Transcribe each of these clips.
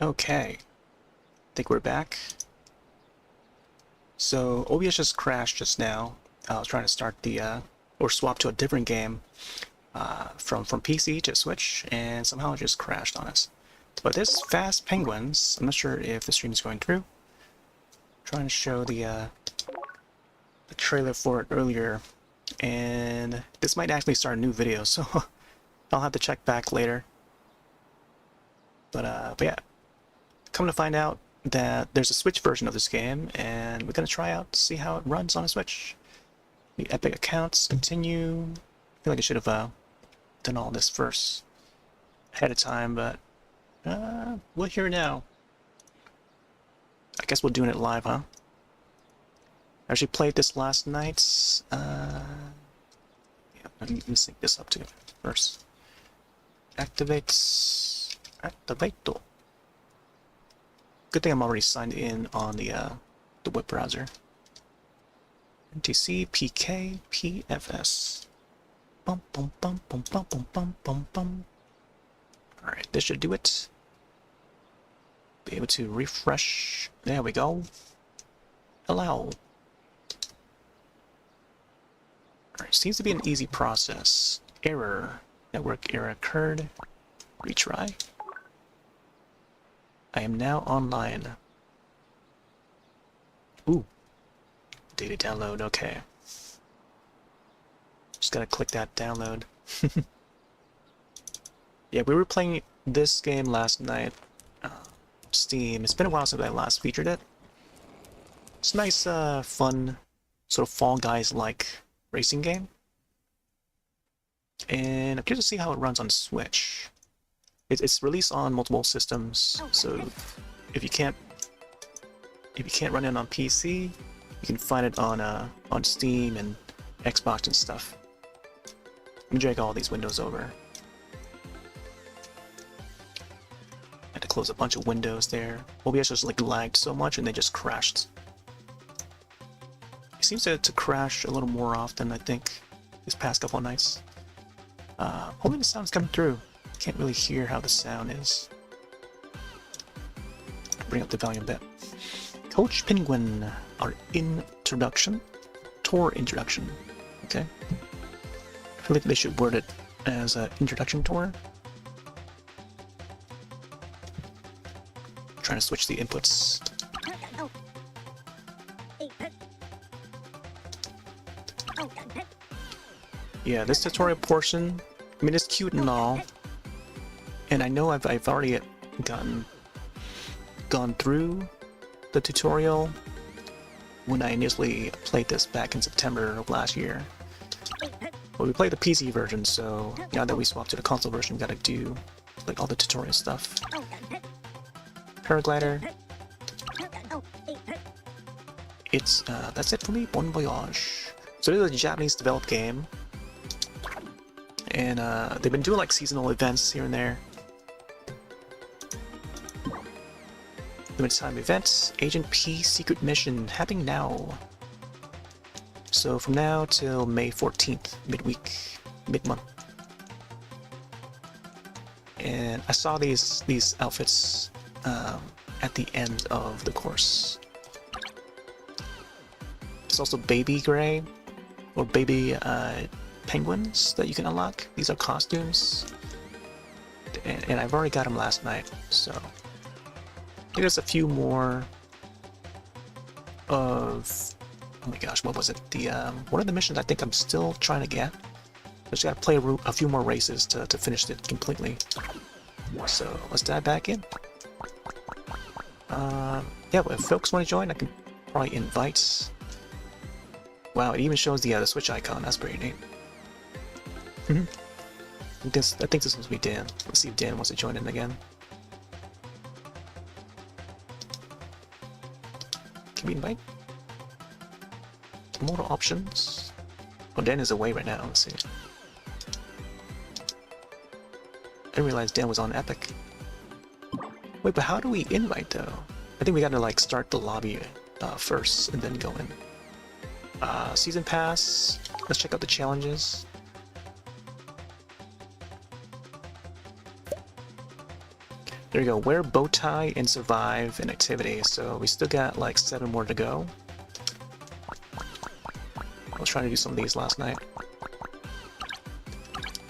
Okay, I think we're back. So OBS just crashed just now. I was trying to start the or swap to a different game from PC to Switch, and somehow it just crashed on us. But this Faaast Penguins, I'm not sure if the stream is going through. Trying to show the trailer for it earlier, and this might actually start a new video, so I'll have to check back later. But yeah, come to find out that there's a Switch version of this game, and we're gonna try out to see how it runs on a Switch. The Epic accounts, continue. I feel like I should have done all this first ahead of time, but we're here now. I guess we're doing it live, huh? I actually played this last night. Yeah, let me sync this up too first. Activate. Good thing I'm already signed in on the web browser. NTC PK PFS. Bum bum bum bum bum bum bum bum bum. All right, this should do it. Be able to refresh. There we go. Allow. Alright, seems to be an easy process. Error. Network error occurred. Retry. I am now online. Ooh. Data download, okay. Just gotta click that download. Yeah, we were playing this game last night. Steam. It's been a while since I last featured it. It's a nice, fun, sort of Fall Guys-like racing game. And I'm curious to see how it runs on Switch. It's released on multiple systems, so if you can't run it on PC, you can find it on Steam and Xbox and stuff. Let me drag all these windows over. I had to close a bunch of windows there. OBS just like lagged so much and they just crashed. It seems to crash a little more often, I think, this past couple of nights. Hopefully the sound's coming through. Can't really hear how the sound is. Bring up the volume a bit. Coach Penguin, our introduction. Tour introduction. Okay. I feel like they should word it as an introduction tour. Trying to switch the inputs. Yeah, this tutorial portion, I mean, it's cute and all, and I know I've already gone through the tutorial when I initially played this back in September of last year. But we played the PC version, so now that we swapped to the console version, we gotta do like all the tutorial stuff. Paraglider. It's that's it for me. Bon voyage. So this is a Japanese developed game. And they've been doing like seasonal events here and there. Limited time events, Agent P secret mission happening now. So from now till May 14th, midweek, mid-month. And I saw these outfits at the end of the course. There's also Baby Gray or Baby Penguins that you can unlock. These are costumes, and I've already got them last night, so I think there's a few more of, oh my gosh, what was it, the one of the missions I think I'm still trying to get. I just gotta play a few more races to finish it completely. So let's dive back in. Yeah, if folks want to join, I can probably invite. Wow, it even shows the Switch icon. That's pretty neat. I think this must be Dan. Let's see if Dan wants to join in again. Can we invite? More options? Oh, Dan is away right now. Let's see. I didn't realize Dan was on Epic. Wait, but how do we invite though? I think we gotta like start the lobby first and then go in. Season Pass. Let's check out the challenges. There you go. Wear bow tie and survive an activity. So we still got like 7 more to go. I was trying to do some of these last night.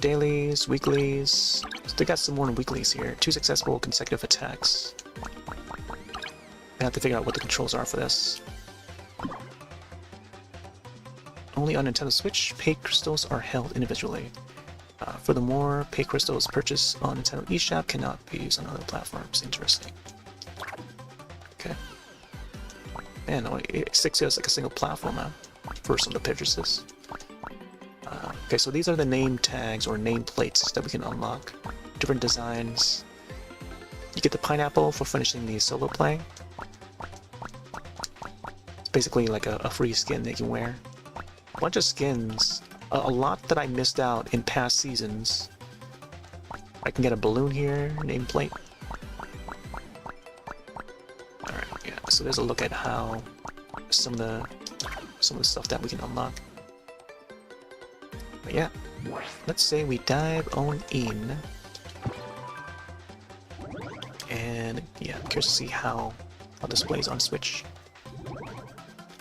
Dailies, weeklies. Still got some more weeklies here. 2 successful consecutive attacks. I have to figure out what the controls are for this. Only on Nintendo Switch, pay crystals are held individually. Furthermore, pay crystals purchased on Nintendo eShop cannot be used on other platforms. Interesting. Okay. Man, it sticks to us like a single platform now for some of the purchases. Okay, so these are the name tags or name plates that we can unlock. Different designs. You get the pineapple for finishing the solo play. It's basically like a free skin that you can wear. A bunch of skins. A lot that I missed out in past seasons. I can get a balloon here, nameplate. Alright, yeah, so there's a look at how some of the stuff that we can unlock. But yeah, let's say we dive on in. And yeah, I'm curious to see how this plays on Switch.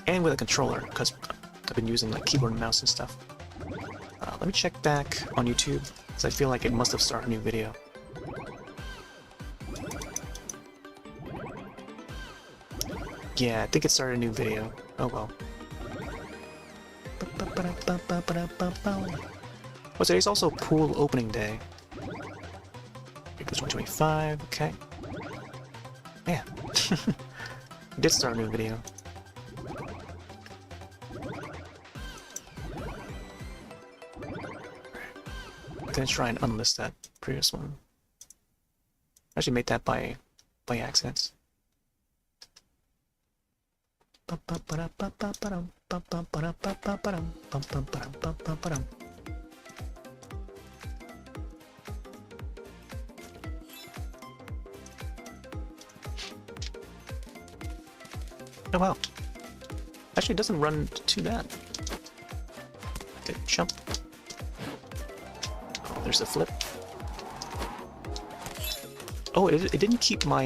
And with a controller, because I've been using like keyboard and mouse and stuff. Let me check back on YouTube, because I feel like it must have started a new video. Yeah, I think it started a new video. Oh well. Oh, today's also pool opening day. April 2025, okay. Yeah. I did start a new video. I'm gonna try and unlist that previous one. I actually made that by accident. Oh wow. Actually, it doesn't run too bad. Good jump. There's the flip. Oh, it didn't keep my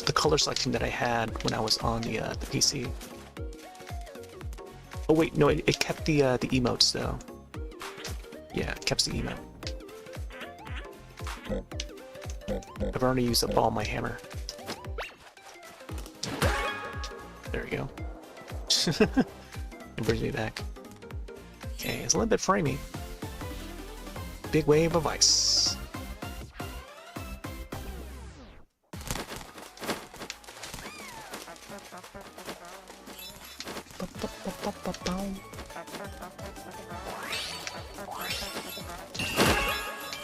the color selection that I had when I was on the PC. Oh wait, no, it kept the emotes though. Yeah, it kept the emote. I've already used up all my hammer. There we go. It brings me back. Okay, it's a little bit framey. Big wave of ice.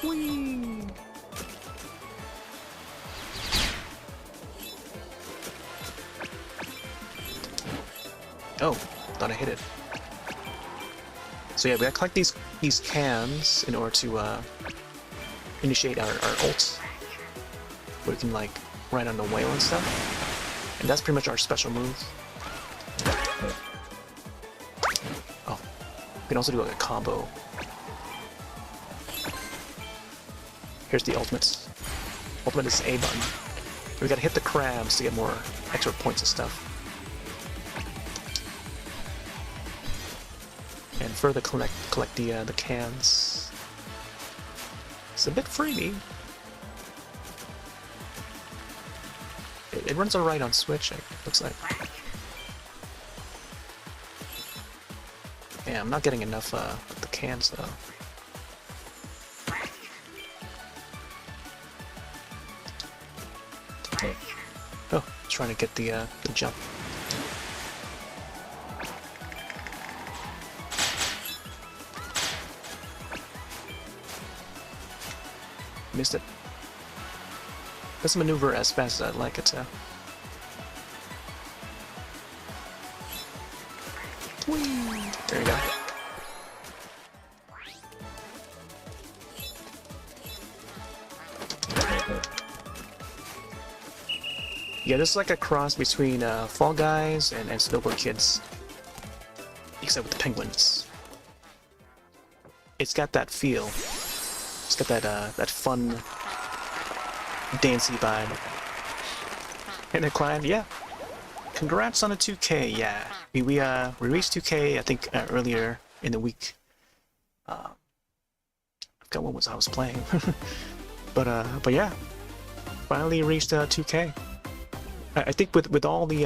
Whee! Oh, thought I hit it. So yeah, we gotta collect these cans in order to initiate our ult. Where we can like ride on the whale and stuff. And that's pretty much our special move. Oh. We can also do like a combo. Here's the ultimates. Ultimate is A button. We gotta hit the crabs to get more extra points and stuff. And further collect the cans. It's a bit freebie. It runs alright on Switch, it looks like. Yeah, I'm not getting enough of the cans though. Oh, trying to get the jump. Missed it. Let's maneuver as fast as I'd like it to. Whee! There you go. Yeah, this is like a cross between Fall Guys and Snowboard Kids. Except with the penguins. It's got that feel. It's got that fun, dancey vibe. And the client, yeah. Congrats on the 2K, yeah. We reached 2K, I think, earlier in the week. I forgot what I was playing. but yeah. Finally reached 2K. I think with all the,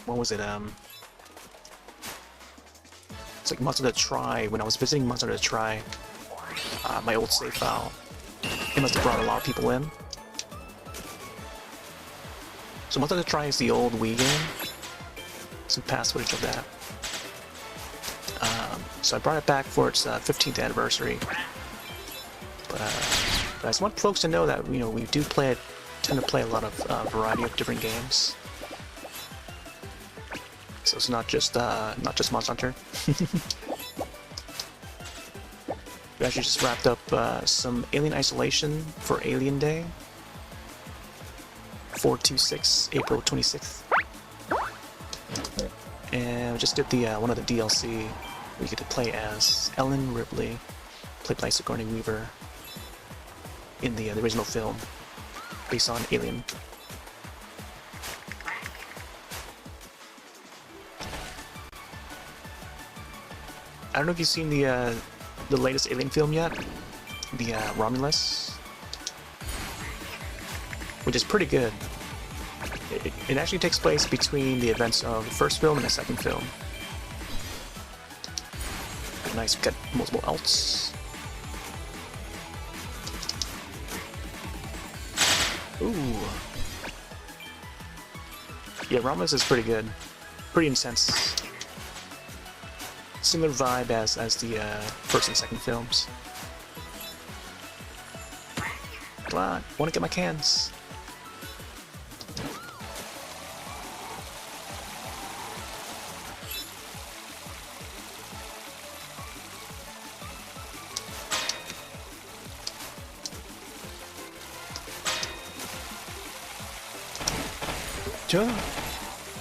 what was it, it's like Monster to Try, when I was visiting Monster to Try, my old save file, it must have brought a lot of people in. So Monster to Try is the old Wii game. Some past footage of that. So I brought it back for its 15th anniversary. But I just want folks to know that, you know, we do tend to play a lot of variety of different games. So it's not just Monster Hunter. We actually just wrapped up some Alien Isolation for Alien Day. 4/26, April 26th. And we just did the one of the DLC. We get to play as Ellen Ripley, played by Sigourney Weaver in the original film, based on Alien. I don't know if you've seen the latest Alien film yet, the Romulus, which is pretty good. It actually takes place between the events of the first film and the second film. Nice, we got multiple alts. Ooh. Yeah, Romulus is pretty good. Pretty intense. Similar vibe as the first and second films. Come on, wanna get my cans.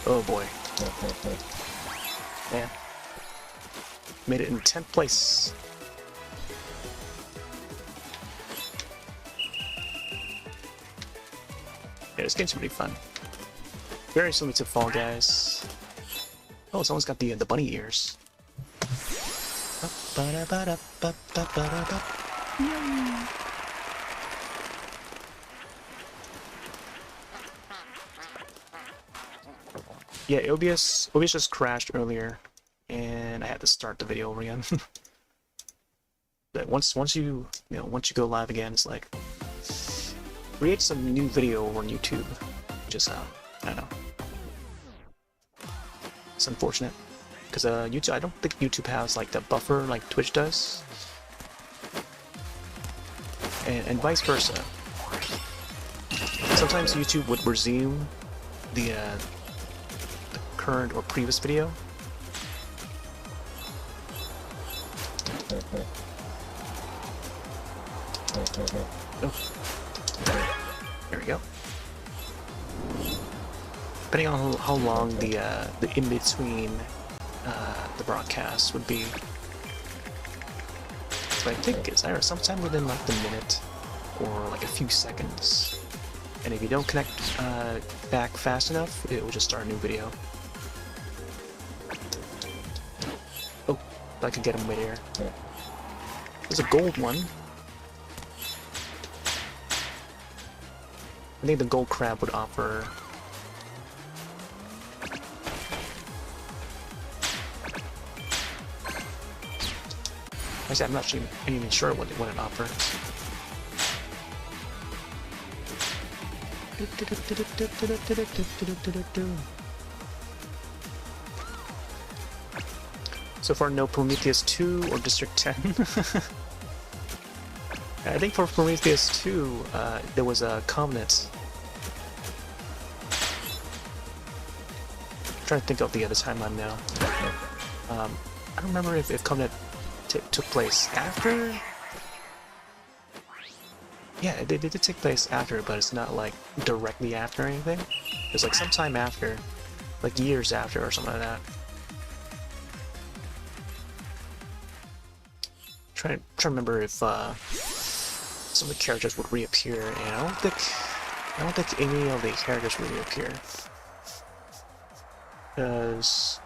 Oh boy. Man. Made it in 10th place. Yeah, this game's pretty fun. Very similar to Fall Guys. Oh, someone's got the bunny ears. Yeah, OBS just crashed earlier, and I had to start the video over again. But once you go live again, it's like create some new video over on YouTube. Just I don't know. It's unfortunate because YouTube. I don't think YouTube has like the buffer like Twitch does, and vice versa. Sometimes YouTube would resume the current or previous video. Oh. There we go. Depending on how long the in between the broadcast would be, but I think it's either sometime within like the minute or like a few seconds. And if you don't connect back fast enough, it will just start a new video. Oh, I could get him midair. There's a gold one. I think the gold crab would offer. Actually, I'm not even sure what it offers. So far, no Prometheus 2 or District 10. I think for Prometheus 2, there was a Covenant. I'm trying to think of the other timeline now. I don't remember if Covenant took place after. Yeah, it did take place after, but it's not like directly after anything. It's like sometime after, like years after or something like that. Trying to remember if some of the characters would reappear, and I don't think I don't think any of the characters really appear. Because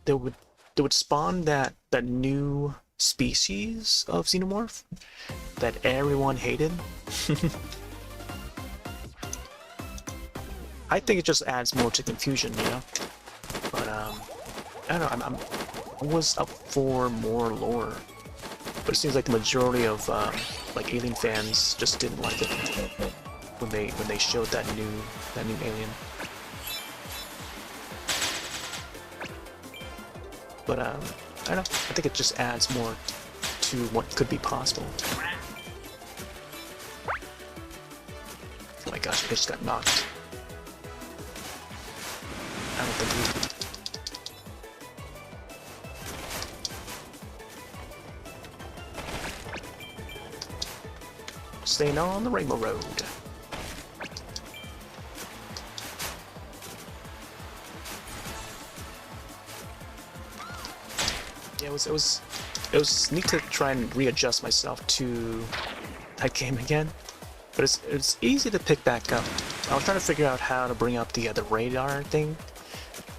they would spawn that new species of xenomorph that everyone hated. I think it just adds more to confusion, you know. But I don't know. I was up for more lore, but it seems like the majority of like Alien fans just didn't like it when they showed that new alien. But I don't know. I think it just adds more to what could be possible. Oh my gosh! I just got knocked. I don't think staying on the Rainbow Road. Yeah, it was neat to try and readjust myself to that game again, but it's easy to pick back up. I was trying to figure out how to bring up the radar thing.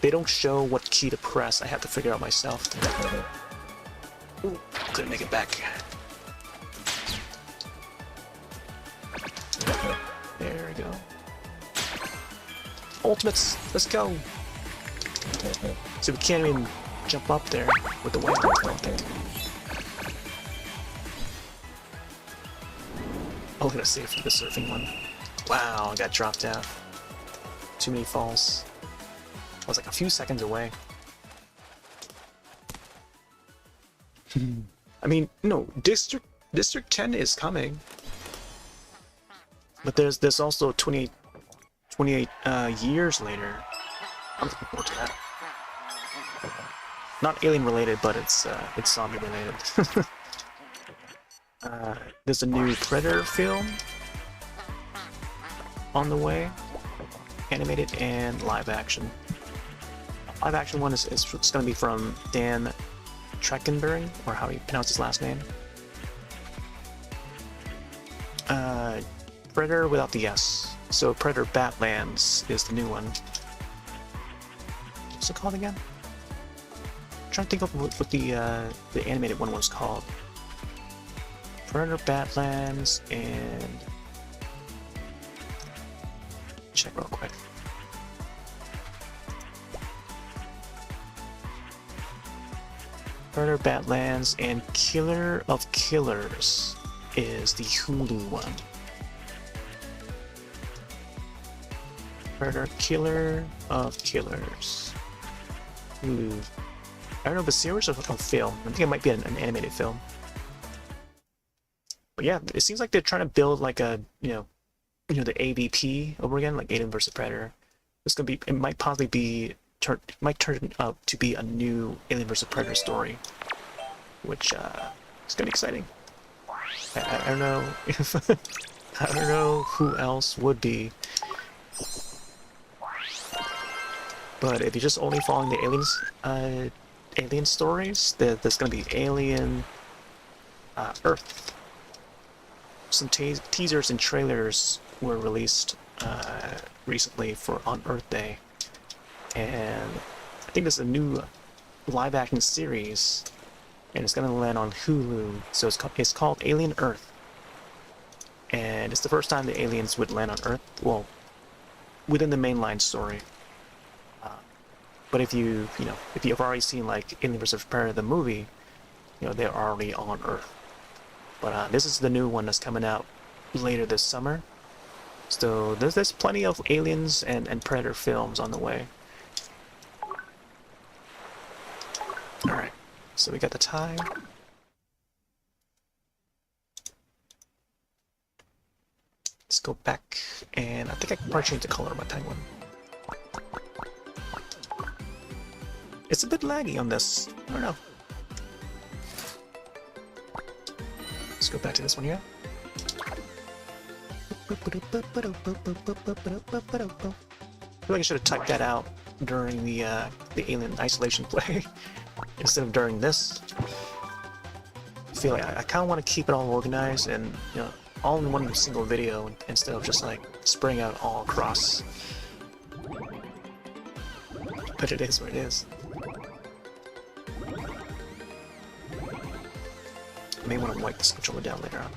They don't show what key to press. I have to figure out myself. Ooh, couldn't make it back. There we go. Ultimates, let's go. So we can't even jump up there with the whale, I don't think. Oh, gonna save for the surfing one. Wow, I got dropped out. Too many falls. I was like a few seconds away. I mean, no, District 10 is coming. But there's also 28 years later. I'm looking forward to that. Not alien related, but it's zombie related. There's a new Predator film on the way, animated and live action. Live action one is it's going to be from Dan Trachtenberg, or how you pronounce his last name. Predator without the S. So Predator Badlands is the new one. What's it called again? I'm trying to think of what the animated one was called. Predator Badlands and check real quick. Predator Badlands and Killer of Killers is the Hulu one. Predator Killer of Killers. Hulu. I don't know if it's a series or a film. I think it might be an animated film. But yeah, it seems like they're trying to build like a the AVP over again, like Alien vs Predator. It's gonna be. It might possibly be. Might turn out to be a new Alien vs Predator story, which is gonna be exciting. I don't know if I don't know who else would be, but if you're just only following the alien stories, there's gonna be Alien Earth. Some teasers and trailers were released recently for on Earth Day, and I think there's a new live-action series, and it's gonna land on Hulu. So it's called Alien Earth, and it's the first time the aliens would land on Earth. Well, within the mainline story. But if you've already seen like Alien vs Predator the movie, they're already on Earth. But this is the new one that's coming out later this summer. So there's plenty of Aliens and Predator films on the way. Alright, so we got the time. Let's go back, and I think I can probably change the color of my penguin. It's a bit laggy on this. I don't know. Let's go back to this one here. I feel like I should have typed that out during the Alien Isolation play instead of during this. I feel like I kind of want to keep it all organized and all in one single video instead of just like spreading out all across. But it is what it is. I may want to wipe this controller down later on.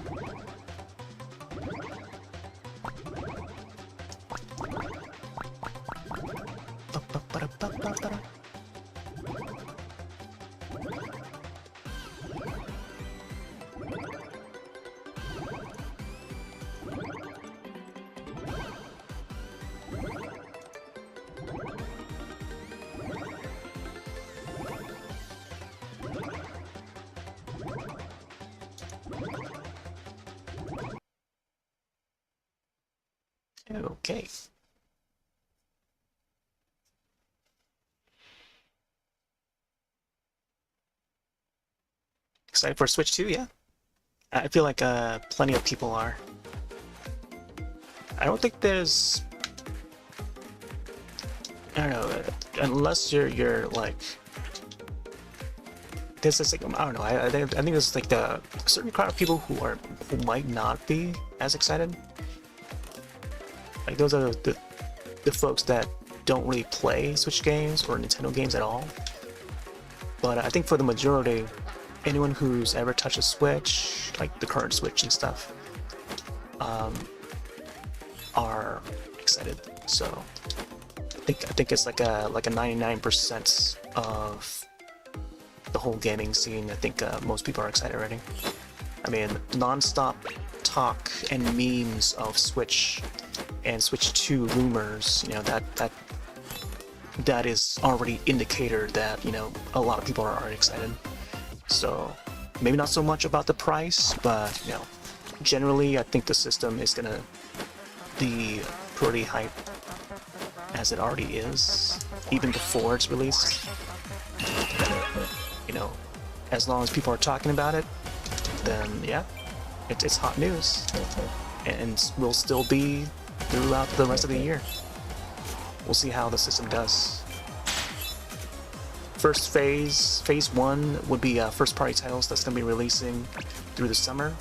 Okay. Excited for Switch 2, yeah. I feel like plenty of people are. I don't think there's, I don't know, unless you're like, there's this like, I don't know, I think there's like a certain crowd of people who might not be as excited. Like those are the folks that don't really play Switch games or Nintendo games at all. But I think for the majority, anyone who's ever touched a Switch, like the current Switch and stuff, are excited. So I think it's like a 99% of the whole gaming scene. I think most people are excited already. I mean, non-stop talk and memes of Switch and Switch 2 rumors, you know, that is already indicator that, you know, a lot of people are already excited. So maybe not so much about the price, but you know, generally I think the system is gonna be pretty hype, as it already is, even before it's released. You know, as long as people are talking about it, then yeah, it's hot news, and will still be throughout the rest of the year. We'll see how the system does. First phase 1 would be first party titles that's going to be releasing through the summer,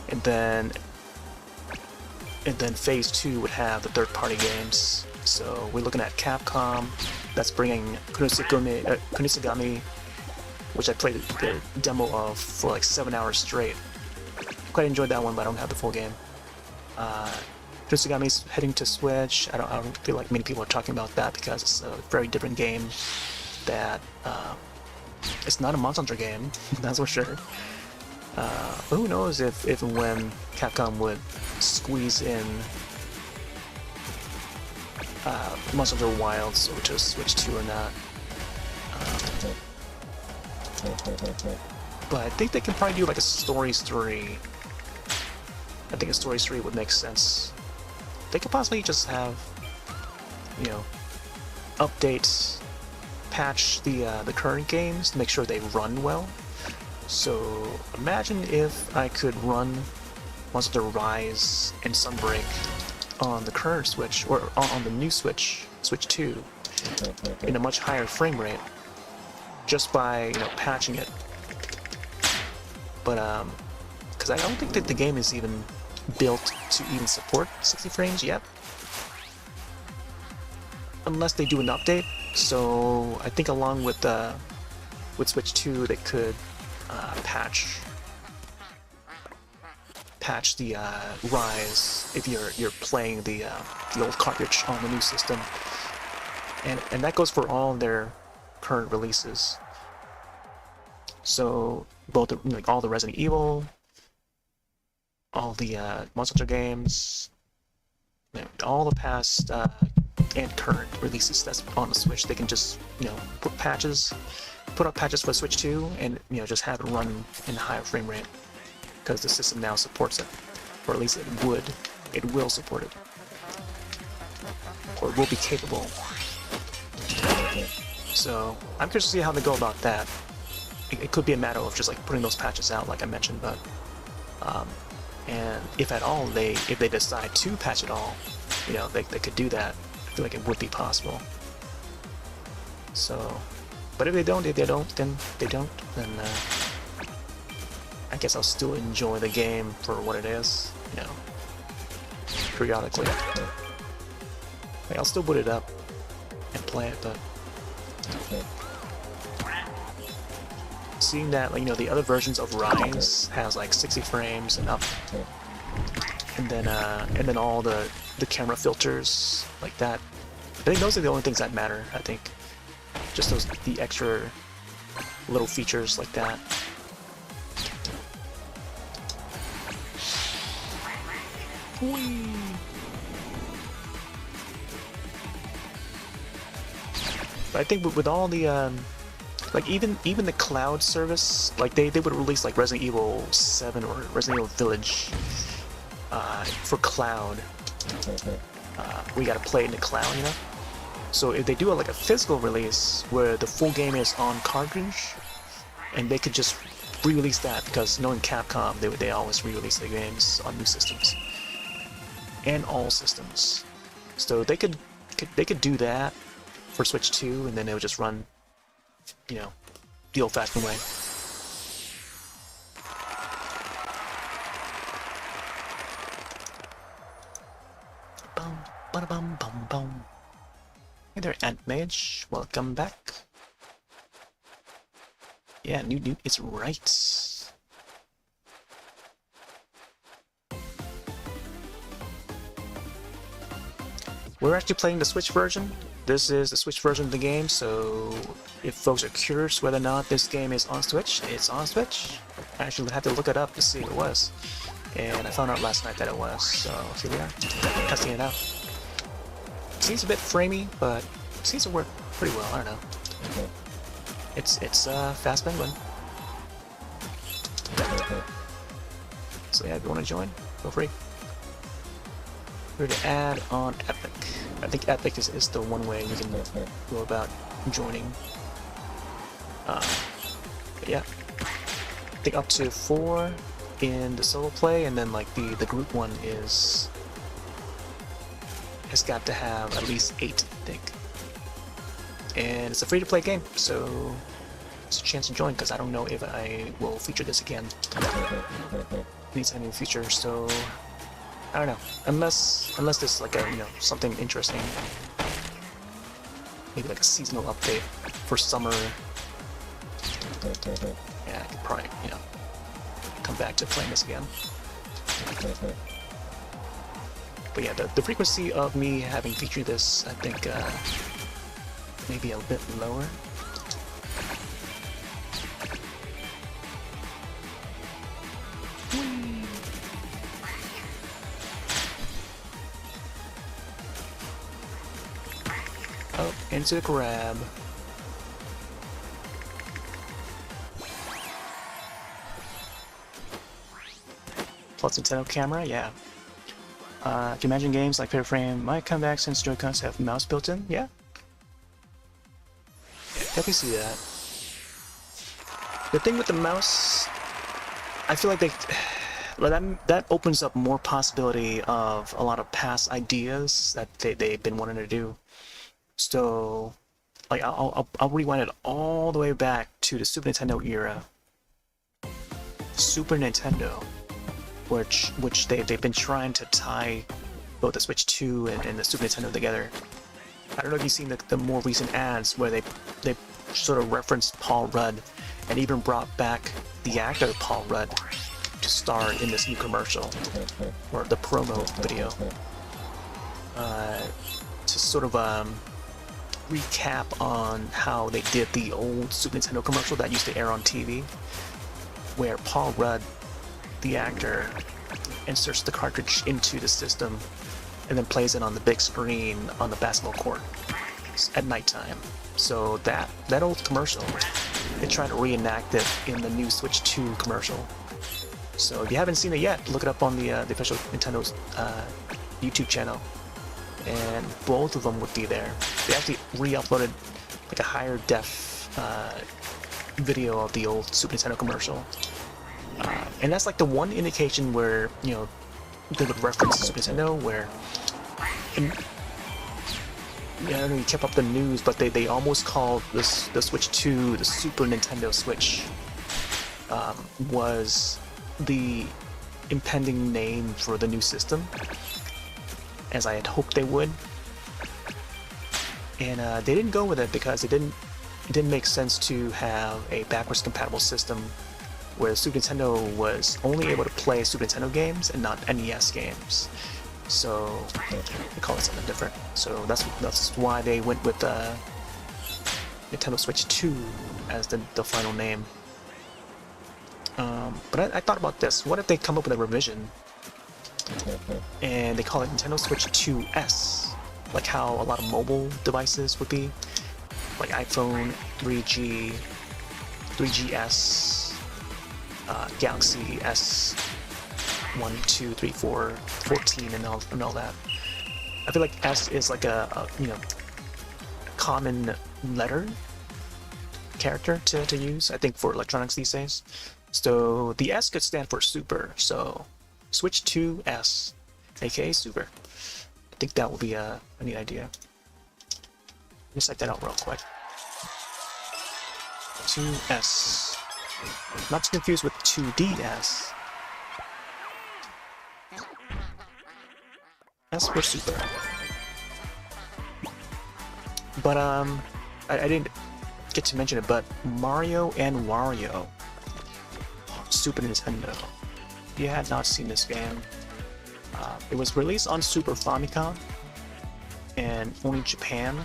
and then phase 2 would have the third party games. So we're looking at Capcom, that's bringing Kunisagami, which I played the demo of for like 7 hours straight. Quite enjoyed that one, but I don't have the full game. Kunisagami's heading to Switch. I don't feel like many people are talking about that because it's a very different game. That it's not a Monster Hunter game, that's for sure. But who knows if and when Capcom would squeeze in Monster Hunter Wilds over to Switch 2 or not. But I think they can probably do like a Stories 3. I think a Stories 3 would make sense. They could possibly just have, you know, updates, patch the current games to make sure they run well. So imagine if I could run Monster Hunter Rise and Sunbreak on the current Switch, or on the new Switch, Switch 2, in a much higher frame rate, just by, you know, patching it. But because I don't think that the game is even built to even support 60 frames yet, unless they do an update. So I think along with Switch 2, they could patch the Rise if you're playing the old cartridge on the new system, and that goes for all their current releases. So both like all the Resident Evil, all the Monster Hunter games, you know, all the past and current releases that's on the Switch, they can just, you know, put up patches for Switch 2, and, you know, just have it run in a higher frame rate, because the system now supports it, or at least it will support it, or it will be capable. So I'm curious to see how they go about that. It could be a matter of just like putting those patches out, like I mentioned, but and if at all if they decide to patch it all, you know, they could do that. I feel like it would be possible. So, but if they don't, then they don't. Then I guess I'll still enjoy the game for what it is, you know, periodically. Like, I'll still boot it up and play it, but seeing that, like, you know, the other versions of Rise has like 60 frames and up, and then all the camera filters like that. I think those are the only things that matter. I think just the extra little features like that. Whee! But I think with all the like even the cloud service, like they would release like Resident Evil 7 or Resident Evil Village for cloud. We gotta play it in the cloud, you know. So if they do like a physical release where the full game is on cartridge, and they could just re-release that, because knowing Capcom, they always re-release their games on new systems and all systems. So they could do that for Switch 2, and then it would just run, you know, the old-fashioned way. Bum, bada bum, bum, bum. Hey there, Ant Mage. Welcome back. Yeah, Newt is right. We're actually playing the Switch version. This is the Switch version of the game, so if folks are curious whether or not this game is on Switch, it's on Switch. I actually had to look it up to see if it was, and I found out last night that it was, so here we are, testing it out. Seems a bit framey, but it seems to work pretty well, I don't know. It's Faaast Penguin. So yeah, if you want to join, feel free. We're to add on Epic. I think Epic is the one way you can go about joining. But yeah, I think up to 4 in the solo play, and then like the group one has got to have at least 8, I think. And it's a free-to-play game, so it's a chance to join, because I don't know if I will feature this again anytime in the future. So I don't know, unless there's like a, you know, something interesting, maybe like a seasonal update for summer. Yeah, I could probably, you know, come back to playing this again. But yeah, the frequency of me having featured this, I think, maybe a bit lower. Oh, into the grab. Plus Nintendo camera, yeah. Can you imagine games like Paper Frame might come back since Joy-Cons have mouse built in? Yeah. Definitely see that. The thing with the mouse, I feel like that opens up more possibility of a lot of past ideas that they've been wanting to do. So, like, I'll rewind it all the way back to the Super Nintendo era. Super Nintendo, which they've been trying to tie both the Switch 2 and the Super Nintendo together. I don't know if you've seen the more recent ads where they sort of referenced Paul Rudd, and even brought back the actor Paul Rudd to star in this new commercial, or the promo video, to sort of recap on how they did the old Super Nintendo commercial that used to air on TV, where Paul Rudd, the actor, inserts the cartridge into the system and then plays it on the big screen on the basketball court at nighttime. So that old commercial, they try to reenact it in the new Switch 2 commercial. So if you haven't seen it yet, look it up on the official Nintendo's YouTube channel, and both of them would be there. They actually re-uploaded like a higher def video of the old Super Nintendo commercial, and that's like the one indication where, you know, they would reference Super Nintendo, where, and, yeah, I don't know if you kept up the news, but they almost called the Switch 2 the Super Nintendo Switch. Was the impending name for the new system, as I had hoped they would. And they didn't go with it because it didn't make sense to have a backwards compatible system where the Super Nintendo was only able to play Super Nintendo games and not NES games. So they call it something different. So that's why they went with Nintendo Switch 2 as the final name. But I thought about this. What if they come up with a revision and they call it Nintendo Switch 2S, like how a lot of mobile devices would be, like iPhone, 3G, 3GS, Galaxy S 1, 2, 3, 4, 14, and all that. I feel like S is like a common letter character to use, I think, for electronics these days. So the S could stand for Super, so Switch 2S, aka Super. I think that would be a neat idea. Let me type that out real quick. 2S. Not to confuse with 2DS. S for Super. But I didn't get to mention it, but Mario and Wario, Super Nintendo. If you had not seen this game, it was released on Super Famicom and only Japan.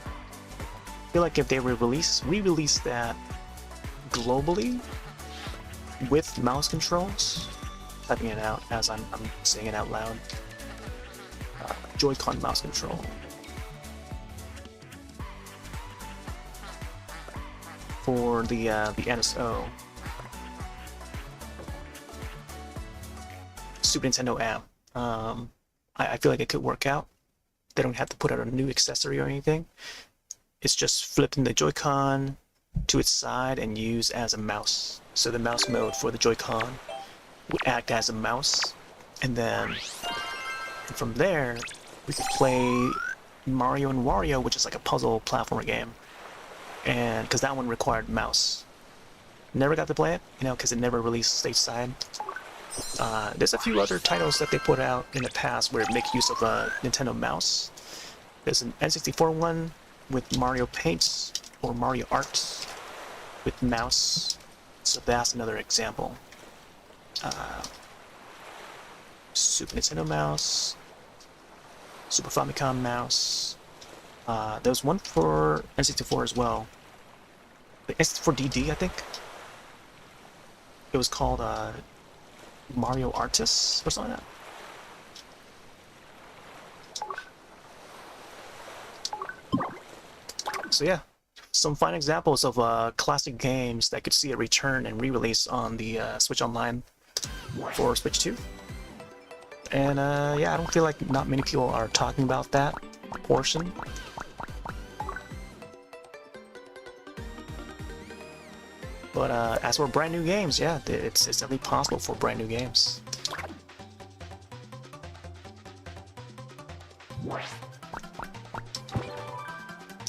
I feel like if they re-release that globally with mouse controls, typing it out as I'm saying it out loud, Joy-Con mouse control. For the NSO, Super Nintendo app, I feel like it could work out. They don't have to put out a new accessory or anything. It's just flipping the Joy-Con to its side and use as a mouse. So the mouse mode for the Joy-Con would act as a mouse, and then from there we could play Mario and Wario, which is like a puzzle platformer game, and because that one required mouse. Never got to play it, because it never released stateside. There's a few other titles that they put out in the past where it makes use of a Nintendo mouse. There's an N64 one with Mario Paints or Mario Art with mouse, so that's another example. Super Nintendo mouse, Super Famicom mouse. There was one for N64 as well. The N64 DD, I think. It was called Mario Artists or something like that. So yeah, some fine examples of classic games that could see a return and re-release on the Switch Online for Switch 2. And yeah, I don't feel like not many people are talking about that portion. But as for brand new games, yeah, it's definitely possible for brand new games.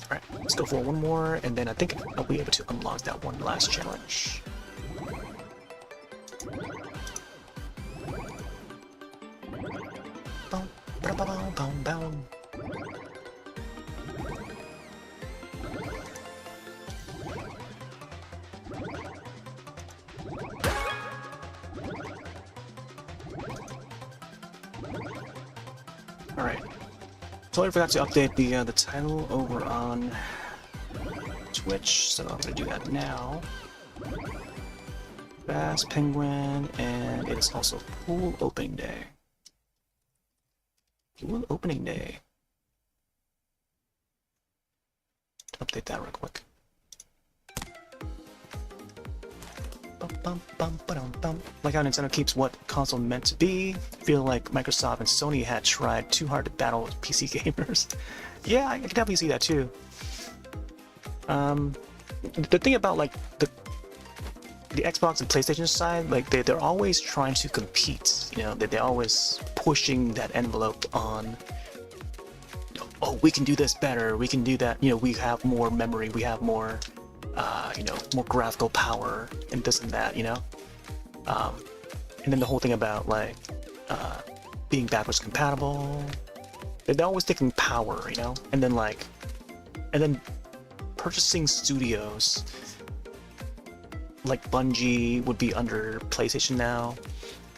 Alright, let's go for one more, and then I think I'll be able to unlock that one last challenge. Boom, boom, boom, boom. Alright, totally forgot to update the title over on Twitch, so I'm gonna do that now. Faaast Penguin, and it is also Pool Opening Day. Pool Opening Day. Update that real quick. Like how Nintendo keeps what console meant to be. I feel like Microsoft and Sony had tried too hard to battle with PC gamers. Yeah, I can definitely see that too. The thing about like the Xbox and PlayStation side, like they're always trying to compete. They're always pushing that envelope on. Oh, we can do this better. We can do that. We have more memory. We have more. More graphical power and this and that, And then the whole thing about like being backwards compatible. They're always taking power, you know, and then purchasing studios. Like Bungie would be under PlayStation now.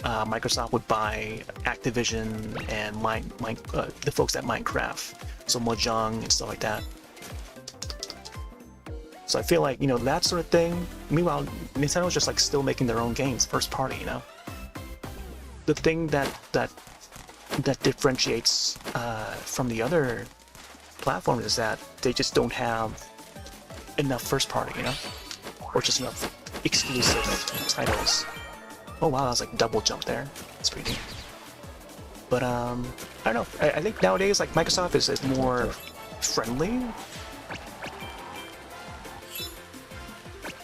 Microsoft would buy Activision and the folks at Minecraft, so Mojang and stuff like that. So I feel like, you know, that sort of thing. Meanwhile, Nintendo's just like still making their own games, first party, you know. The thing that differentiates from the other platforms is that they just don't have enough first party, you know, or just enough exclusive titles. Oh wow, that was like double jump there. That's pretty neat. But I don't know. I think nowadays like Microsoft is more friendly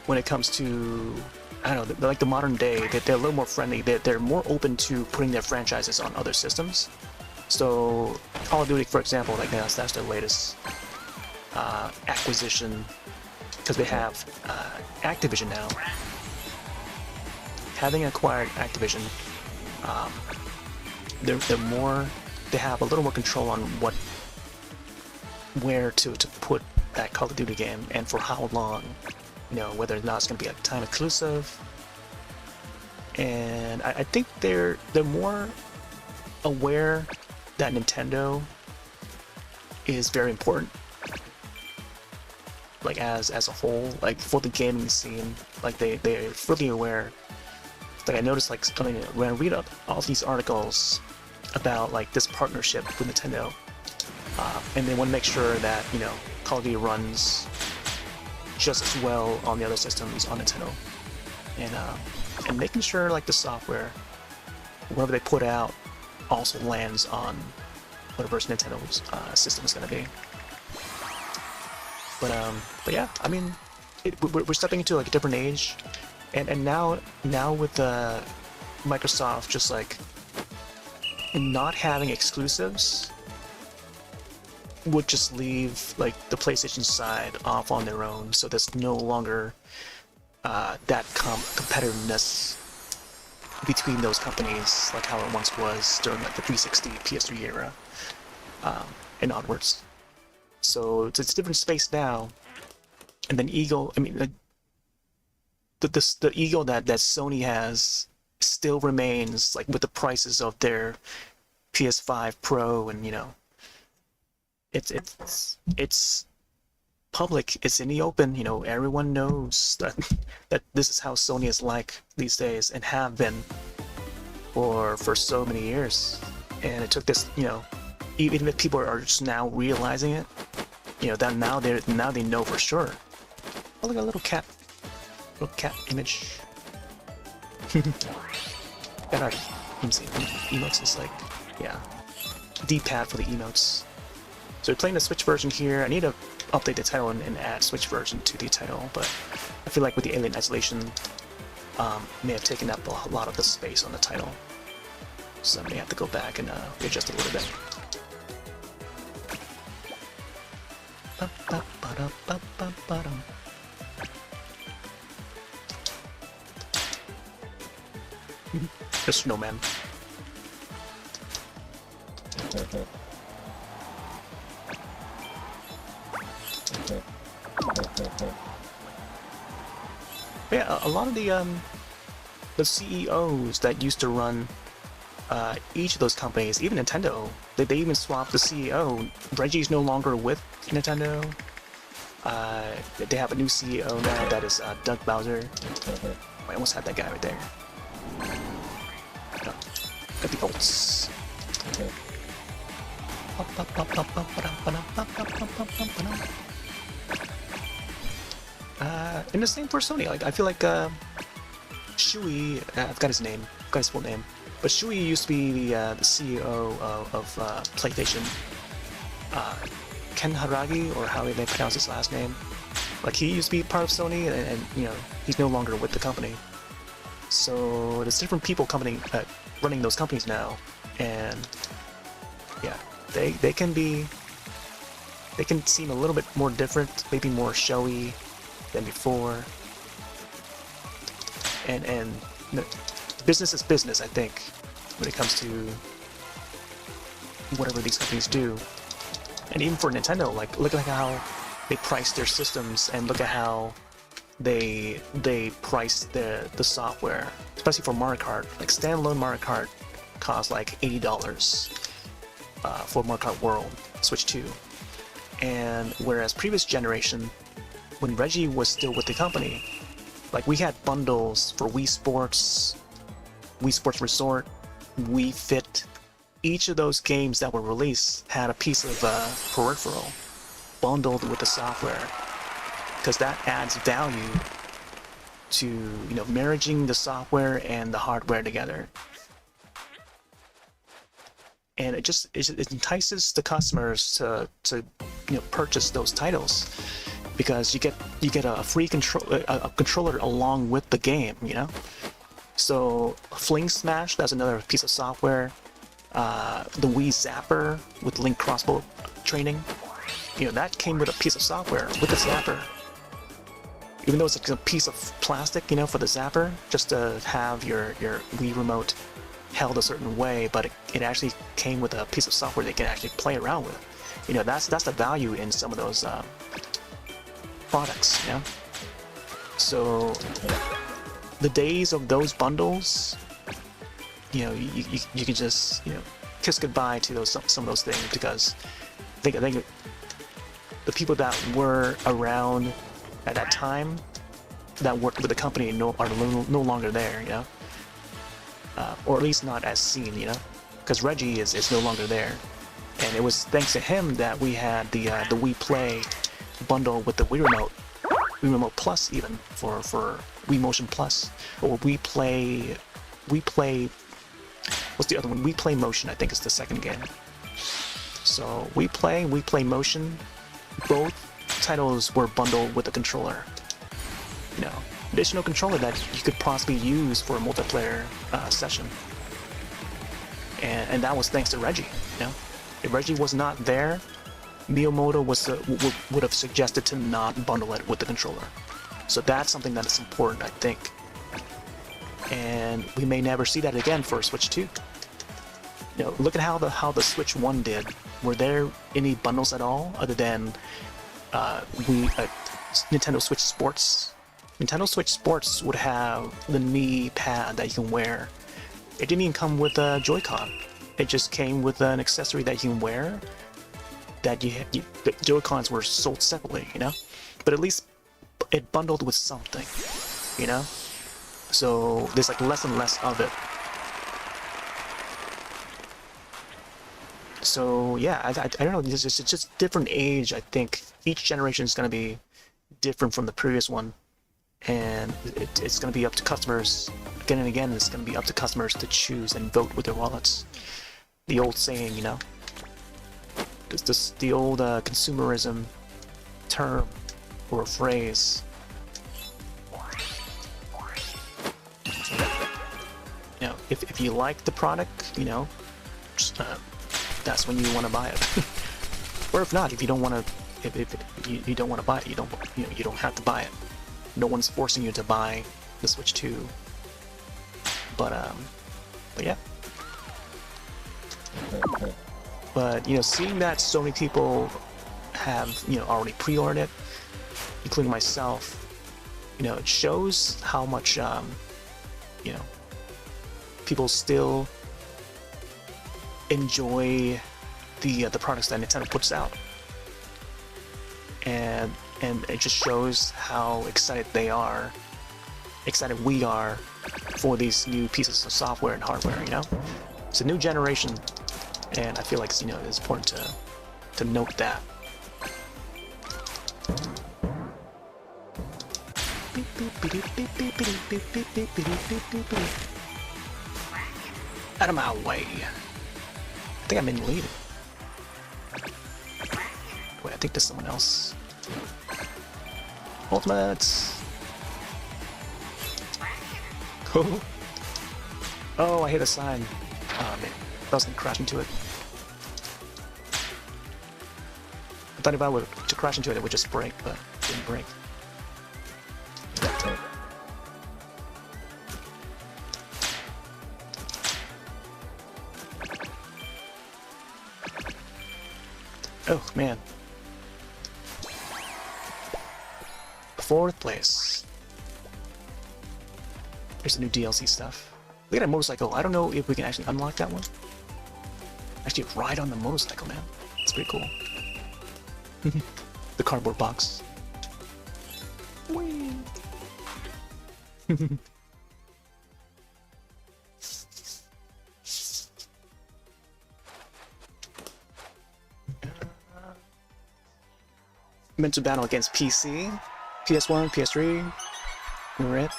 when it comes to, I don't know, like the modern day. They're a little more friendly. They're more open to putting their franchises on other systems. So Call of Duty, for example, like that's their latest acquisition, because they have Activision now. Having acquired Activision, they have a little more control on where to put that Call of Duty game and for how long, you know, whether or not it's going to be a time exclusive. And I think they're more aware that Nintendo is very important, like as a whole, like for the gaming scene. Like they're fully aware. Like I noticed, like when I read up all these articles about like this partnership with Nintendo, and they want to make sure that, you know, Call of Duty runs just as well on the other systems on Nintendo, and making sure like the software, whatever they put out, also lands on whatever Nintendo's system is going to be. But yeah, I mean, we're stepping into like a different age. And now with Microsoft just like not having exclusives would just leave like the PlayStation side off on their own, so there's no longer that competitiveness between those companies like how it once was during like the 360, PS3 era, and onwards. So it's a different space now, and then the ego that Sony has still remains, like with the prices of their PS5 Pro, and you know, it's public, it's in the open, you know, everyone knows that this is how Sony is like these days, and have been for so many years. And it took this, you know, even if people are just now realizing it, you know, that now they know for sure. Oh, look at a little cat image. Got our emotes is like, yeah, D-pad for the emotes. So we're playing the Switch version here. I need to update the title and add Switch version to the title, but I feel like with the Alien Isolation, may have taken up a lot of the space on the title. So I may have to go back and readjust a little bit. The snowman. Yeah, a lot of the CEOs that used to run each of those companies, even Nintendo, they even swapped the CEO. Reggie's no longer with Nintendo. They have a new CEO now, that is Doug Bowser. I almost had that guy right there. Got the ults. And the same for Sony. Like I feel like Shui, I've got his name, got his full name, but Shui used to be the CEO of PlayStation. Ken Haragi, or how they pronounce his last name. Like he used to be part of Sony, and you know, he's no longer with the company. So there's different people running those companies now, and yeah, they can seem a little bit more different, maybe more showy than before, and business is business, I think, when it comes to whatever these companies do. And even for Nintendo, like, look at how they price their systems, and look at how they price the software, especially for Mario Kart. Like, standalone Mario Kart costs like $80 for Mario Kart World, Switch 2. And whereas previous generation, when Reggie was still with the company, like, we had bundles for Wii Sports Resort, Wii Fit. Each of those games that were released had a piece of peripheral bundled with the software, because that adds value to, you know, marrying the software and the hardware together. And it entices the customers to you know, purchase those titles, because you get a free controller along with the game, you know. So Fling Smash, that's another piece of software. The Wii Zapper with Link crossbow training, you know, that came with a piece of software with the Zapper. Even though it's like a piece of plastic, you know, for the Zapper, just to have your Wii remote held a certain way, but it actually came with a piece of software they can actually play around with. You know, that's the value in some of those products, you know. So the days of those bundles, you know, you can just, you know, kiss goodbye to those some of those things, because I think the people that were around at that time that worked with the company are no longer there, you know, or at least not as seen, you know, because Reggie is no longer there, and it was thanks to him that we had the Wii Play bundle with the Wii Remote Plus, even for Wii Motion Plus, or Wii Play. What's the other one? Wii Play Motion, I think, is the second game. So Wii Play Motion, both titles were bundled with a controller. You know, additional controller that you could possibly use for a multiplayer session. And that was thanks to Reggie. You know, if Reggie was not there, Miyamoto would have suggested to not bundle it with the controller. So that's something that is important, I think. And we may never see that again for Switch 2. You know, look at how the Switch 1 did. Were there any bundles at all other than Nintendo Switch Sports? Nintendo Switch Sports would have the knee pad that you can wear. It didn't even come with a Joy-Con. It just came with an accessory that you can wear. That the Joy-Cons were sold separately, you know. But at least it bundled with something, you know. So there's like less and less of it. So yeah, I don't know. It's just different age. I think each generation is going to be different from the previous one, and it's going to be up to customers again and again. It's going to be up to customers to choose and vote with their wallets. The old saying, you know, the old consumerism term or a phrase. You know, if you like the product, you know, just, that's when you want to buy it. Or if not, if you don't want to, if you don't want to buy it, you don't have to buy it. No one's forcing you to buy the Switch 2. But yeah. But you know, seeing that so many people have, you know, already pre-ordered it, including myself, you know, it shows how much you know, people still enjoy the products that Nintendo puts out, and it just shows how excited we are for these new pieces of software and hardware. You know, it's a new generation, and I feel like, you know, it's important to note that. Out of my way. I think I'm in the lead. Wait, I think there's someone else. Ultimates! Oh! Oh, I hit a sign. Oh man, I was gonna crash into it. I thought if I were to crash into it, it would just break, but it didn't break. Oh, man. 4th place. Here's the new DLC stuff. Look at that motorcycle. I don't know if we can actually unlock that one. Actually ride on the motorcycle, man. It's pretty cool. The cardboard box. Whee! Meant to battle against PC, PS1, PS3. Right.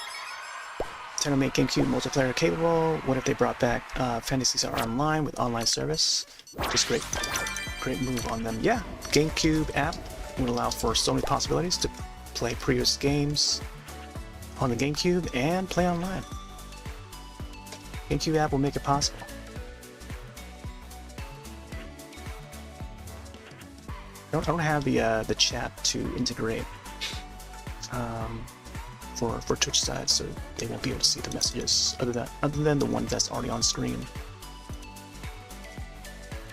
Tournament GameCube multiplayer capable. What if they brought back Fantasy Star Online with online service? Just great move on them. Yeah, GameCube app would allow for so many possibilities to play previous games on the GameCube and play online. GameCube app will make it possible. I don't have the chat to integrate for Twitch side, so they won't be able to see the messages other than the one that's already on screen.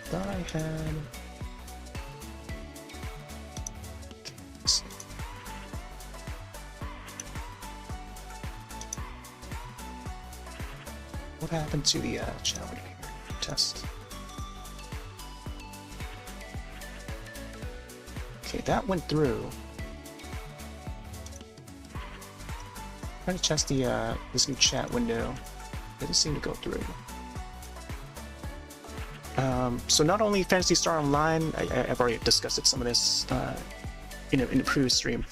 Thought I had. What happened to the chat window here? Test. Okay, that went through. Trying to test the this new chat window. It doesn't seem to go through. So not only Phantasy Star Online, I've already discussed some of this in the previous stream.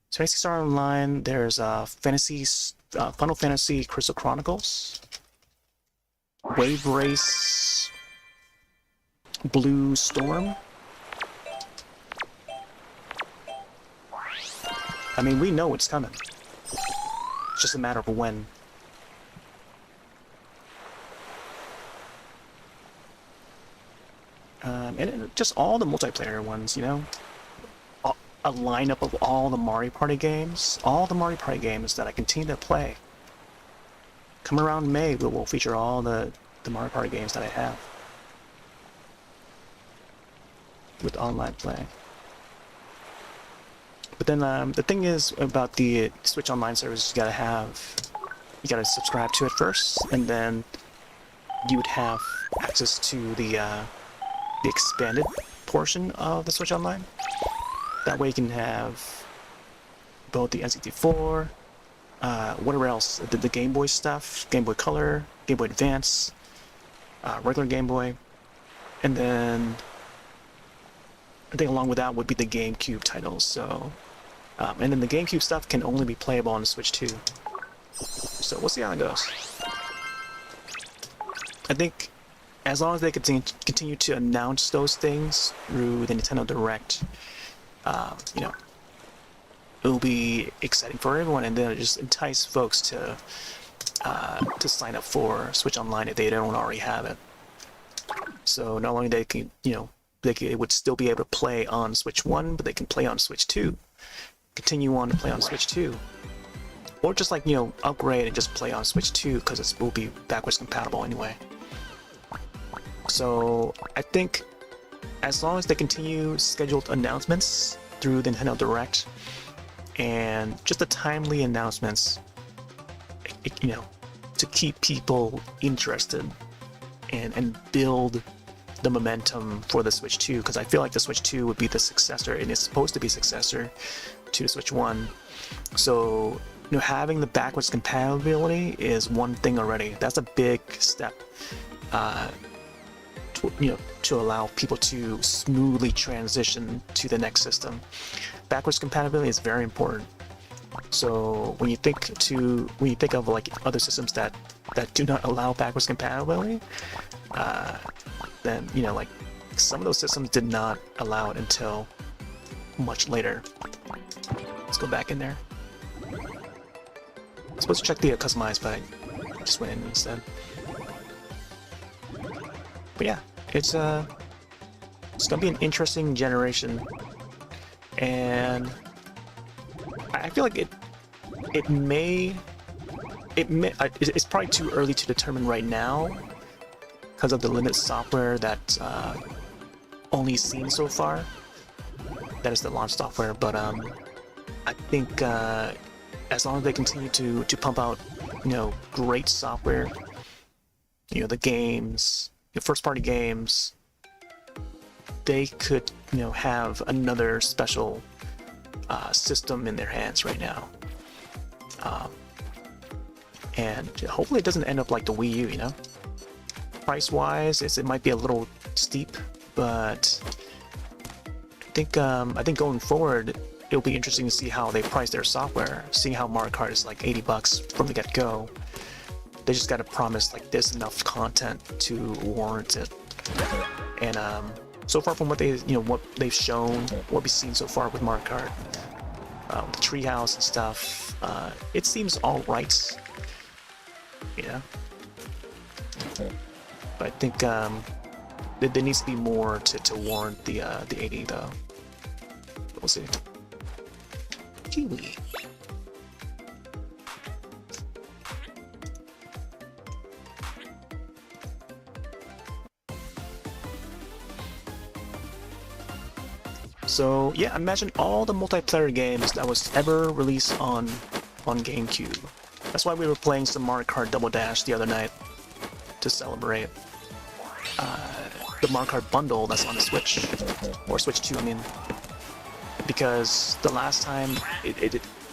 So Phantasy Star Online, there's Final Fantasy Crystal Chronicles, Wave Race, Blue Storm. I mean, we know it's coming. It's just a matter of when. And just all the multiplayer ones, you know? A lineup of all the Mario Party games. All the Mario Party games that I continue to play. Come around May, we will feature all the Mario Party games that I have. With online play. But then the thing is about the Switch Online service, you gotta subscribe to it first, and then you would have access to the expanded portion of the Switch Online. That way you can have both the N64, whatever else, the Game Boy stuff, Game Boy Color, Game Boy Advance, regular Game Boy, and then I think along with that would be the GameCube titles. So, and then the GameCube stuff can only be playable on the Switch too. So we'll see how it goes. I think as long as they continue to announce those things through the Nintendo Direct, you know, it'll be exciting for everyone, and then just entice folks to sign up for Switch Online if they don't already have it. So not only they can, you know, they would still be able to play on Switch 1, but they can play on Switch 2, continue on to play on Switch 2, or just like, you know, upgrade and just play on Switch 2 because it will be backwards compatible anyway. So I think as long as they continue scheduled announcements through the Nintendo Direct and just the timely announcements, you know, to keep people interested and build the momentum for the Switch 2, because I feel like the Switch 2 would be the successor, and it's supposed to be successor to the Switch 1. So, you know, having the backwards compatibility is one thing already. That's a big step, to allow people to smoothly transition to the next system. Backwards compatibility is very important. So when you think of like other systems that do not allow backwards compatibility, then, you know, like some of those systems did not allow it until much later. Let's go back in there. I'm supposed to check the customize, but I just went in instead. But yeah, it's gonna be an interesting generation, and I feel like it's probably too early to determine right now, because of the limited software that only seen so far. That is the launch software, but I think as long as they continue to pump out, great software, the games, the first-party games, they could, have another special system in their hands right now. And hopefully it doesn't end up like the Wii U, Price-wise, it might be a little steep, but I think going forward, it'll be interesting to see how they price their software. Seeing how Mario Kart is like $80 from the get-go, they just gotta promise like there's enough content to warrant it. And so far from what what they've shown, what we've seen so far with Mario Kart, the treehouse and stuff, it seems all right. But I think there needs to be more to warrant the 80 though. We'll see. Kiwi. So yeah, imagine all the multiplayer games that was ever released on GameCube. That's why we were playing some Mario Kart Double Dash the other night to celebrate the Mario Kart bundle that's on the Switch, or Switch 2, I mean. Because the last time,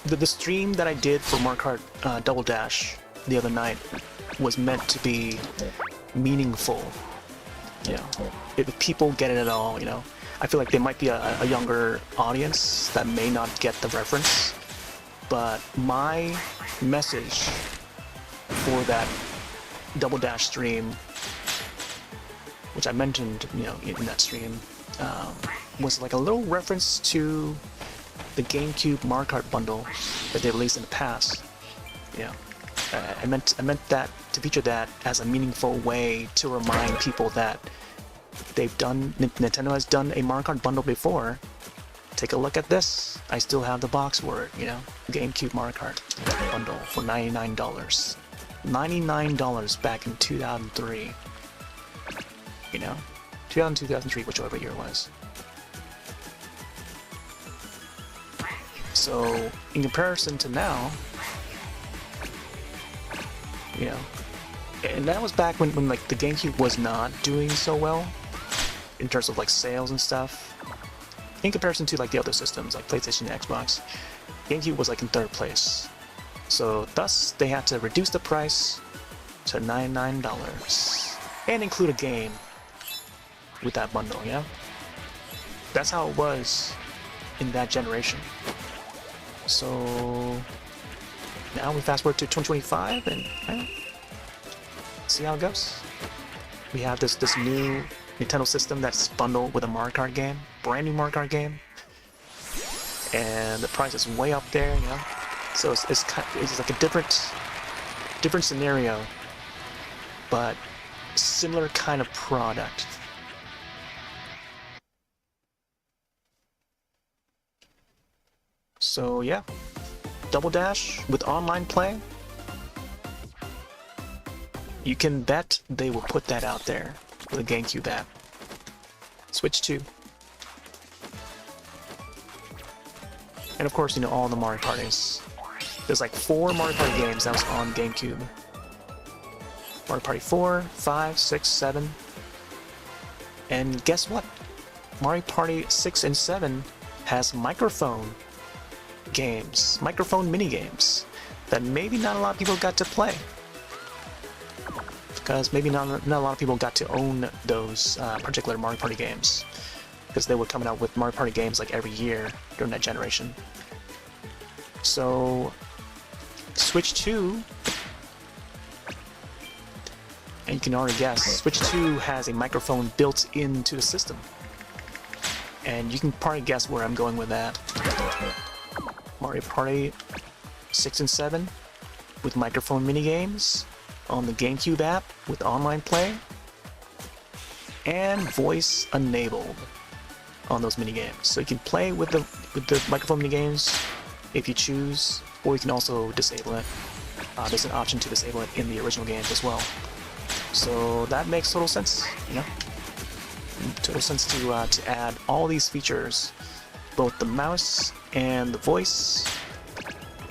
the stream that I did for Mario Kart Double Dash the other night was meant to be meaningful. If people get it at all, I feel like there might be a younger audience that may not get the reference, but my message for that Double Dash stream, which I mentioned, in that stream, was like a little reference to the GameCube Mario Kart bundle that they released in the past. I meant that to feature that as a meaningful way to remind people that Nintendo has done a Mario Kart bundle before. Take a look at this. I still have the box for it, GameCube Mario Kart bundle for $99. $99 back in 2003. 2003, whichever year it was. So, in comparison to now, and that was back when like the GameCube was not doing so well in terms of like sales and stuff. In comparison to like the other systems like PlayStation and Xbox, GameCube was like in third place. So thus they had to reduce the price to $99 and include a game with that bundle, That's how it was in that generation. So now we fast forward to 2025 and see how it goes. We have this new Nintendo system that's bundled with a Mario Kart game, brand new Mario Kart game, and the price is way up there, So it's like a different scenario, but similar kind of product. So yeah, Double Dash with online play. You can bet they will put that out there with a GameCube app. Switch 2. And of course, all the Mario Parties. There's like 4 Mario Party games that was on GameCube. Mario Party 4, 5, 6, 7. And guess what? Mario Party 6 and 7 has microphone games, microphone mini-games, that maybe not a lot of people got to play. Because maybe not a lot of people got to own those particular Mario Party games. Because they were coming out with Mario Party games like every year during that generation. So, Switch 2, and you can already guess, Switch 2 has a microphone built into the system. And you can probably guess where I'm going with that. Mario Party 6 and 7 with microphone minigames on the GameCube app with online play, and voice enabled on those minigames. So you can play with the microphone minigames if you choose, or you can also disable it. There's an option to disable it in the original games as well. So that makes total sense, you know? Total sense to add all these features, both the mouse and the voice,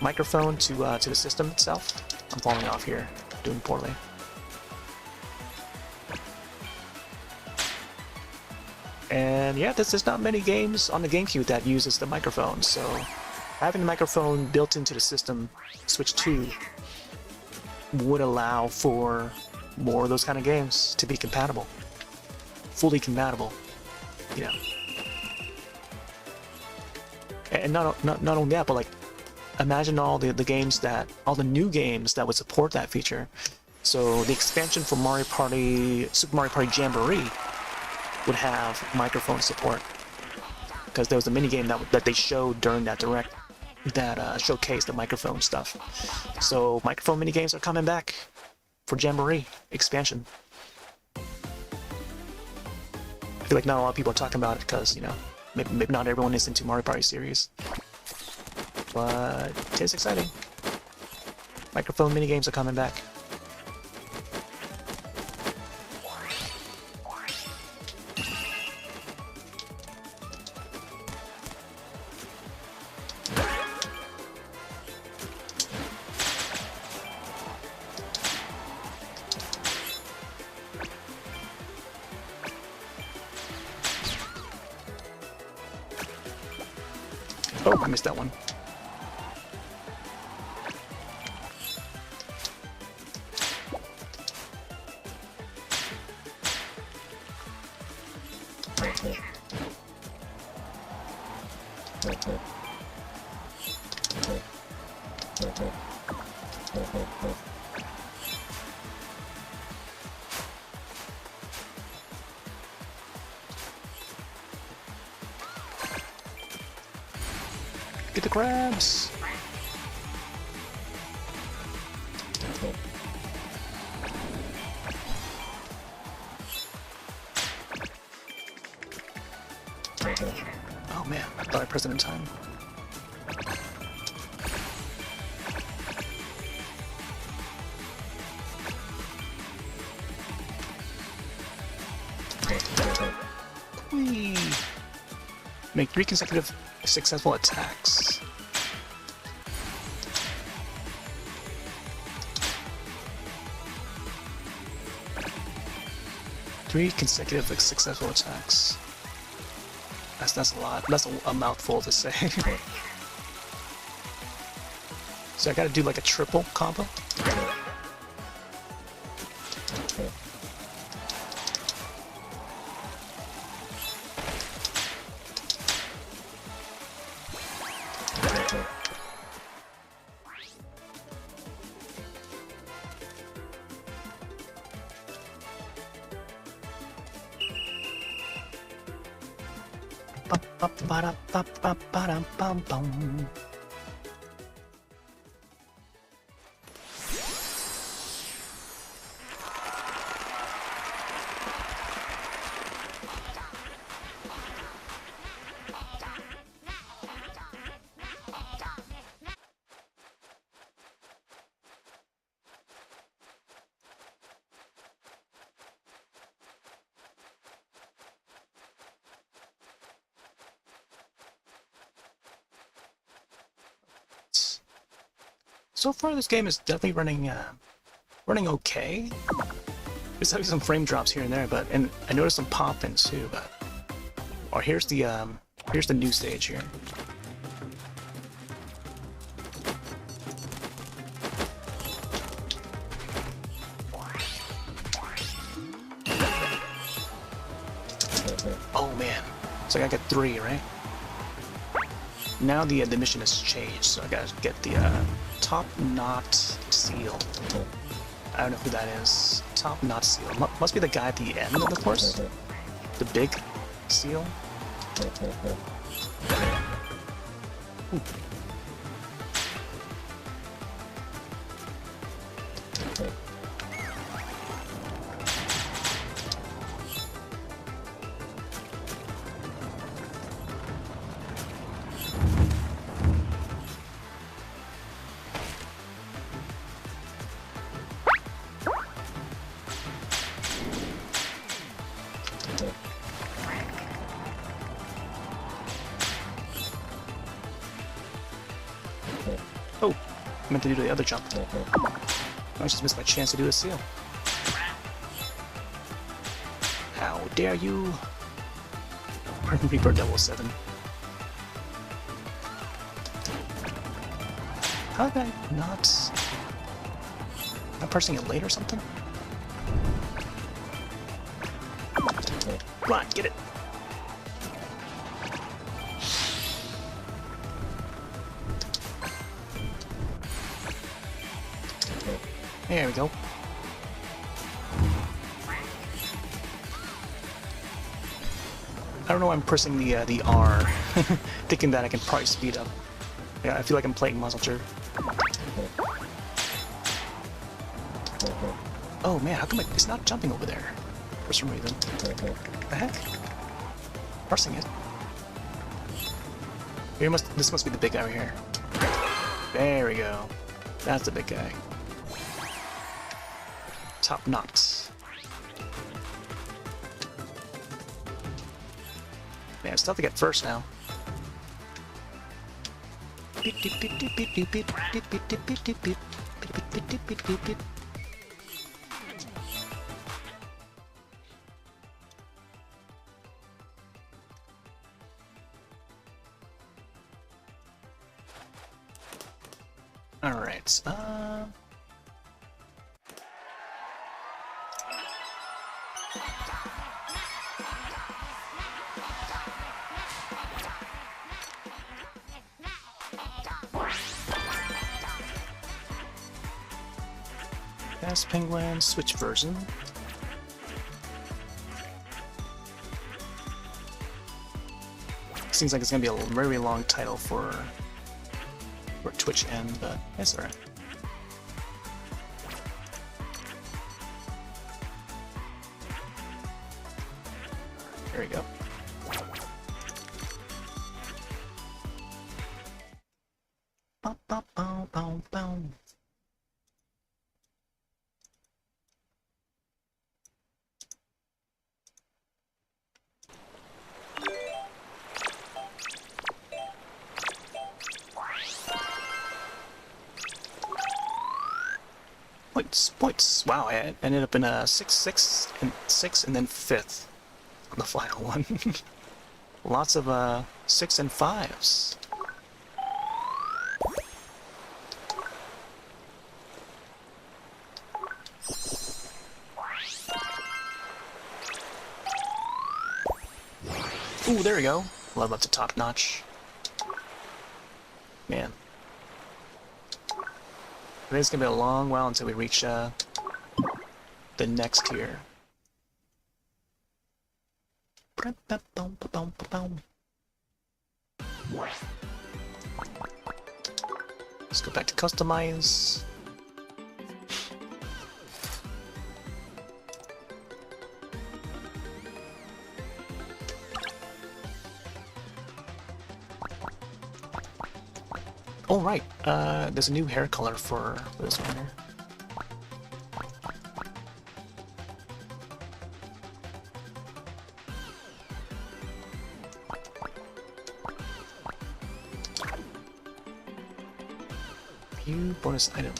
microphone to the system itself. I'm falling off here, doing poorly. And yeah, there's not many games on the GameCube that uses the microphone, so having the microphone built into the system, Switch 2, would allow for more of those kind of games to be compatible. Fully compatible, you know. And not only that, but like, imagine all the games that, all the new games that would support that feature. So the expansion for Mario Party, Super Mario Party Jamboree would have microphone support, because there was a mini game that they showed during that direct that showcased the microphone stuff. So microphone mini games are coming back for Jamboree expansion. I feel like not a lot of people are talking about it because, you know, maybe not everyone is into Mario Party series, but it's exciting. Microphone mini games are coming back. Oh, I missed that one. Get the crabs! Oh man, I thought I pressed it in time. Whee! Make 3 consecutive successful attacks. Three consecutive successful attacks. That's a lot. That's a mouthful to say. So I gotta do like a triple combo? So far, this game is definitely running okay. There's having some frame drops here and there, and I noticed some pop-ins too. But oh, here's the new stage here. Oh man, so I gotta get 3, right? Now the mission has changed, so I gotta get the top knot seal. I don't know who that is. Top knot seal. Must be the guy at the end of the course. The big seal. Ooh. Oh, I meant to do the other jump. I just missed my chance to do a seal. How dare you? Reaper level 7. How did I not... Am I pressing it late or something? Come on, get it! There we go. I don't know why I'm pressing the R, thinking that I can probably speed up. Yeah, I feel like I'm playing Muscle Jerk. Oh man, how come it's not jumping over there for some reason? What the heck? Pressing it. This must be the big guy right here. There we go. That's the big guy. Top knot. Man, it's tough to get first now. All right. Faaast Penguins Switch version. Seems like it's gonna be a very long title for Twitch end, but it's alright. There we go. Bow, bow, bow, bow, bow. Points. Wow, I ended up in a 6, and then 5th on the final one. Lots of 6 and 5s. Ooh, there we go. Love up to top notch. Man. I think it's gonna be a long while until we reach the next tier. Let's go back to customize. Oh right, there's a new hair color for this one here. View bonus item.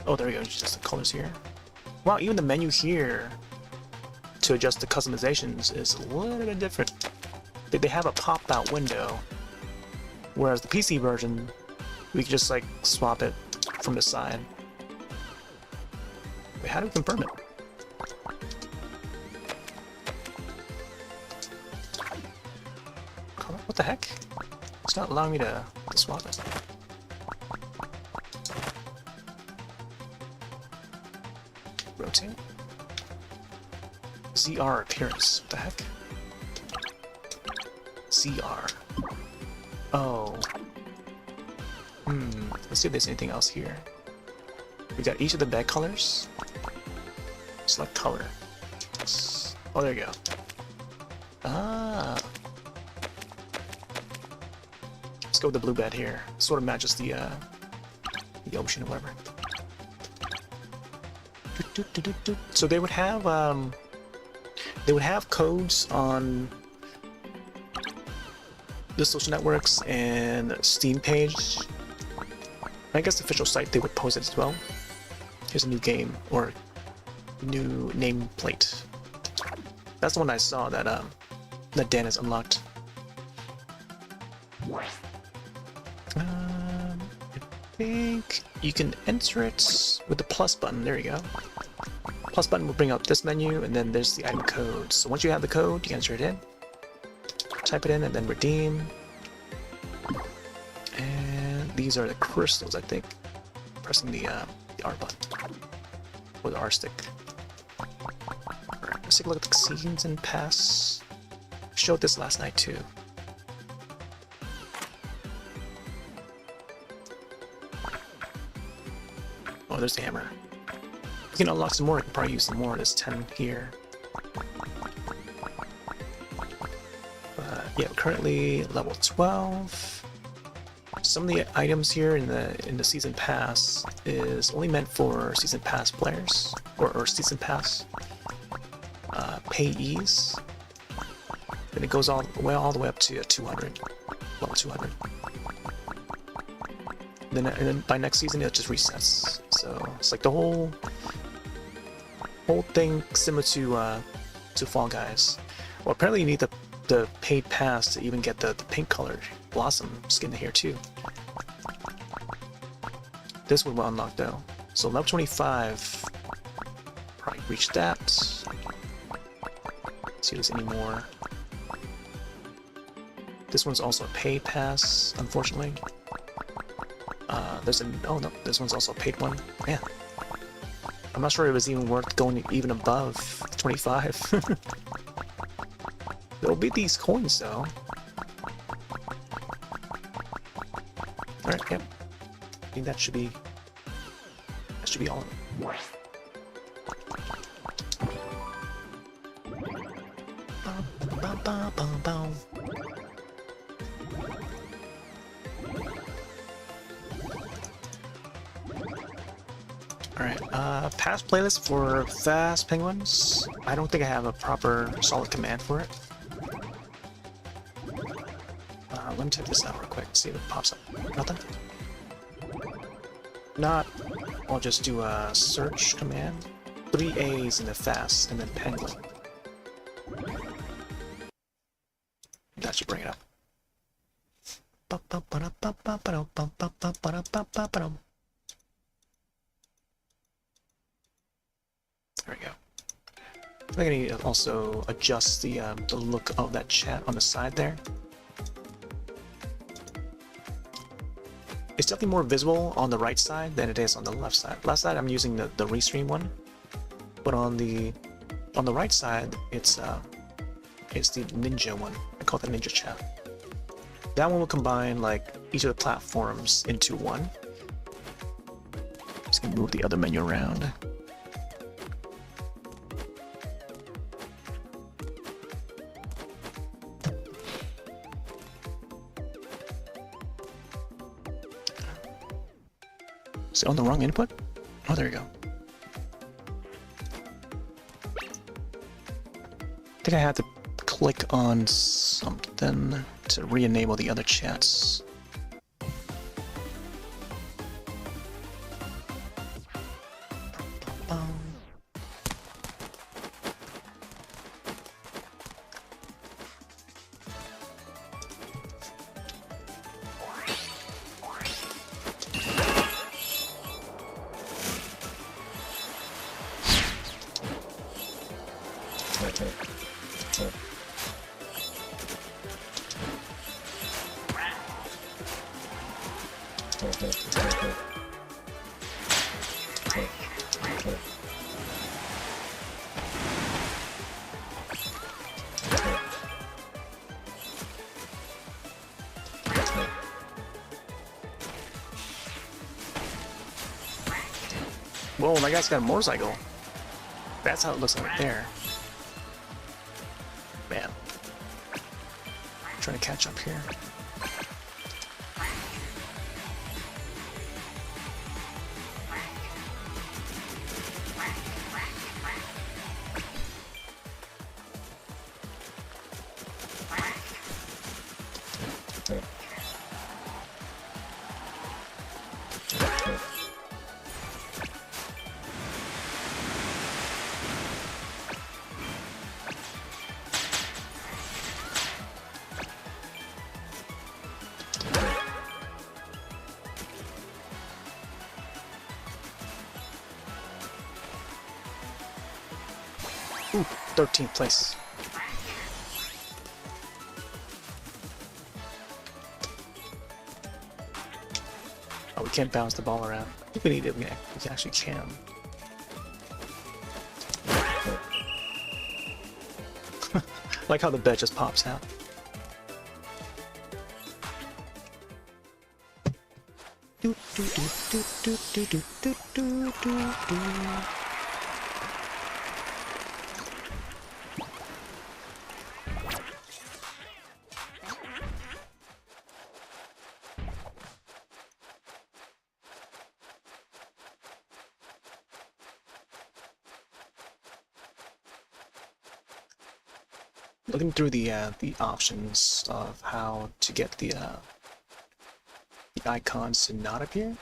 Oh, there we go, just the colors here. Wow, even the menu here to adjust the customizations is a little bit different. They have a pop-out window, whereas the PC version, we can just like swap it from the side. Wait, how do we confirm it? What the heck? It's not allowing me to swap it. Rotate. ZR appearance. What the heck? ZR. Oh. Let's see if there's anything else here. We got each of the bed colors. Select color. Oh, there you go. Ah. Let's go with the blue bed here. Sort of matches the ocean or whatever. So they would have they would have codes on the social networks and Steam page. I guess the official site they would post it as well. Here's a new game or new nameplate. That's the one I saw that that Dan has unlocked. I think you can enter it with the plus button. There you go. Plus button will bring up this menu, and then there's the item code. So once you have the code, you enter it in, type it in, and then redeem. And these are the crystals, I think. Pressing the R button or the R stick. Alright, let's take a look at the season pass. Showed this last night too. Oh, there's the hammer. You can unlock some more. I can probably use some more. There's 10 here. But yeah, currently level 12. Some of the items here in the season pass is only meant for season pass players or season pass payees. And it goes all the way up to 200, level 200. And then by next season it just resets. So it's like the whole thing similar to Fall Guys. Well, apparently you need the paid pass to even get the pink colored Blossom skin here too. This one will unlock though. So level 25, probably reach that. See if there's any more. This one's also a paid pass, unfortunately. Oh no, this one's also a paid one. Man, I'm not sure it was even worth going even above 25. There'll be these coins though. Alright, yep. I think that should be all of it. Alright, past playlist for Faaast Penguins. I don't think I have a proper solid command for it. Let me check this out real quick, see if it pops up. Nothing? Not. I'll just do a search command. 3 A's in the Faaast, and then Penguin. That should bring it up. There we go. I think I need to also adjust the look of that chat on the side there. It's definitely more visible on the right side than it is on the left side. Left side I'm using the restream one, but on the right side it's the Ninja one. I call it the Ninja chat. That one will combine like each of the platforms into one. Just gonna move the other menu around. Is it on the wrong input? Oh, there you go. I think I had to click on something to re-enable the other chats. Whoa, my guy's got a motorcycle. That's how it looks like right there. Man. I'm trying to catch up here. Ooh, 13th place. Oh, we can't bounce the ball around. I think we need it. We actually can. Like how the bed just pops out. Do do do do do do do do do do do. Looking through the options of how to get the icons to not appear,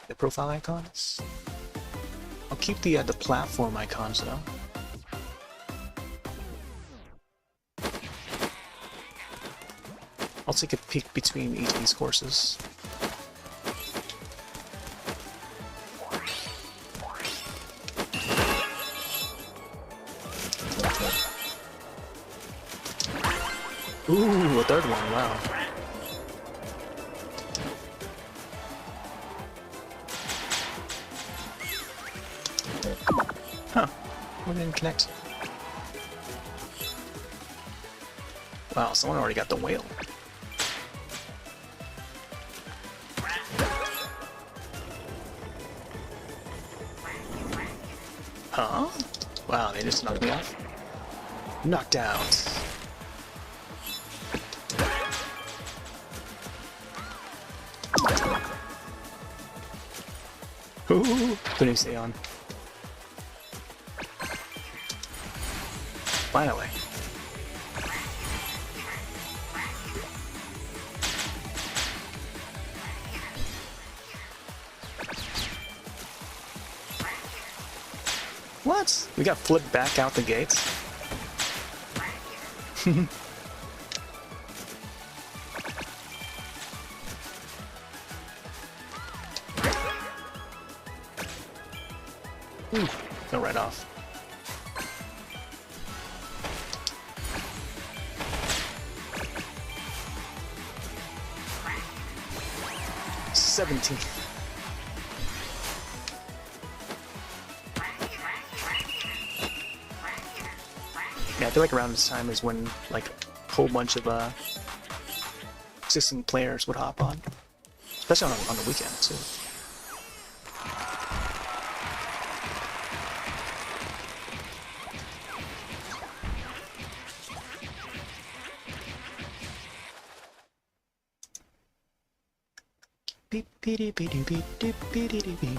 the profile icons. I'll keep the platform icons though. I'll take a peek between each of these courses. Ooh, a third one, wow. Huh, we didn't connect. Wow, someone already got the whale. Huh? Wow, they just knocked me off. Knocked out. Ooh, couldn't stay on. Finally. What? We got flipped back out the gates? Ooh, go right off. $17. Yeah, I feel like around this time is when like a whole bunch of existing players would hop on, especially on the weekend too. Beep beep beep beep beep beep beep beep.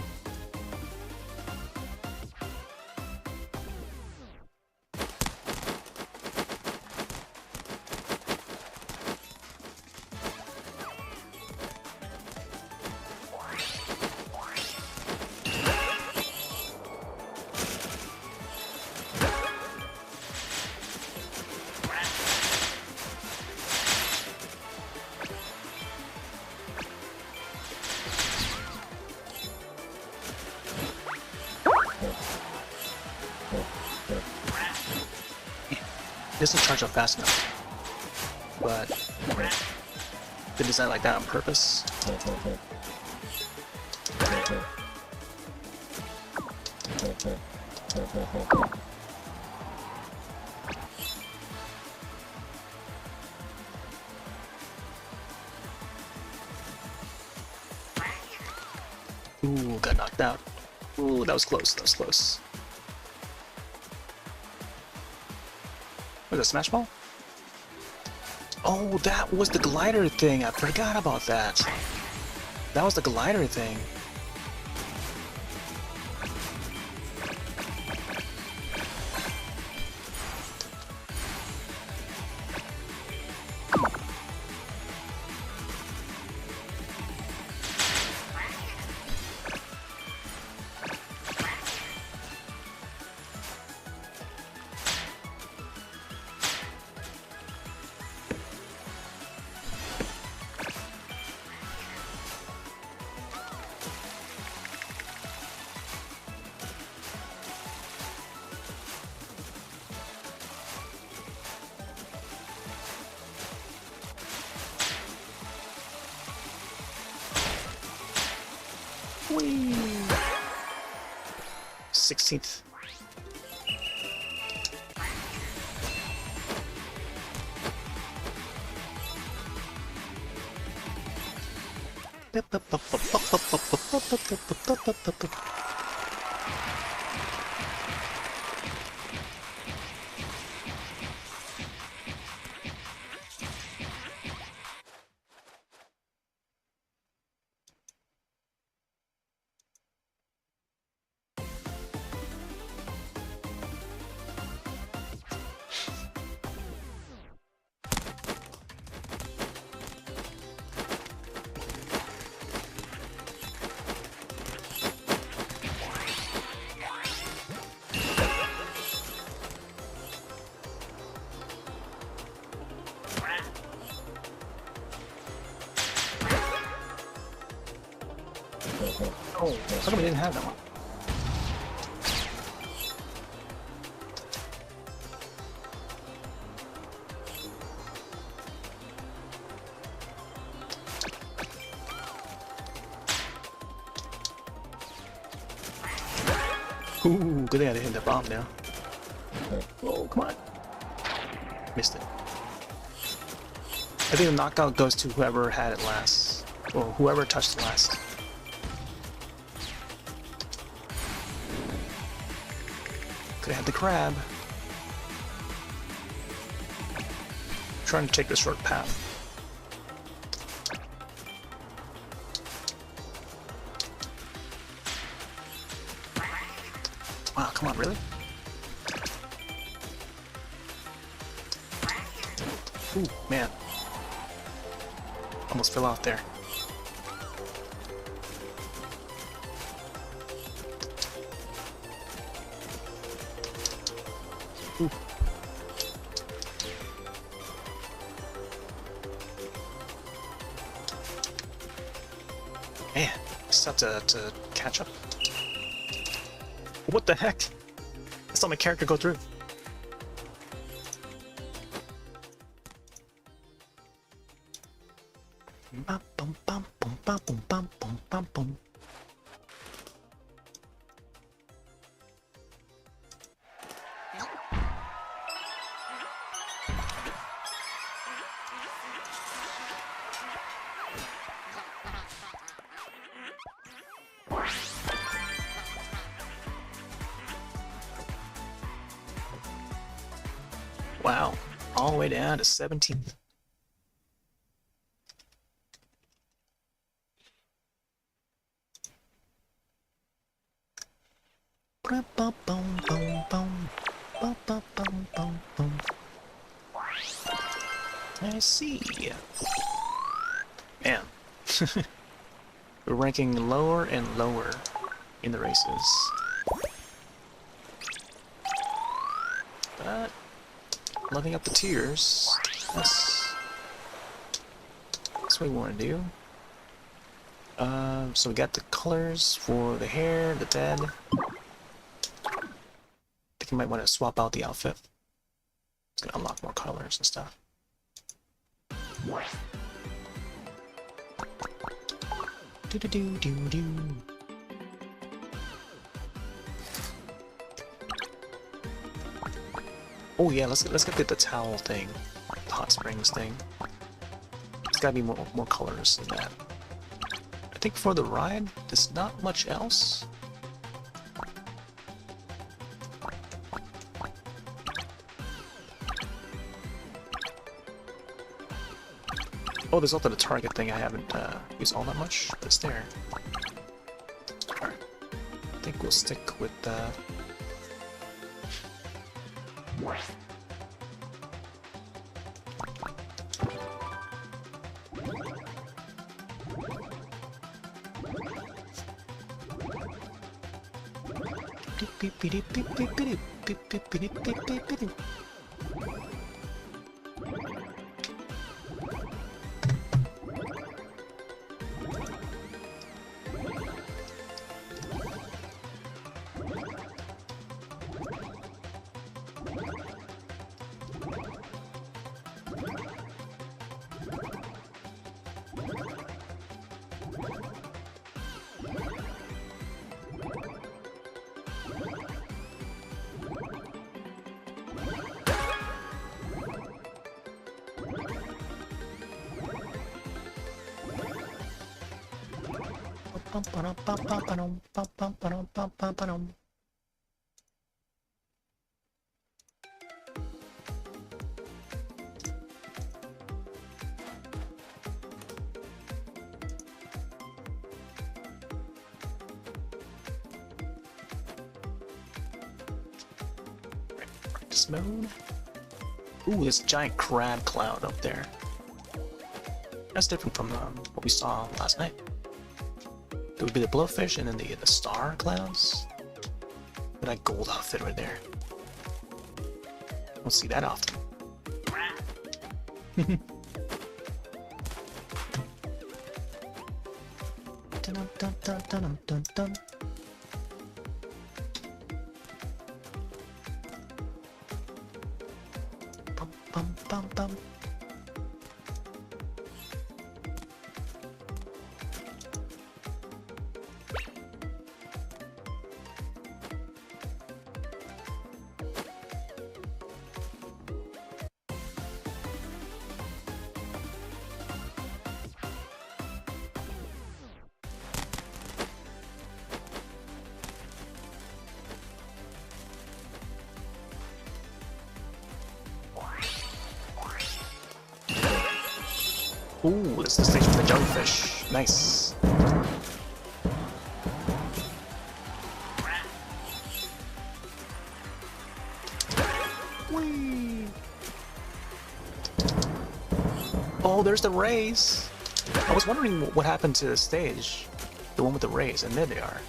It doesn't charge up fast enough, but they designed like that on purpose. Ooh, got knocked out. Ooh, that was close, that was close. Was it Smash Ball? Oh, that was the glider thing. I forgot about that. That was the glider thing. Whee! 16th. Oh, how come we didn't have that one? Ooh, good thing I didn't hit the bomb now. Oh, come on. Missed it. I think the knockout goes to whoever had it last. Or whoever touched it last. Could've had the crab. Trying to take the short path. Wow, come on, really? Ooh, man. Almost fell off there. Ooh. Man, just have to catch up. What the heck? I saw my character go through. Wow, all the way down to 17th. I see. Man, we're ranking lower and lower in the races. But loving up the tiers. That's what we want to do. So we got the colors for the hair, the bed. I think you might want to swap out the outfit. It's gonna unlock more colors and stuff. Do do do do do. Oh yeah, let's get the towel thing, the hot springs thing. There's gotta be more colors than that. I think for the ride, there's not much else. Oh, there's also the target thing I haven't used all that much, but it's there. Alright. I think we'll stick with Practice mode. Ooh, this giant crab cloud up there. That's different from what we saw last night. There would be the blowfish and then the star clouds. And that gold outfit right there. Don't see that often. Dun, dun, dun, dun, dun, dun. Bum, bum, bum, bum. Ooh, this is the stage for the jellyfish. Nice. Whee! Oh, there's the rays. I was wondering what happened to the stage. The one with the rays, and there they are.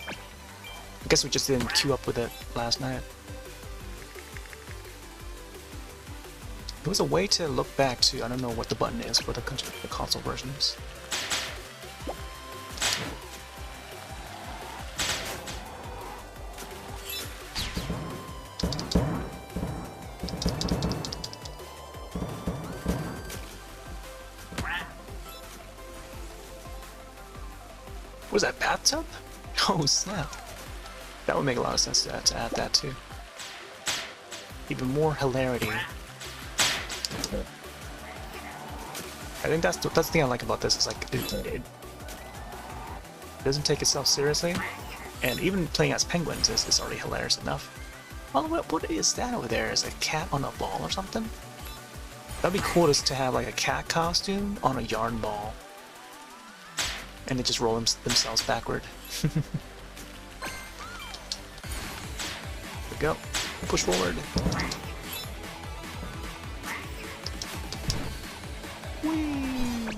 I guess we just didn't queue up with it last night. There was a way to look back to, I don't know what the button is for the console versions. Was that bathtub? Oh snap. That would make a lot of sense to add that too. Even more hilarity. I think that's the thing I like about this, is like it doesn't take itself seriously, and even playing as penguins is already hilarious enough. Oh, what is that over there? Is a cat on a ball or something? That'd be cool to have like a cat costume on a yarn ball, and they just roll themselves backward. There we go. Push forward. Whee!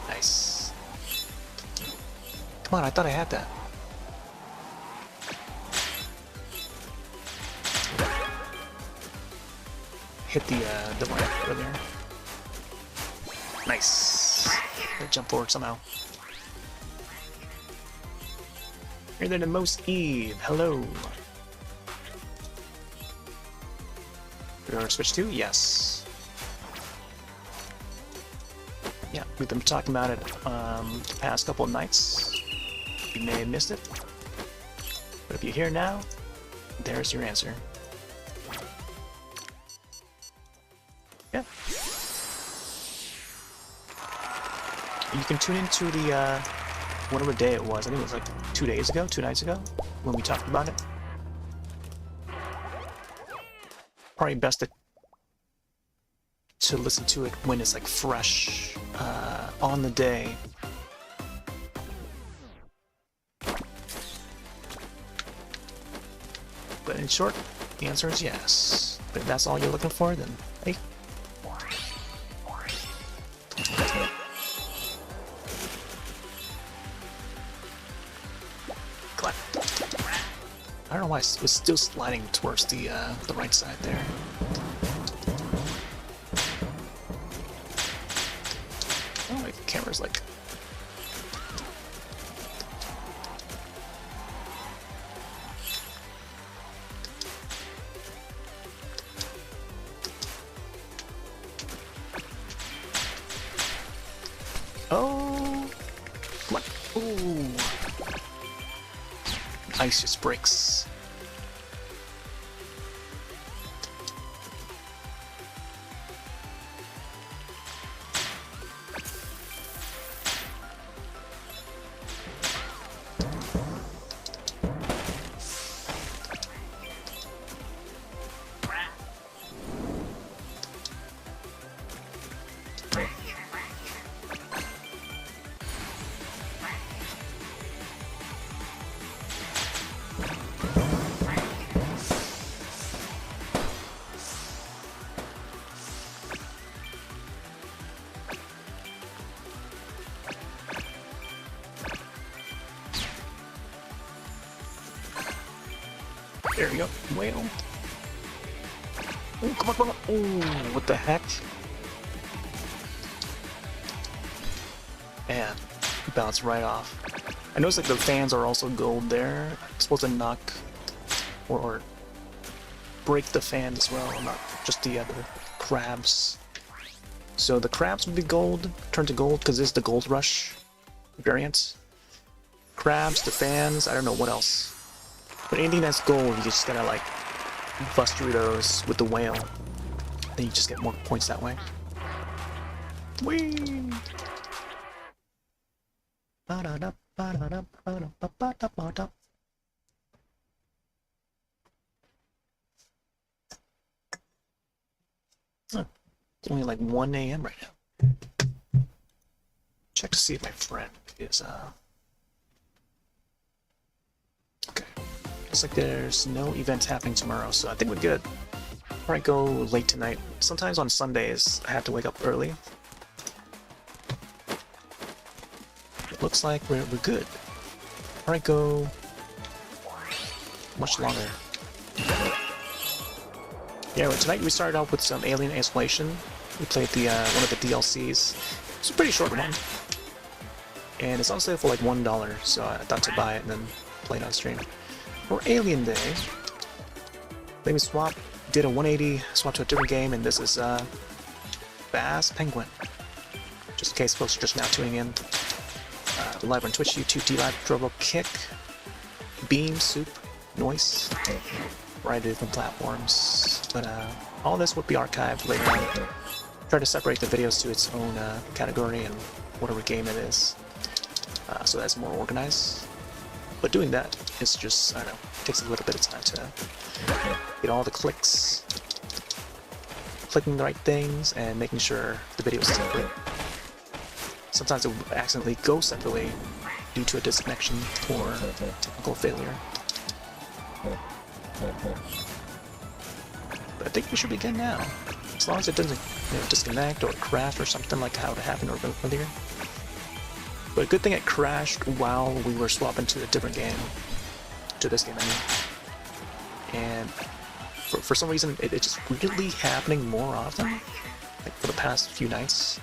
Nice. Come on, I thought I had that. Hit the ramp earlier. Nice. Gotta jump forward somehow. You're there the most Eve. Hello. We're gonna switch to? Yes. Yeah, we've been talking about it the past couple of nights. You may have missed it. But if you're here now, there's your answer. Yeah. You can tune into the, whatever day it was. I think it was like 2 days ago, 2 nights ago, when we talked about it. Probably best to listen to it when it's like fresh on the day. But in short, the answer is yes. But if that's all you're looking for, then hey. Clap. I don't know why it was still sliding towards the right side there. Oh, my camera's like... Oh! Come on! Ooh! Ice just breaks. There you go. Whale. Oh, come on, come on. Oh, what the heck? Man, bounced right off. I noticed like the fans are also gold there. It's supposed to knock or break the fans as well, not just the other crabs. So the crabs would be gold, turn to gold because this is the gold rush variant. Crabs, the fans, I don't know what else. But anything that's gold, you just gotta like bust through those with the whale. Then you just get more points that way. Whee! It's only like 1 AM right now. Check to see if my friend is okay. Looks like there's no events happening tomorrow, so I think we're good. Probably go late tonight. Sometimes on Sundays I have to wake up early. It looks like we're good. Probably go much longer. Yeah, well, tonight we started off with some Alien Isolation. We played the one of the DLCs. It's a pretty short one. And it's on sale for like $1, so I thought to buy it and then play it on stream. For Alien Day, then we did a 180, swap to a different game, and this is Faaast Penguin. Just in case folks are just now tuning in. Live on Twitch, YouTube, DLive, Trovo, Kick, Beam, Soup, Noise, variety of different platforms. But all this would be archived later on. Try to separate the videos to its own category and whatever game it is, so that's more organized. But doing that is just, I don't know, takes a little bit of time to get all the clicks, clicking the right things, and making sure the video is separate. Sometimes it will accidentally go separately due to a disconnection or technical failure. But I think we should begin now. As long as it doesn't, disconnect or crash or something like how it happened earlier. But a good thing it crashed while we were swapping to a different game. To this game, I mean. And for some reason, it's just weirdly happening more often. Like for the past few nights.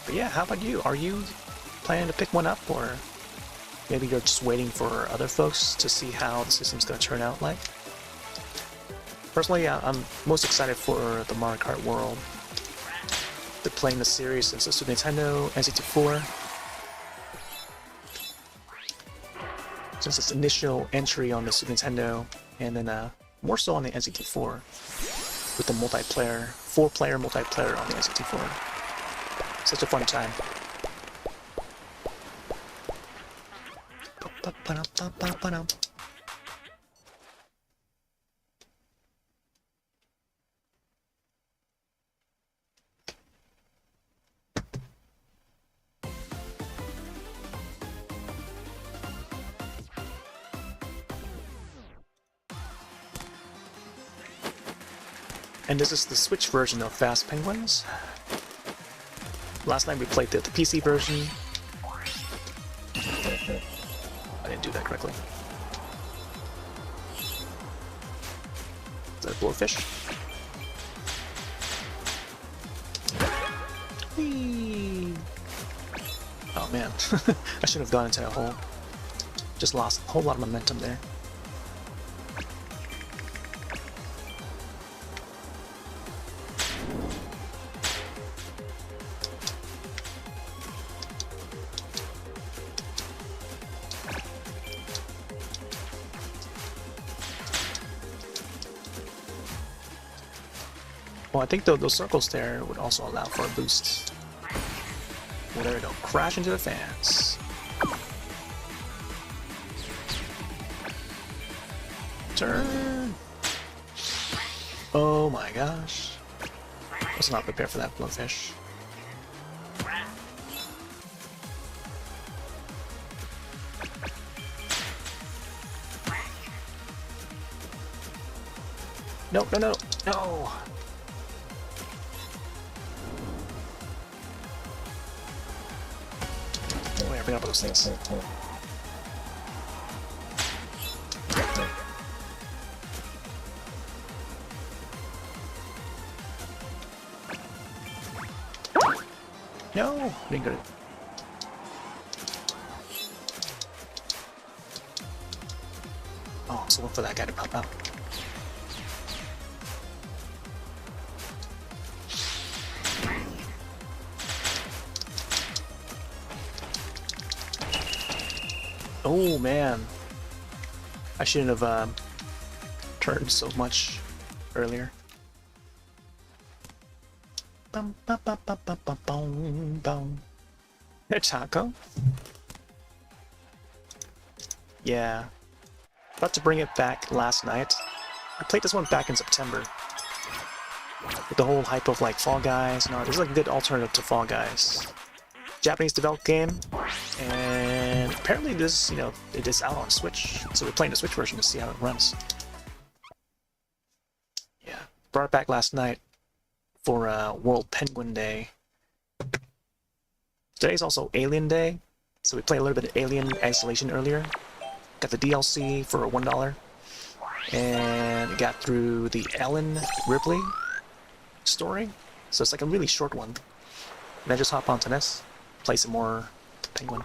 But yeah, how about you? Are you planning to pick one up, or maybe you're just waiting for other folks to see how the system's going to turn out like? Personally, I'm most excited for the Mario Kart world. Been playing the series since the Super Nintendo, N64. Since its initial entry on the Super Nintendo, and then more so on the N64, with the multiplayer, 4-player multiplayer on the N64. Such a fun time. And this is the Switch version of Faaast Penguins. Last night we played the PC version. I didn't do that correctly. Is that a blowfish? Whee! Oh man, I should have gone into a hole. Just lost a whole lot of momentum there. Well, I think those circles there would also allow for a boost. Well, there we go. Crash into the fans. Turn! Oh my gosh. Was not prepared for that blowfish. No, no, no, no! jumping up those things. No, didn't get it. Oh, so look for that guy to pop out. Oh man, I shouldn't have turned so much earlier. Bum, bum, bum, bum, bum, bum, bum, bum. Hey, Taco. Yeah, about to bring it back last night. I played this one back in September with the whole hype of like Fall Guys. No, this is like a good alternative to Fall Guys. Japanese developed game, and apparently this, you know, it is out on Switch, so we're playing the Switch version to see how it runs. Yeah, brought it back last night for World Penguin Day. Today's also Alien Day, so we played a little bit of Alien Isolation earlier. Got the DLC for $1, and got through the Ellen Ripley story, so it's like a really short one. And I just hop onto this, play some more Penguin.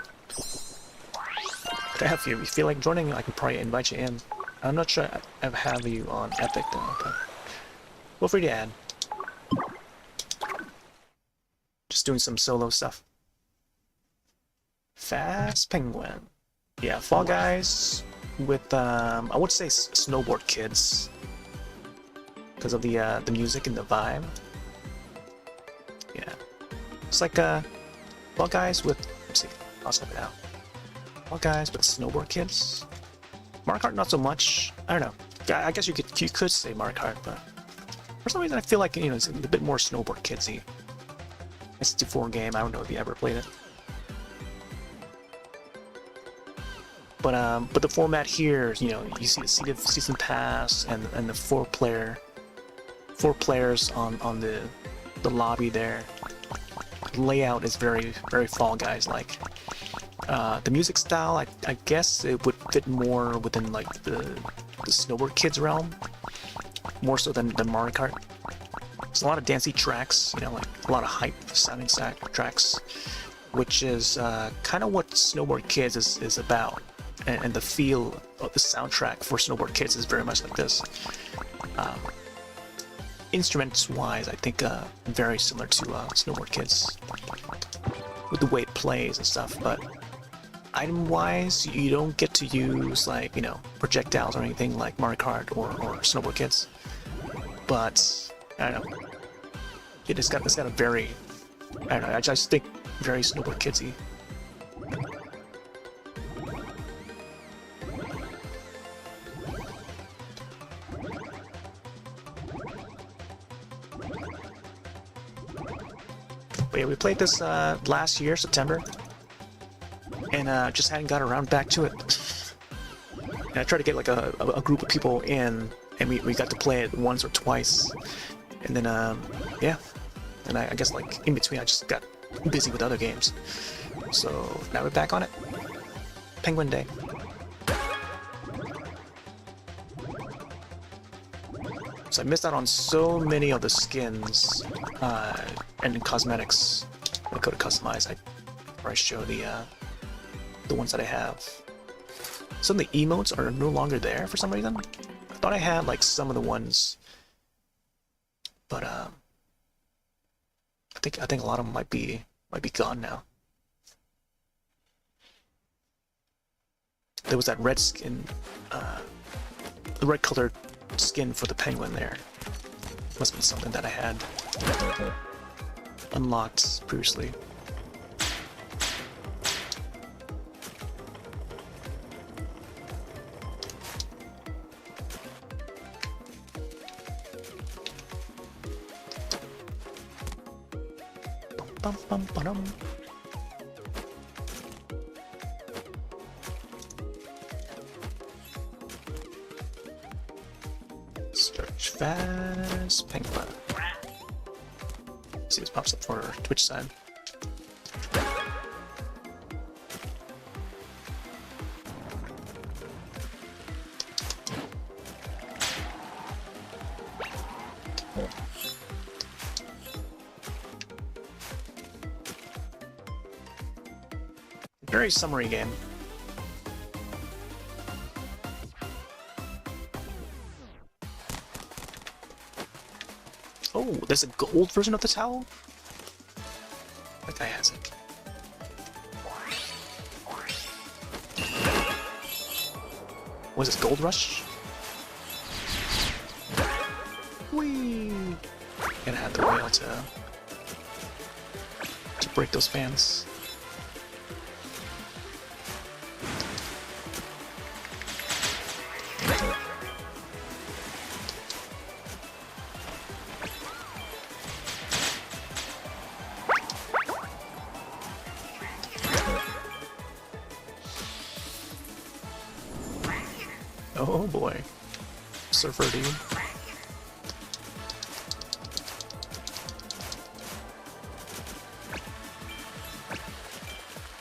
But if you feel like joining, I can probably invite you in. I'm not sure I have you on Epic though, but feel free to add. Just doing some solo stuff. Faaast Penguin. Yeah, Fall Guys with I would say snowboard kids because of the music and the vibe. Yeah, it's like Fall Guys with, let's see, I'll step it out. Fall Guys with snowboard kids. Mario Kart not so much. I don't know. I guess you could say Mario Kart, but for some reason I feel like, you know, it's a bit more snowboard kidsy. S64 game. I don't know if you ever played it. But the format here, you know, you see the season pass and the four players on the lobby there. The layout is very Fall Guys like. The music style, I guess it would fit more within like the snowboard kids realm, more so than Mario Kart. There's a lot of dancey tracks, you know, like a lot of hype sounding tracks, which is kind of what Snowboard Kids is about. And the feel of the soundtrack for Snowboard Kids is very much like this. Instruments-wise, I think very similar to Snowboard Kids with the way it plays and stuff, but item-wise, you don't get to use like, you know, projectiles or anything like Mario Kart or Snowboard Kids. But I don't know. It's got a very, I don't know. I just think very Snowboard Kidsy. But yeah, we played this last year, September, and just hadn't got around back to it. And I tried to get like a group of people in, and we got to play it once or twice, and then yeah, and I guess like in between I just got busy with other games. So now we're back on it. Penguin Day. So I missed out on so many of the skins and cosmetics. I go to customize, I show the ones that I have. Some of the emotes are no longer there for some reason. I thought I had like some of the ones, but I think a lot of them might be gone now. There was that red skin, the red colored skin for the penguin there. Must be something that I had unlocked previously. Bum, bum, bum, bum. Search Faaast Penguin. See if this pops up for Twitch side. Very summary game. Oh, there's a gold version of the towel? That guy has it. Was this Gold Rush? Whee! Gonna have the whale to break those fans. Oh boy. Surfer dude.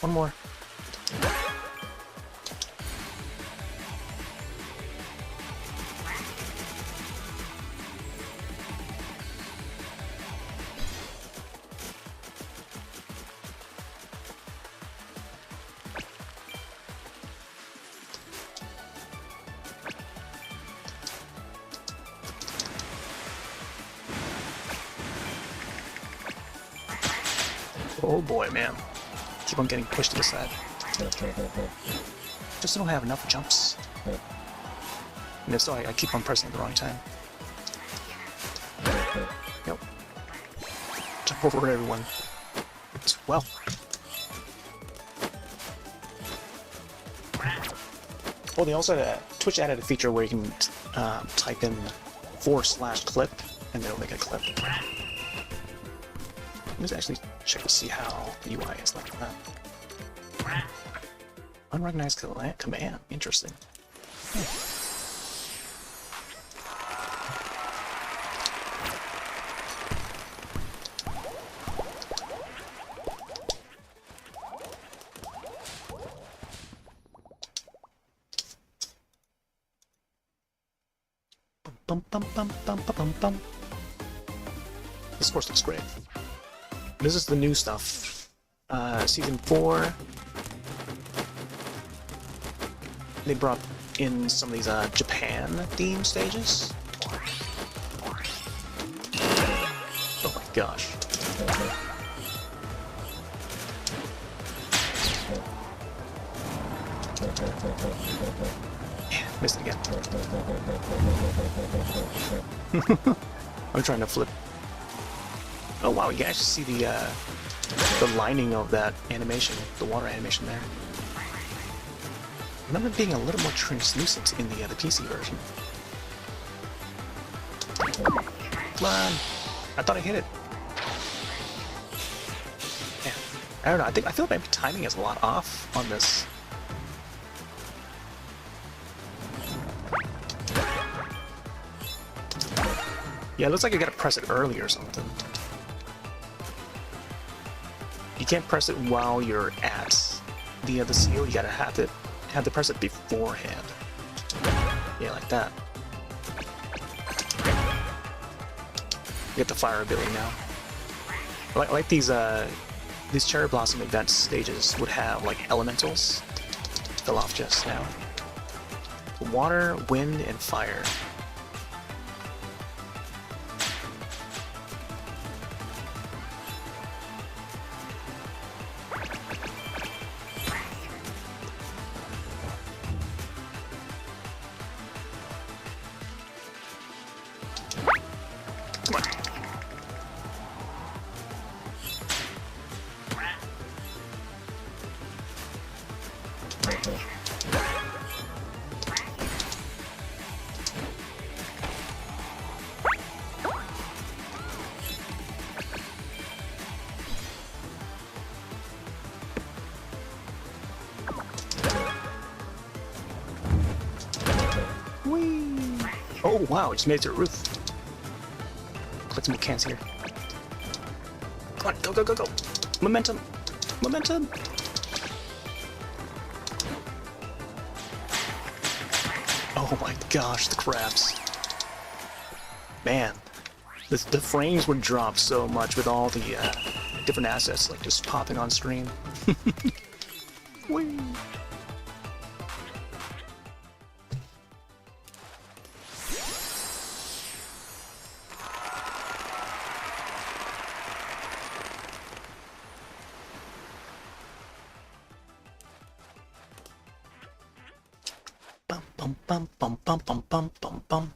One more. Oh boy, man. Keep on getting pushed to the side. Just don't have enough jumps. And so I keep on pressing at the wrong time. Yep. Jump over everyone as well. Oh, they also Twitch added a feature where you can type in /clip and it'll make a clip. Let's actually check to see how the UI is like that. Unrecognized command. Interesting. Bum bum bum bum bum bum bum. This course looks great. This is the new stuff. Season 4. They brought in some of these Japan theme stages. Oh my gosh. Yeah, missed it again. I'm trying to flip. Oh wow, you can actually see the lining of that animation, the water animation there. I remember it being a little more translucent in the PC version. Come on! I thought I hit it. Yeah, I don't know. I feel like my timing is a lot off on this. Yeah, it looks like I gotta press it early or something. You can't press it while you're at the seal. You gotta have to press it beforehand. Yeah, like that. You get the fire ability now. Like these Cherry Blossom event stages would have like elementals. Fell off just now. Water, wind, and fire. Oh wow, it just made it to the roof. Collect some more cans here. Come on, go, go, go, go! Momentum! Momentum! Oh my gosh, the crabs. Man. The frames were dropped so much with all the different assets like just popping on screen. Whee! Bum bum bum bum bum bum bum bum bum.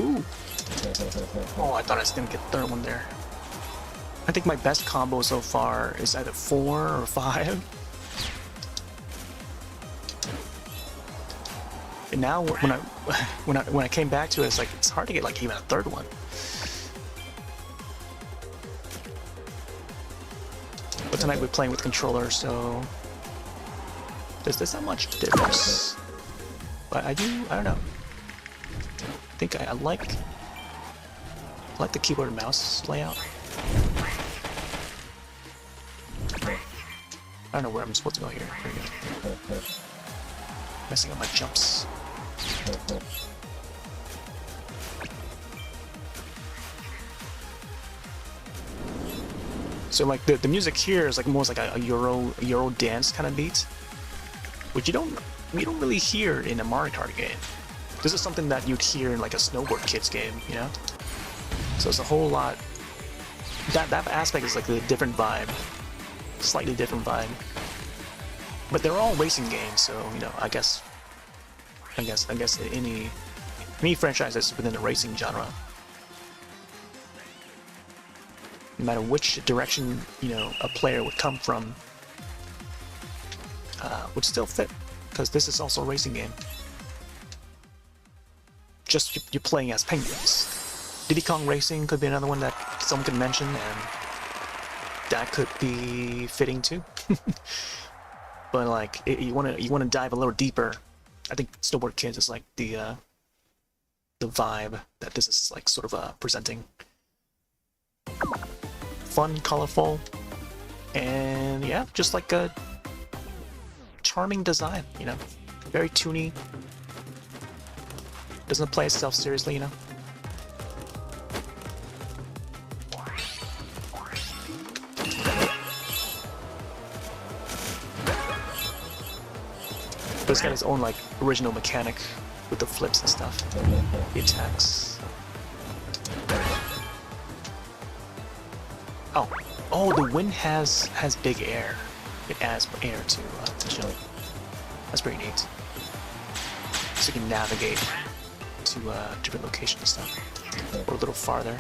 Ooh. Oh, I thought I was gonna get the third one there. I think my best combo so far is either 4 or 5. And now when I came back to it, it's like it's hard to get like even a third one. But tonight we're playing with controller, so there's not much difference. But I don't know. I think I like the keyboard and mouse layout. I don't know where I'm supposed to go here. Here we go. Messing up my jumps. So like the music here is like almost like a Euro dance kind of beat, which you don't really hear in a Mario Kart game. This is something that you'd hear in like a snowboard kids game, you know? So it's a whole lot. That aspect is like a different vibe, slightly different vibe. But they're all racing games, so you know, I guess any franchise that's within the racing genre, no matter which direction you know a player would come from, would still fit, because this is also a racing game. Just you're playing as penguins. Diddy Kong Racing could be another one that someone could mention, and that could be fitting too. But like, you want to dive a little deeper. I think Snowboard Kids is like the vibe that this is like sort of presenting. Fun, colorful, and yeah, just like a charming design. You know, very toony. Doesn't play itself seriously, you know. But it's got its own like original mechanic with the flips and stuff, the attacks. Oh, the wind has big air. It adds air to the show. That's pretty neat. So you can navigate to different locations and stuff, or a little farther.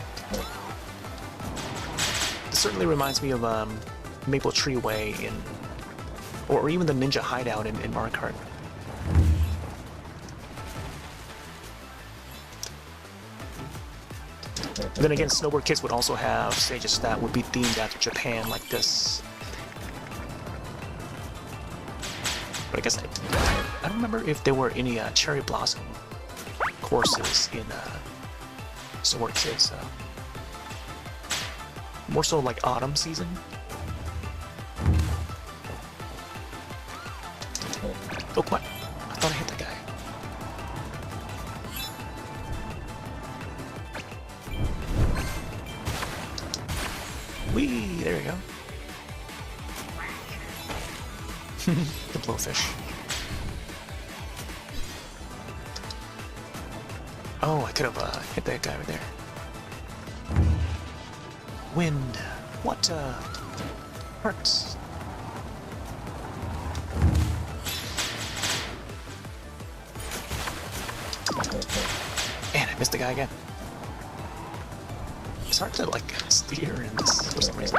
This certainly reminds me of Maple Tree Way or even the Ninja Hideout in Mario Kart. Then again, Snowboard Kids would also have stages that would be themed after Japan, like this. But I guess I don't remember if there were any Cherry Blossom courses in Snowboard Kids. More so like autumn season. Oh, what? I thought I hit that guy. Whee! There we go. The blowfish. Oh, I could have hit that guy right there. Wind. What hurts? And I missed the guy again. It's hard to like steer in this for some reason.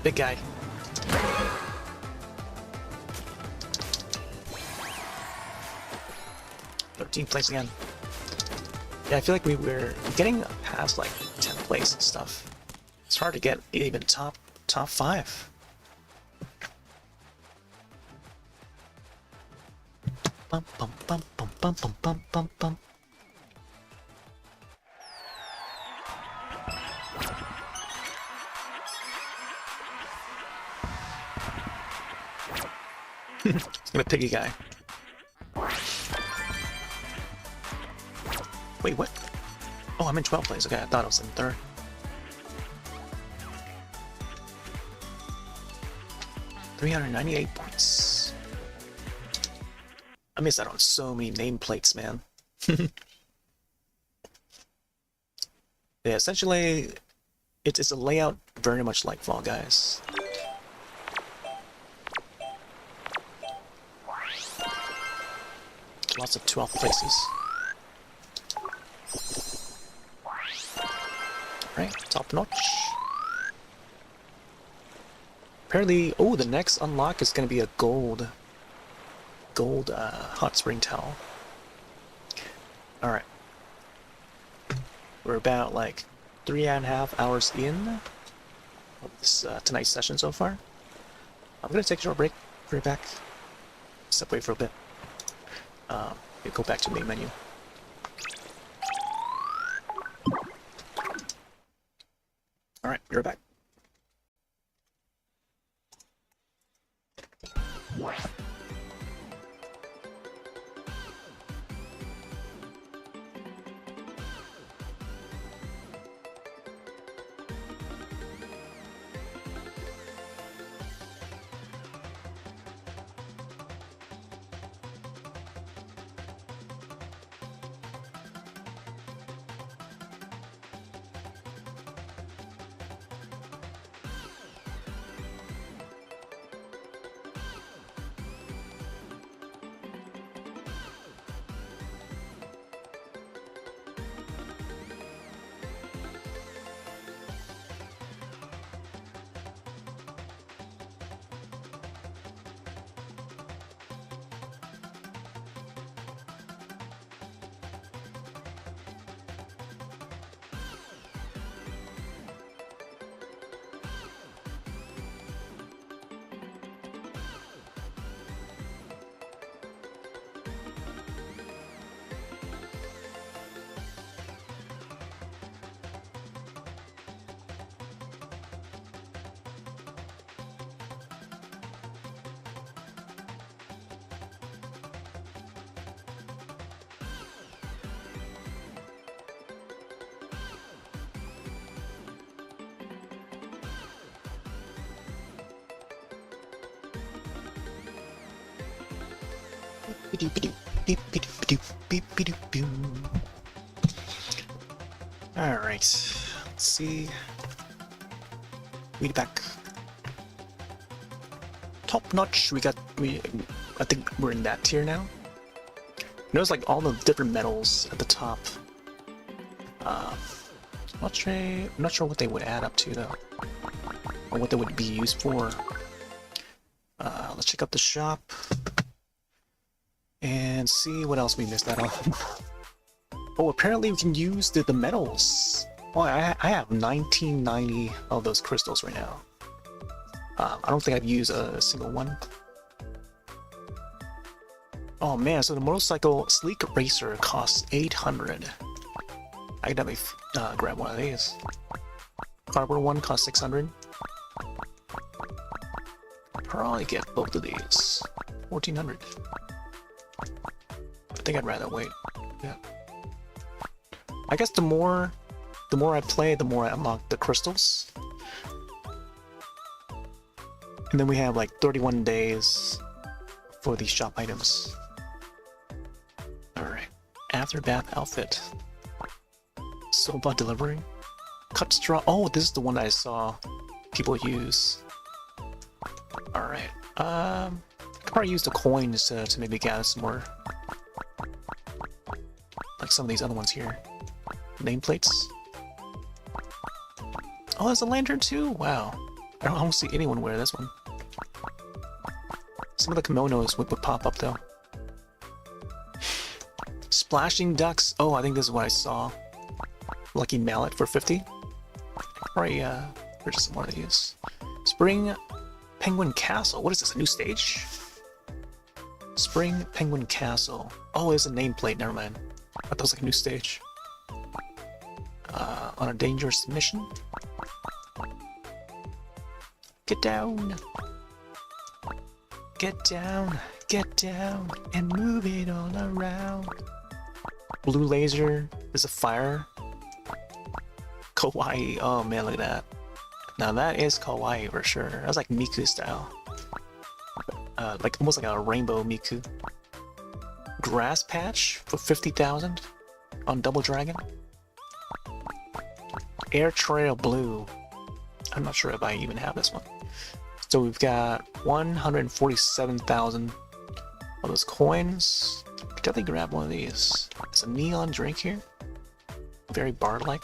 Big guy. 13th place again. Yeah, I feel like we were getting past like 10th place and stuff. It's hard to get even top 5. Bum bum bum bum bum bum bum bum bum. It's gonna piggy guy. Wait, what? Oh, I'm in 12th place. Okay, I thought I was in 3rd. $398 points. I missed out on so many nameplates, man. Yeah, essentially, it's a layout very much like Fall Guys. Lots of 12th places. Right, top notch. Apparently, oh, the next unlock is gonna be a gold hot spring towel. All right, we're about like 3.5 hours in of this tonight's session so far. I'm gonna take a short break. Be right back. Step away for a bit. Go back to the main menu. All right, you're back. Alright, let's see. Read back. Top notch, I think we're in that tier now. Notice like all the different medals at the top. Not sure what they would add up to though. Or what they would be used for. Let's check out the shop. And see what else we missed out on. Oh, apparently we can use the medals. Oh, I have 1990 of those crystals right now. I don't think I've used a single one. Oh man, so the motorcycle Sleek Racer costs 800. I could definitely grab one of these. Cardboard one costs 600. Probably get both of these. 1400. I think I'd rather wait. Yeah. I guess the more I play, the more I unlock the crystals. And then we have like 31 days for these shop items. Alright. After bath outfit. Soba delivery. Cut straw. Oh, this is the one that I saw people use. Alright. I could probably use the coins to maybe gather some more. Like some of these other ones here. Nameplates. Oh, there's a lantern too? Wow. I don't see anyone wear this one. Some of the kimonos would pop up though. Splashing ducks. Oh, I think this is what I saw. Lucky mallet for 50. Probably purchase some more of these. Spring Penguin Castle. What is this? A new stage? Spring Penguin Castle. Oh, it's a nameplate. Never mind. I thought it was like a new stage. On a dangerous mission. Get down. Get down. Get down. And move it all around. Blue laser. There's a fire. Kawaii. Oh man, look at that. Now that is kawaii for sure. That's like Miku style. Like almost like a rainbow Miku. Grass patch for 50,000 on Double Dragon. Air Trail Blue. I'm not sure if I even have this one. So we've got 147,000 of those coins. Could definitely grab one of these. It's a neon drink here. Very bar-like.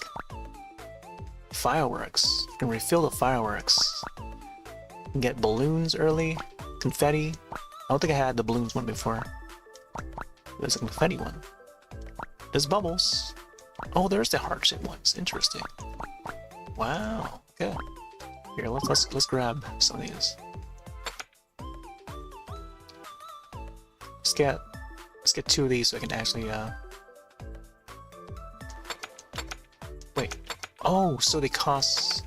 Fireworks. You can refill the fireworks. You can get balloons early. Confetti. I don't think I had the balloons one before. There's a confetti one. There's bubbles. Oh, there's the heart-shaped ones. Interesting. Wow. Okay. Here, let's grab some of these. Let's get 2 of these so I can actually wait. Oh, so they cost...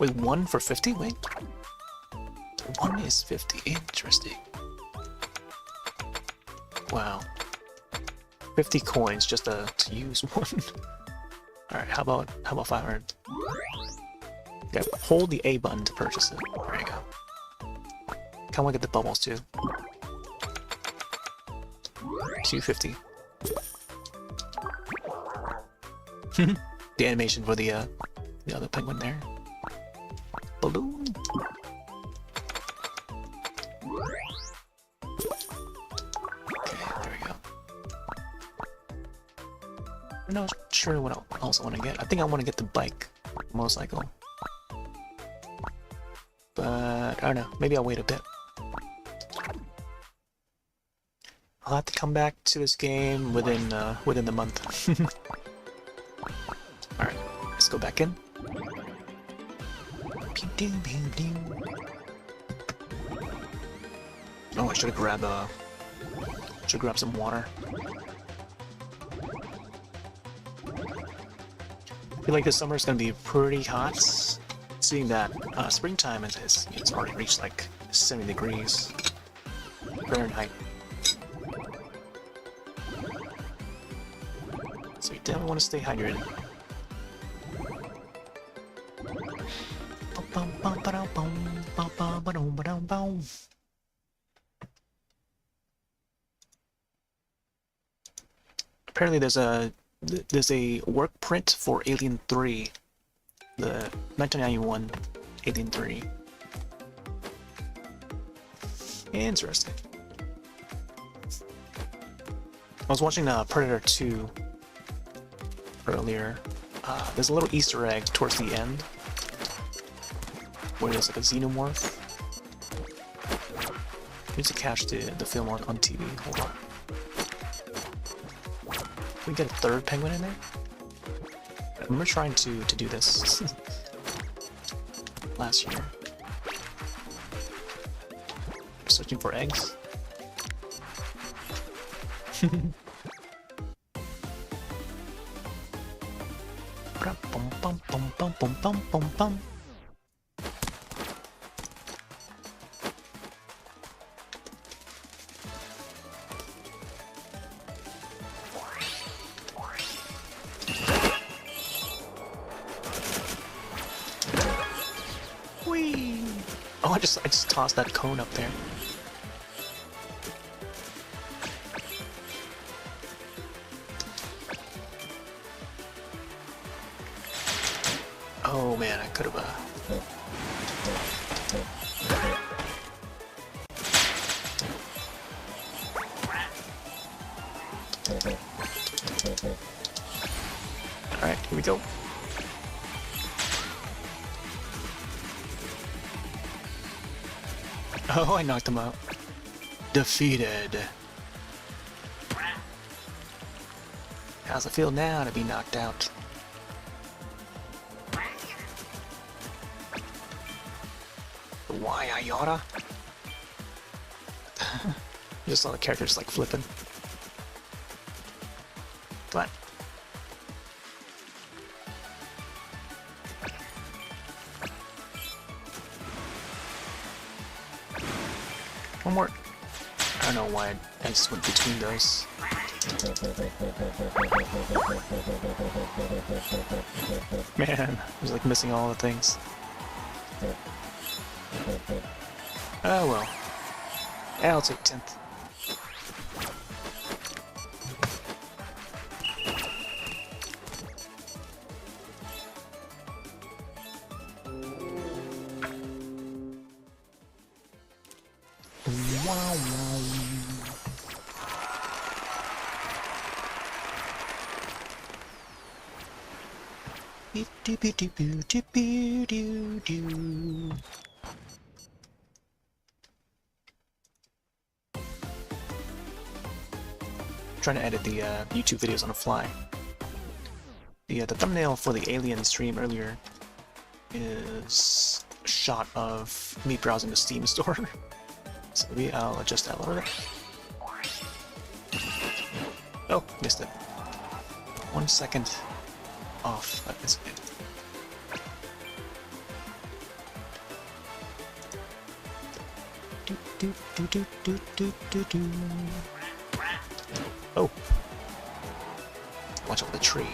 Wait, 1 for 50? Wait. 1 is 50. Interesting. Wow. 50 coins just to use one. Alright, how about 500? Yeah, hold the A button to purchase it. There you go. Kinda wanna get the bubbles too. 250. The animation for the other penguin there. Balloon. Okay, there we go. I'm not sure what else I want to get. I think I want to get the bike, motorcycle. But I don't know. Maybe I'll wait a bit. I'll have to come back to this game within the month. All right, let's go back in. Oh, I should grab some water. I feel like this summer is gonna be pretty hot. Seeing that springtime it's already reached like 70 degrees Fahrenheit. So you definitely want to stay hydrated. Apparently there's a work print for Alien 3, the 1991 Alien 3. Interesting. I was watching Predator 2 earlier. There's a little Easter egg towards the end where there's like a xenomorph. I need to catch the film on TV. Hold on. Can we get a 3rd penguin in there? I remember trying to do this last year. Searching for eggs. Whee! Oh, I just tossed that cone up there. Oh man, I could have Alright, here we go. Oh, I knocked him out. Defeated. How's it feel now to be knocked out? Why Iota? Just saw the characters like flipping. Come on. One more. I don't know why I just went between those. Man, I was like missing all the things. Oh well. Yeah, I'll take 10th. Wow, wow. Trying to edit the YouTube videos on the fly. The thumbnail for the Alien stream earlier is a shot of me browsing the Steam store. So maybe I'll adjust that a little bit. Oh, missed it. 1 second off. That is good. Oh. Watch out for the tree.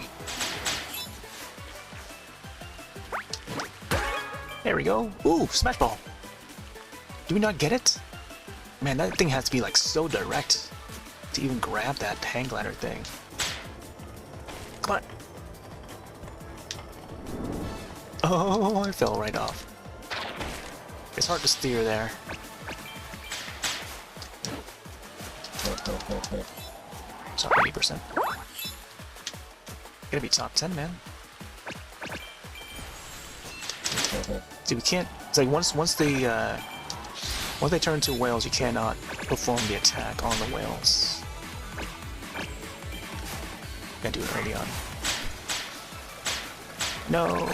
There we go. Ooh, smash ball. Do we not get it? Man, that thing has to be like so direct to even grab that hang glider thing. Come on. Oh, I fell right off. It's hard to steer there. Top 80%. Gotta be top 10, man. See, we can't. It's like once they turn into whales, you cannot perform the attack on the whales. Gotta do it early on. No.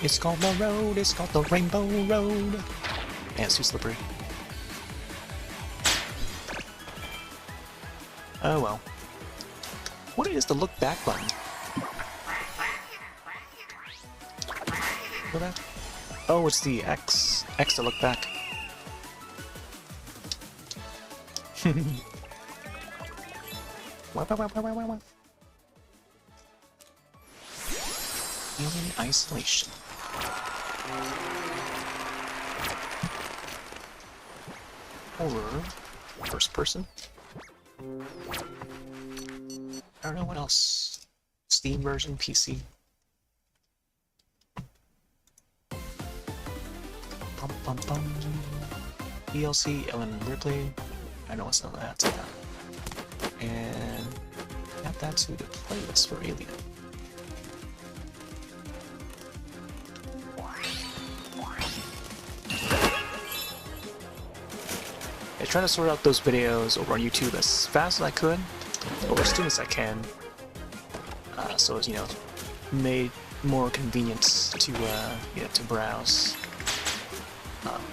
It's called the road, it's called the Rainbow Road. Man, it's too slippery. Oh well. What is the look back button? Look at that? Oh, it's the X. X to look back. Alien isolation. Horror. First person. I don't know what else. Steam version, PC. Bum bum bum. DLC, Ellen Ripley. I know it's not that. And add that to the playlist for Alien. I try to sort out those videos over on YouTube as fast as I could, or as soon as I can, so as, you know, made more convenient to to browse.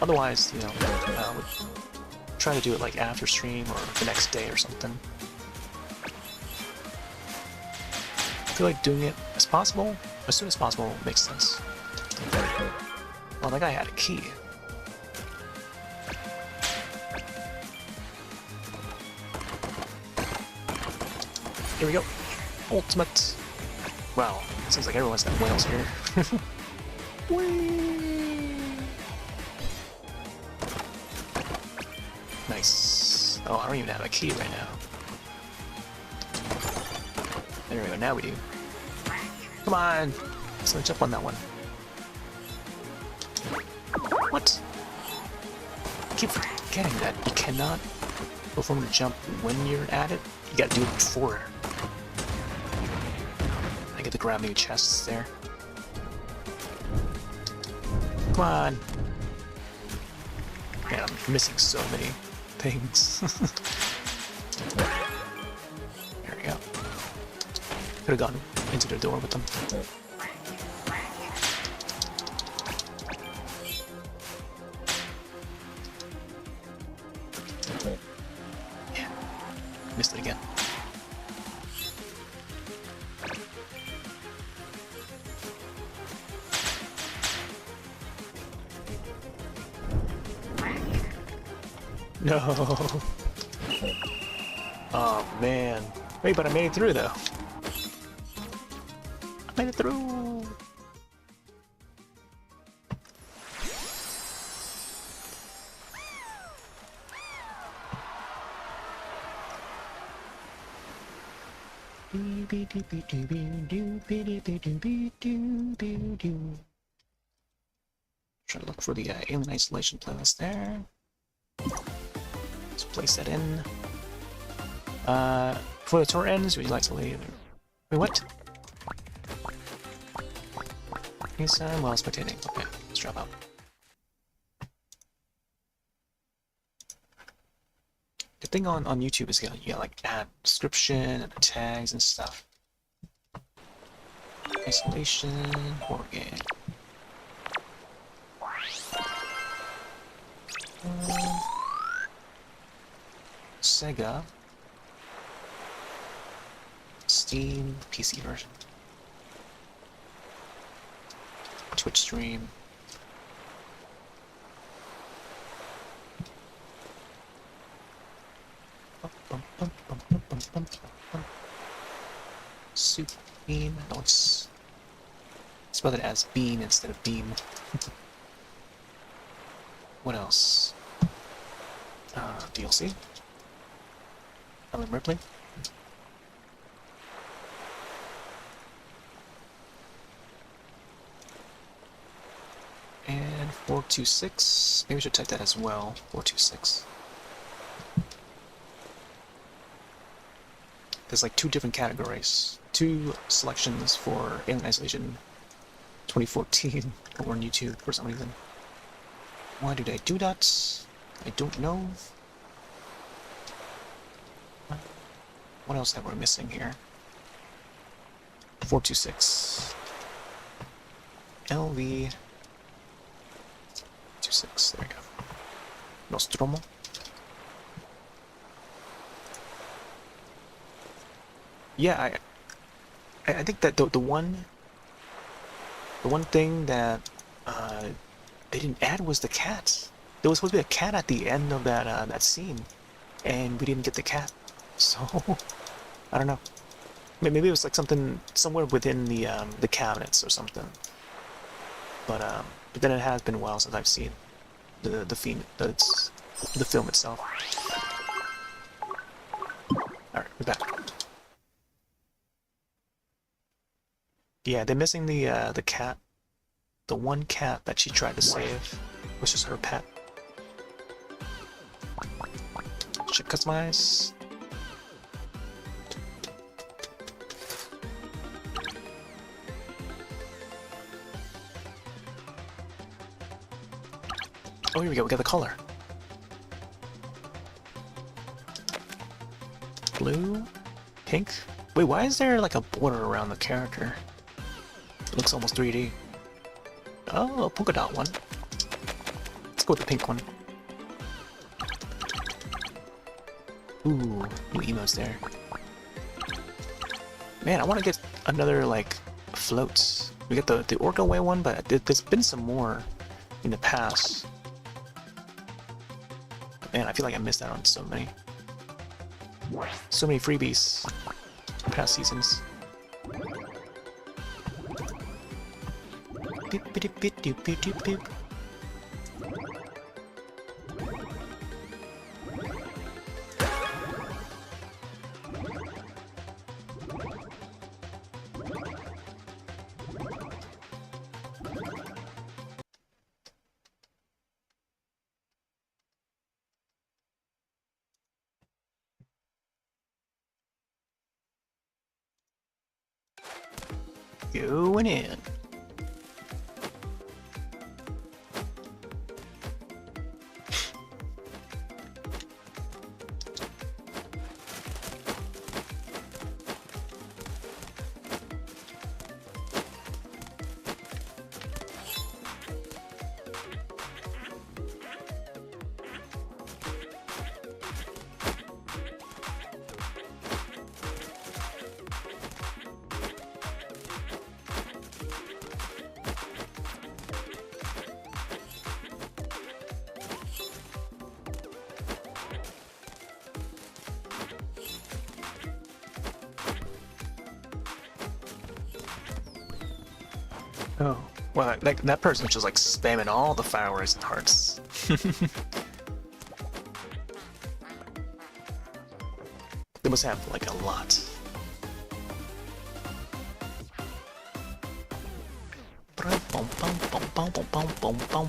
Otherwise, you know, I would try to do it like after stream or the next day or something. I feel like doing it as soon as possible makes sense. Well, that guy had a key. Here we go. Ultimate. Wow, seems like everyone's got whales here. Whee! Nice. Oh, I don't even have a key right now. There we go, now we do. Come on! Let's go jump on that one. What? I keep forgetting that you cannot perform the jump when you're at it. You gotta do it before. I get the grabbing chests there. Come on! Man, I'm missing so many things. There we go. Could have gone into the door with them. Yeah, missed it again. No. Oh man. Wait, but I made it through though. I made it through. Try to look for the Alien Isolation playlist there. Let's place that in. Before the tour ends, would you like to leave? Wait, what? He's while spectating. Okay, let's drop out. The thing on YouTube is you gotta like add description and tags and stuff. Isolation, horror game. Sega, Steam, PC version, Twitch stream. Soup beam. No, it's spelled it as bean instead of beam. What else? DLC. Ellen Ripley. And 426. Maybe we should type that as well. 426. There's like two different categories. Two selections for Alien Isolation 2014 over on YouTube for some reason. Why did I do that? I don't know. What else have we missing here? 426. LV 26. There we go. Nostromo. Yeah, I think that the one thing that they didn't add was the cat. There was supposed to be a cat at the end of that that scene, and we didn't get the cat. So I don't know. Maybe it was like something somewhere within the cabinets or something. But then it has been a while since I've seen the film itself. All right, we're back. Yeah, they're missing the cat. The one cat that she tried to save was just her pet. Should customize. Oh, here we go. We got the color. Blue, pink. Wait, why is there like a border around the character? It looks almost 3D. Oh, a polka dot one. Let's go with the pink one. Ooh, new emotes there. Man, I want to get another like floats. We get the Orca Way one, but there's been some more in the past. But man, I feel like I missed out on so many freebies past seasons. Beep, beep, beep, beep, beep, beep, beep. Going in. Oh, well, like that person's just like spamming all the fireworks and hearts. They must have like a lot. Boom, boom, boom, boom, boom, boom, boom, boom.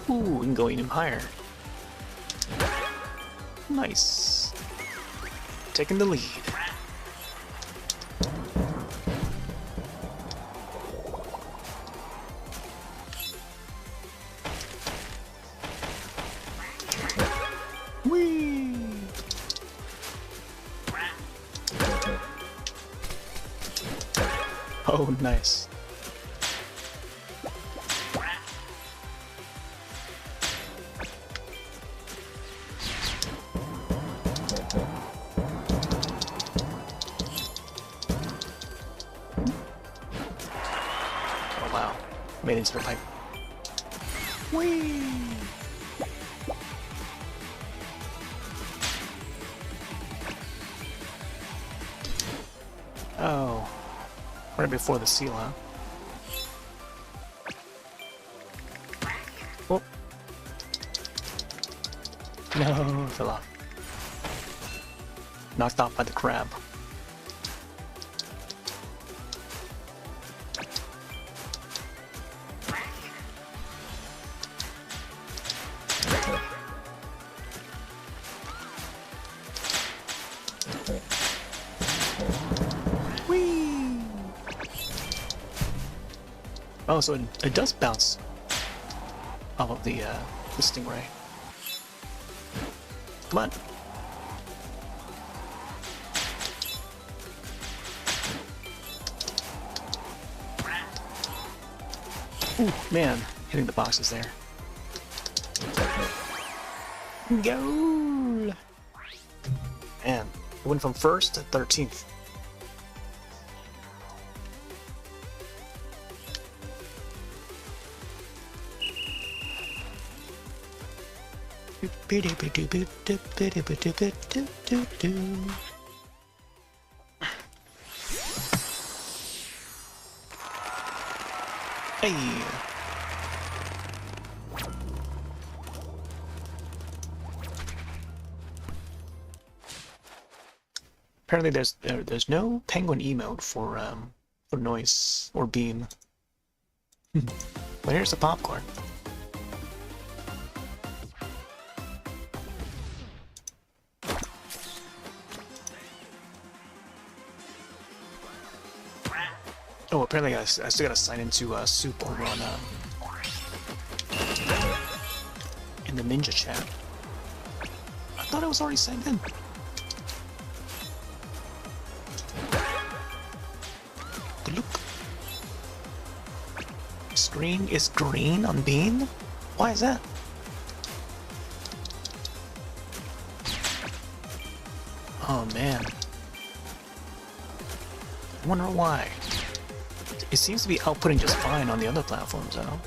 Ooh, we can go even higher. Nice. Taking the lead. Whee! Oh, nice. Oh, wow. Made it into the pipe. Whee! Oh. Right before the seal, huh? Oh. No, I fell off. Knocked off by the crab. Whee! Oh, so it does bounce off of the stingray. Come on. Ooh, man, hitting the boxes there. Goal! Man, it went from 1st to 13th. Hey! Apparently there's no penguin emote for noise or beam. But here's the popcorn. Oh, apparently I still gotta sign into Soup over on in the Ninja chat. I thought I was already signed in. Look. Screen is green on Bean? Why is that? Oh man. I wonder why. It seems to be outputting just fine on the other platforms, though.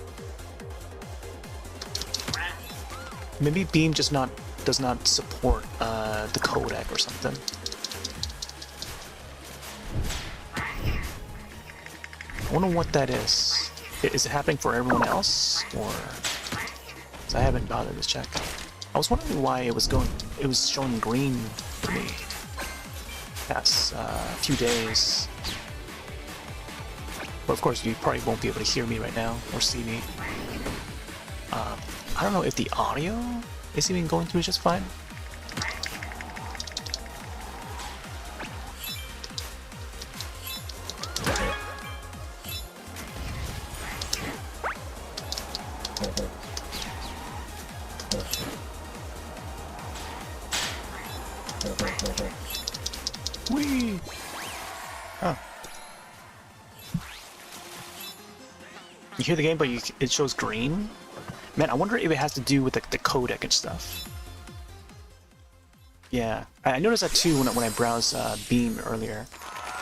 Maybe Beam just does not support the codec or something. I wonder what that is. Is it happening for everyone else, or? 'Cause I haven't bothered to check. I was wondering why it was showing green for me past few days. But of course, you probably won't be able to hear me right now or see me. I don't know if the audio is even going through just fine. Whee! Huh. You hear the game, but it shows green? Man, I wonder if it has to do with the codec and stuff. Yeah, I noticed that too when I browsed Beam earlier.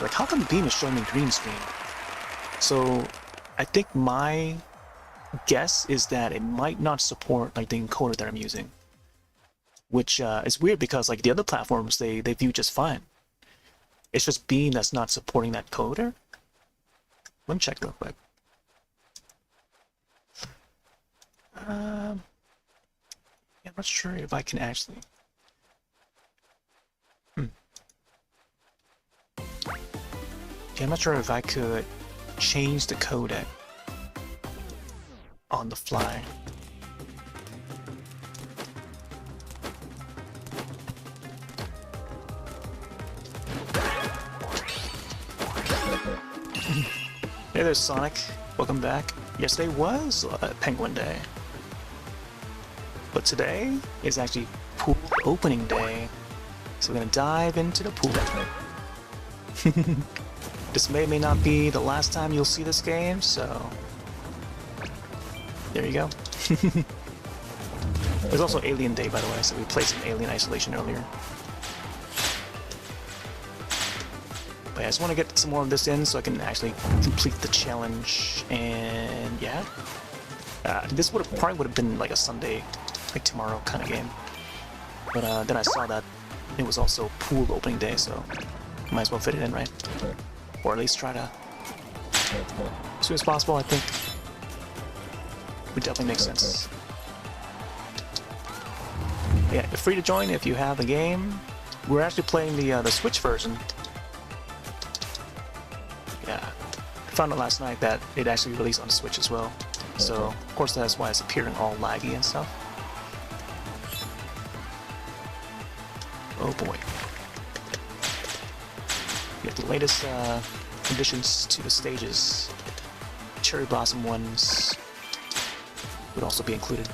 Like, how come Beam is showing me green screen? So, I think my guess is that it might not support like the encoder that I'm using, which is weird because like the other platforms they view just fine. It's just Beam that's not supporting that coder. Let me check real quick. Yeah, I'm not sure if I can actually. Yeah, I'm not sure if I could change the codec on the fly. Hey there, Sonic. Welcome back. Yesterday was Penguin Day. But today is actually pool opening day. So we're gonna dive into the pool. This may or may not be the last time you'll see this game, so there you go. There's also Alien Day, by the way, so we played some Alien Isolation earlier. But yeah, I just want to get some more of this in so I can actually complete the challenge, and yeah. This probably would have been like a Sunday, like tomorrow kind of game. But then I saw that it was also pool opening day, so might as well fit it in, right? Or at least try to, as soon as possible, I think. Would definitely make sense. But yeah, you're free to join if you have the game. We're actually playing the Switch version. Yeah, I found out last night that it actually released on the Switch as well. So, of course, that's why it's appearing all laggy and stuff. Oh boy. We have the latest additions to the stages. Cherry Blossom ones would also be included.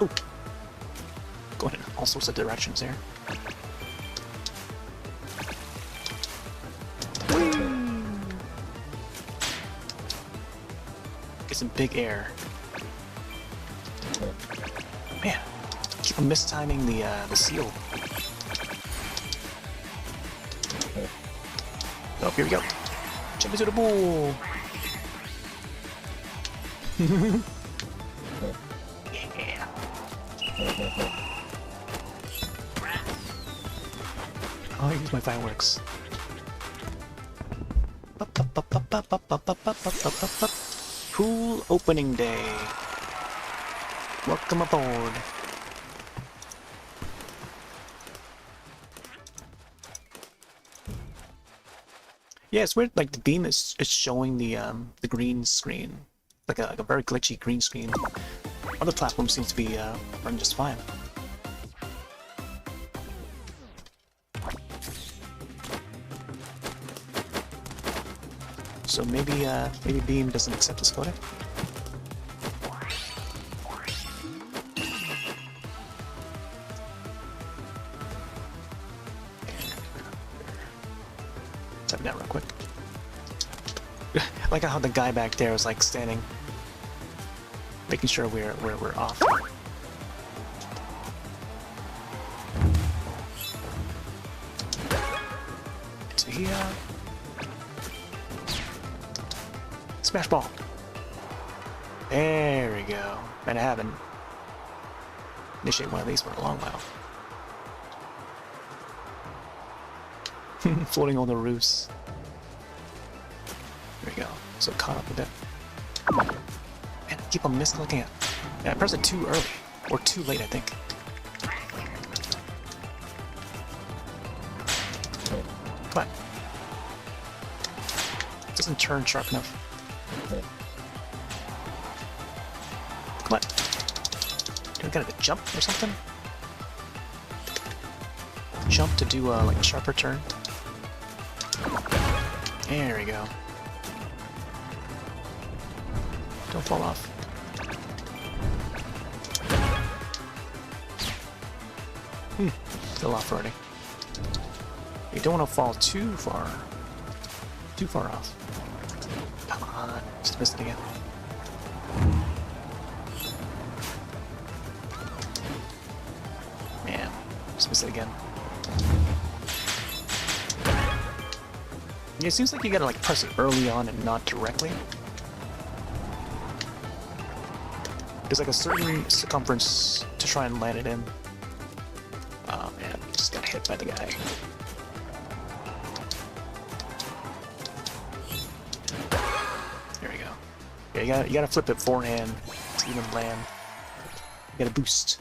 Ooh. Going in all sorts of directions here. Get some big air. Man, keep on mistiming the seal. Oh, here we go. Jump into the pool. Yeah. Oh, I use my fireworks. Pool opening day. Welcome aboard. Yeah, it's weird. Like the beam is showing the green screen, like a very glitchy green screen. Other platforms seem to be running just fine. So maybe Beam doesn't accept this codec. Type that real quick. I like how the guy back there was like standing, making sure we're off. To here. Smash ball. There we go. And I haven't initiated one of these for a long while. Floating on the roofs. There we go. So caught up a bit. Man, I keep on misclicking it. Yeah, I pressed it too early. Or too late, I think. Come on. It doesn't turn sharp enough. Come on. Do I gotta jump or something? Jump to do like a sharper turn. There we go. Don't fall off. Fell off already. You don't want to fall too far off. Come on, just missed it again. Man, just missed it again. Yeah, it seems like you gotta like press it early on and not directly. There's like a certain circumference to try and land it in. Oh man, just got hit by the guy. There we go. Yeah, you gotta flip it forehand to even land. You gotta boost.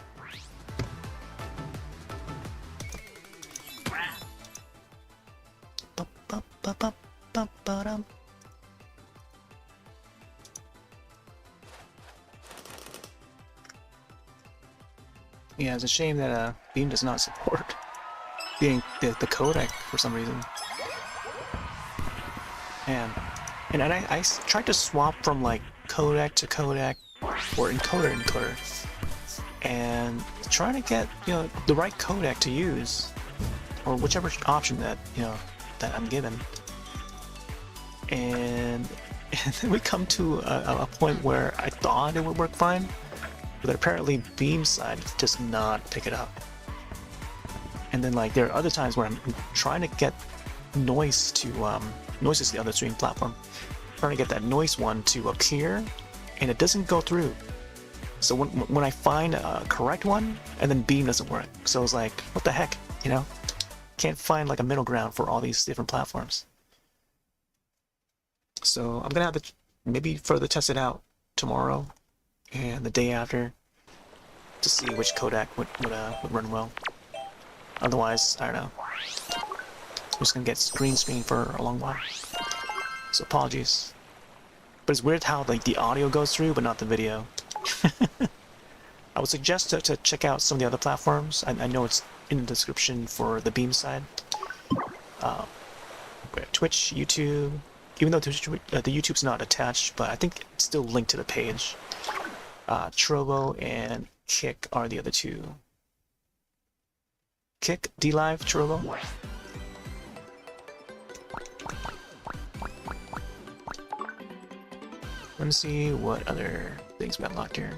Yeah, it's a shame that Beam does not support the codec for some reason. And I tried to swap from like codec to codec or encoder to encoder, and trying to get the right codec to use, or whichever option that that I'm given. And then we come to a point where I thought it would work fine, but apparently Beam side does not pick it up. And then like there are other times where I'm trying to get noise to noise is the other streaming platform, trying to get that noise one to appear, and it doesn't go through. So when I find a correct one, and then Beam doesn't work. So I was like, what the heck, can't find like a middle ground for all these different platforms. So I'm gonna have to maybe further test it out tomorrow and the day after to see which codec would run well. Otherwise, I don't know. I'm just gonna get green screen for a long while. So apologies. But it's weird how like the audio goes through, but not the video. I would suggest to check out some of the other platforms. I know it's in the description for the Beam side. Twitch, YouTube. Even though the YouTube's not attached, but I think it's still linked to the page. Trovo and Kick are the other two. Kick, DLive, Trovo. Let me see what other things we got locked here.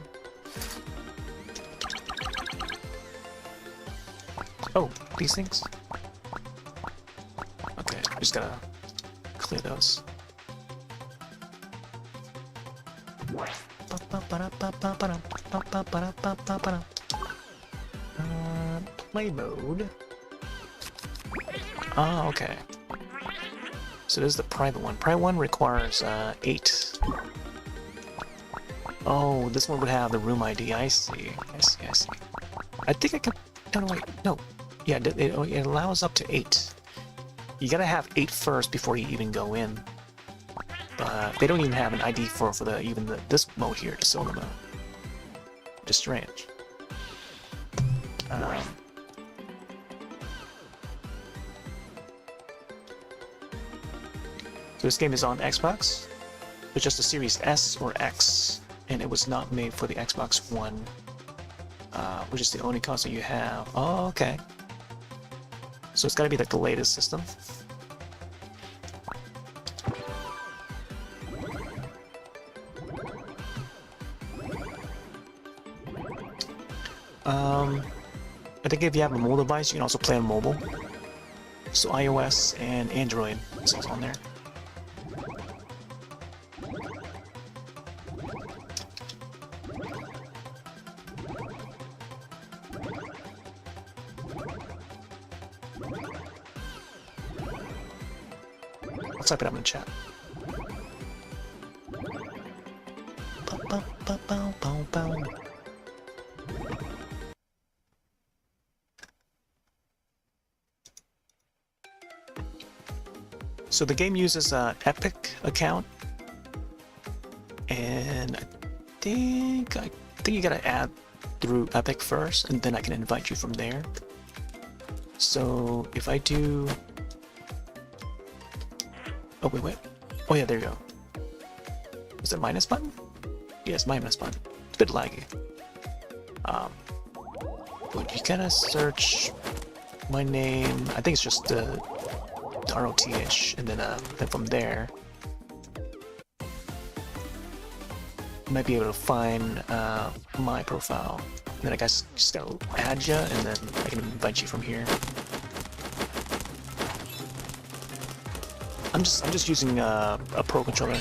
Oh, these things? Okay, just gotta clear those. Play mode. Ah, okay. So this is the private one. Private one requires 8. Oh, this one would have the room ID. I see. I think I can. No, wait. No. Yeah, it allows up to 8. You gotta have 8 first before you even go in. They don't even have an ID for this mode here, the solo mode. Just strange. So this game is on Xbox, but just the Series S or X, and it was not made for the Xbox One, which is the only console you have. Oh, okay. So it's gotta be like the latest system. I think if you have a mobile device, you can also play on mobile. So iOS and Android is also on there. I'll type it up in the chat. So the game uses an Epic account, and I think you gotta add through Epic first, and then I can invite you from there. So if I do, oh wait, oh yeah, there you go. Is it minus button? Yes, minus button. It's a bit laggy. But you gotta search my name. I think it's just ROTH, and then from there, you might be able to find my profile. And then I guess just gotta add you, and then I can invite you from here. I'm just using a Pro controller.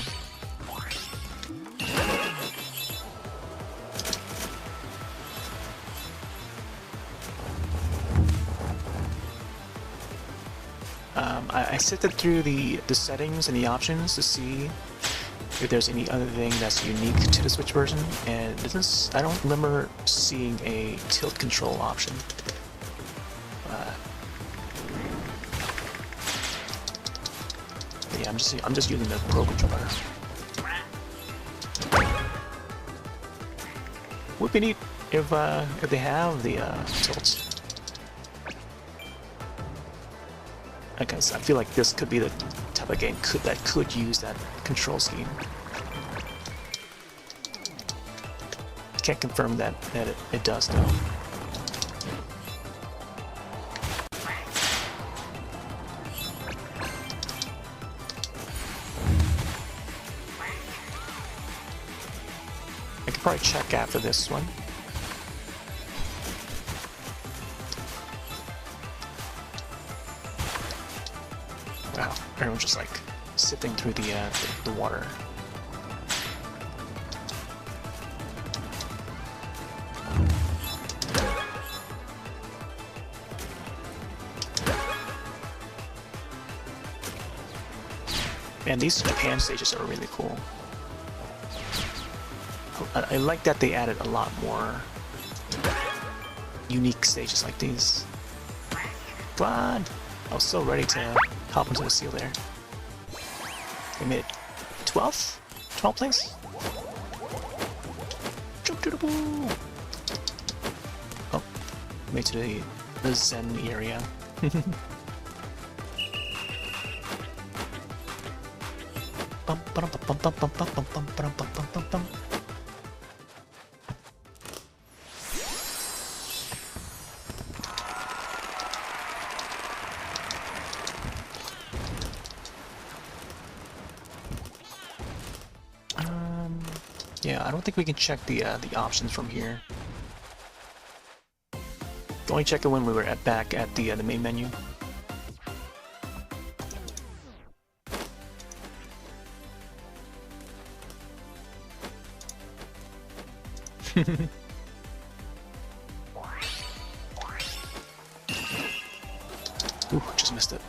I sifted through the settings and the options to see if there's any other thing that's unique to the Switch version, and I don't remember seeing a tilt control option. Yeah, I'm just using the Pro controller. Would be neat if they have the tilts. I guess I feel like this could be the type of game that could use that control scheme. Can't confirm that it does though. I could probably check after this one. Wow, everyone's just like sifting through the water. And these Japan stages are really cool. I like that they added a lot more unique stages like these. Come on! I was so ready to hop into the seal there. They made it 12th? 12th place? Jump to the pool! Oh, made to the Zen area. Yeah, I don't think we can check the options from here. Only check it when we were back at the main menu. Ooh, just missed it.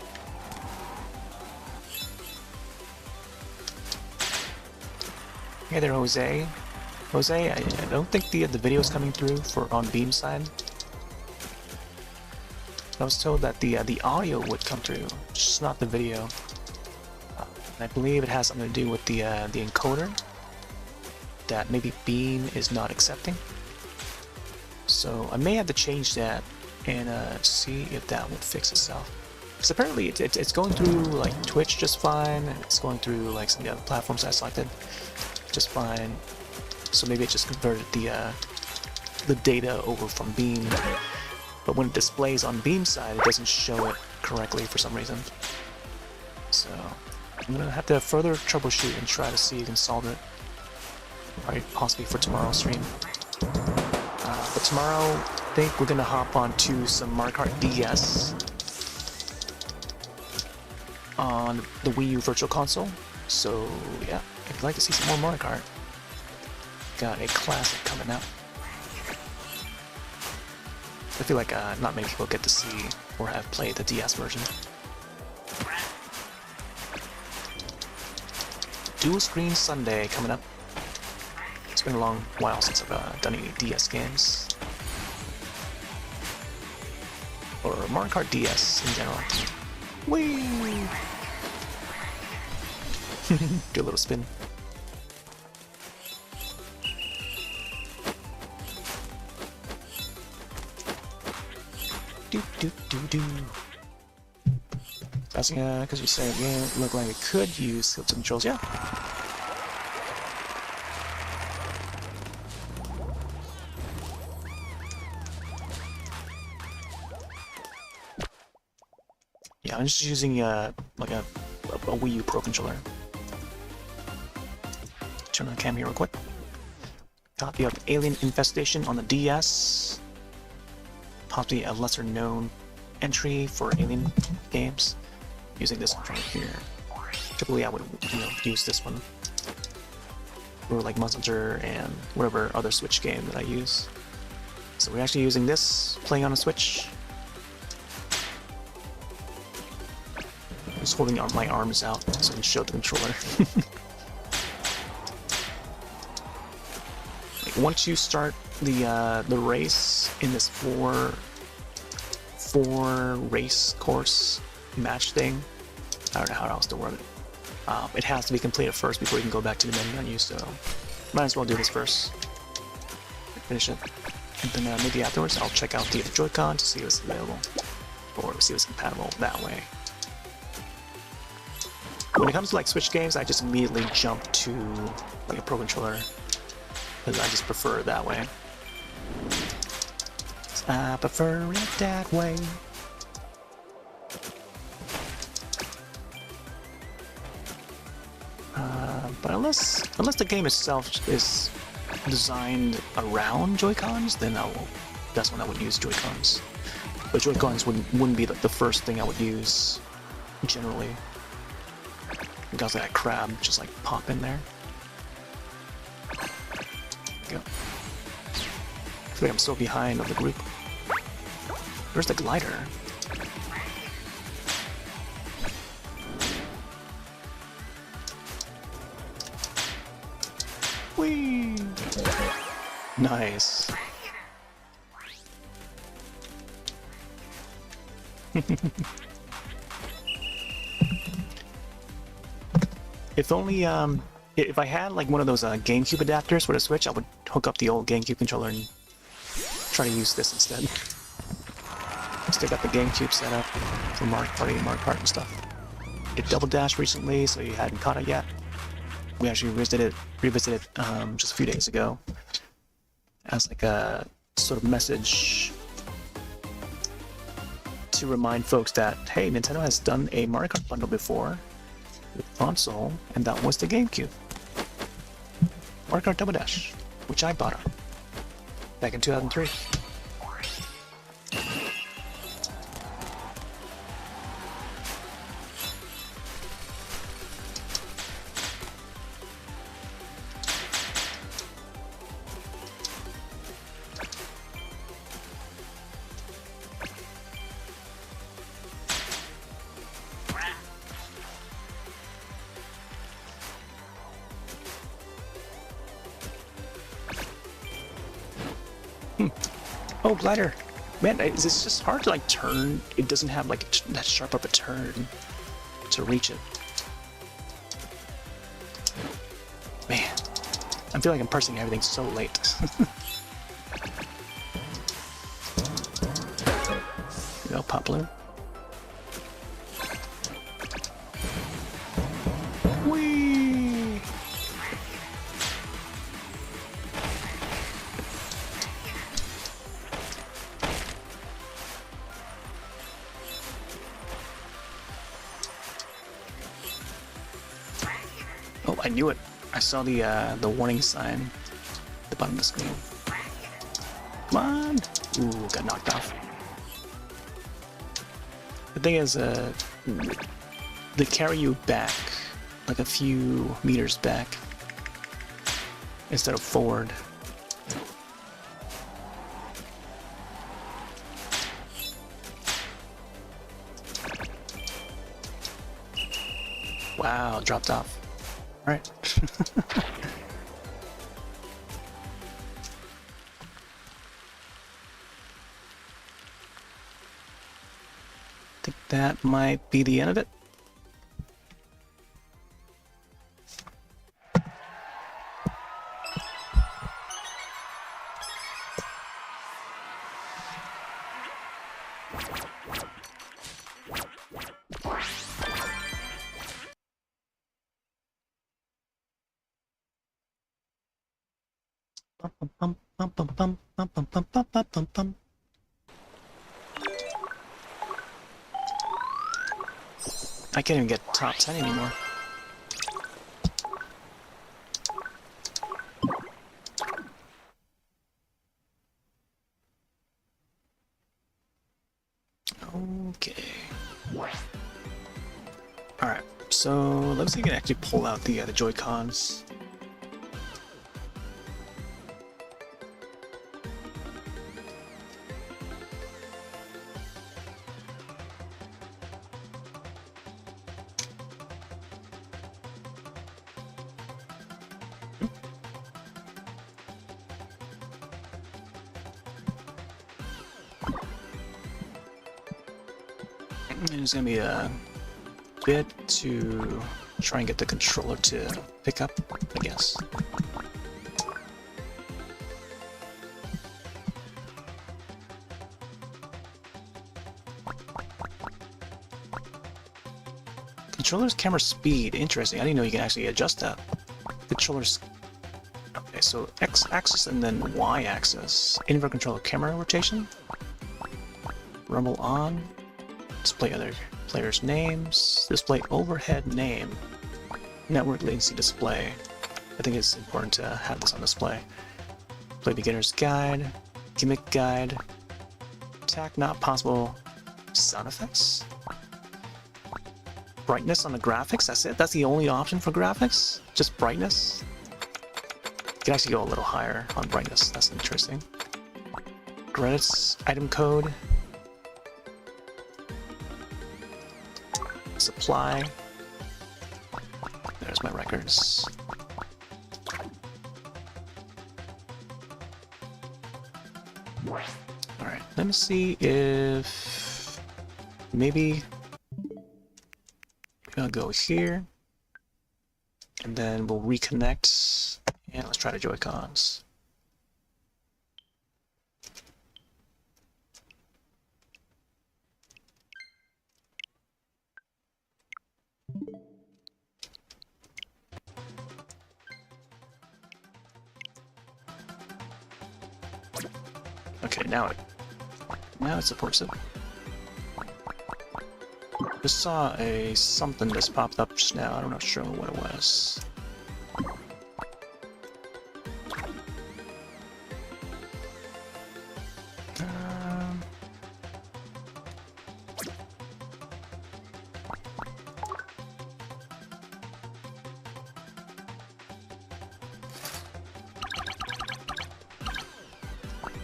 Hey there, Jose. Jose, I don't think the video is coming through on Beam's side. I was told that the audio would come through, just not the video. And I believe it has something to do with the encoder that maybe Beam is not accepting. So I may have to change that and see if that would fix itself. Because apparently it's going through like Twitch just fine, and it's going through like some of the other platforms I selected just fine. So maybe it just converted the data over from Beam, but when it displays on Beam's side, it doesn't show it correctly for some reason. So I'm gonna have to further troubleshoot and try to see if we can solve it. Right, possibly for tomorrow's stream. But tomorrow, I think we're gonna hop onto some Mario Kart DS on the Wii U Virtual Console. So yeah, if you'd like to see some more Mario Kart, got a classic coming out. I feel like not many people get to see or have played the DS version. Dual Screen Sunday coming up. It's been a long while since I've done any DS games. Or Mario Kart DS in general. Whee! Do a little spin. Do. Asking, because you said, yeah, it looked like it could use tilt controls, yeah. Yeah, I'm just using like a Wii U Pro controller. Turn on the cam here real quick. Copy of Alien Infestation on the DS. Possibly a lesser known entry for Alien games. Using this one right here. Typically, I would use this one for like Monster Hunter and whatever other Switch game that I use. So we're actually using this, playing on a Switch. Just holding my arms out so I can show the controller. Like once you start the race in this four race course match thing, I don't know how else to word it. It has to be completed first before you can go back to the main menu, so might as well do this first. Finish it. And then maybe afterwards I'll check out the Joy-Con to see if it's available, or see if it's compatible that way. When it comes to like Switch games, I just immediately jump to like a Pro Controller, because I just prefer it that way. I prefer it that way. But unless the game itself is designed around Joy-Cons, then that's when I would use Joy-Cons. But Joy-Cons wouldn't be like the first thing I would use generally. Because that crab just like pop in there. Go. I feel like I'm so behind of the group. Where's the glider? Whee! Nice. If only, if I had like one of those GameCube adapters for the Switch, I would hook up the old GameCube controller and try to use this instead. Still got the GameCube set up for Mario Party and Mario Kart and stuff. It Double Dash recently, so you hadn't caught it yet. We actually revisited just a few days ago as like a sort of message to remind folks that, hey, Nintendo has done a Mario Kart bundle before with console, and that was the GameCube. Mario Kart Double Dash, which I bought back in 2003. Oh, glider! Man, it's just hard to like turn. It doesn't have like that sharp of a turn to reach it. Man, I feel like I'm pressing everything so late. You know, pop balloon. Whee! Oh, I knew it. I saw the warning sign at the bottom of the screen. Come on! Ooh, got knocked off. The thing is, they carry you back, like a few meters back, instead of forward. Wow, dropped off. Alright. I think that might be the end of it. I can't even get top 10 anymore. Okay. Alright, So let's see if we can actually pull out the Joy-Cons. There's gonna be a bit to try and get the controller to pick up, I guess. Controller's camera speed, interesting. I didn't know you can actually adjust that. Controller's... Okay, so X-axis and then Y-axis. Invert controller camera rotation. Rumble on. Display other players' names. Display overhead name. Network latency display. I think it's important to have this on display. Play beginner's guide. Gimmick guide. Attack not possible. Sound effects. Brightness on the graphics, that's it? That's the only option for graphics? Just brightness? You can actually go a little higher on brightness, that's interesting. Credits, item code. Supply. There's my records. Alright, let me see if... maybe... I'll go here, and then we'll reconnect, and let's try the Joy-Cons. Okay, now it supports it. Just saw something just popped up just now. I'm not sure what it was.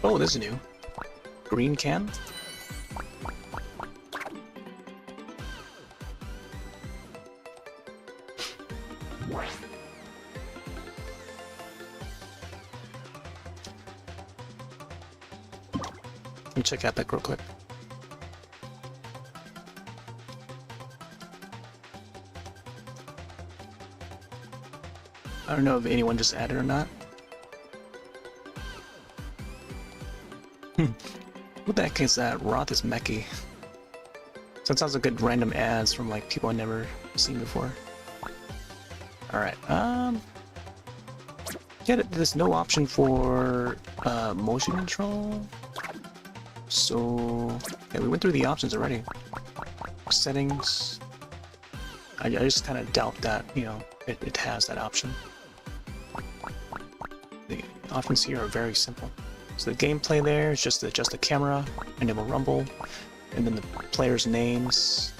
Oh, this is new. Green can. Let me check out that real quick. I don't know if anyone just added or not. What the heck is that? Roth is mechy. So it sounds like good random ads from like people I've never seen before. Alright, yeah, there's no option for motion control. So yeah, we went through the options already. Settings. I just kind of doubt that, you know, it has that option. The options here are very simple. So the gameplay there is just to adjust the camera, enable rumble, and then the players' names,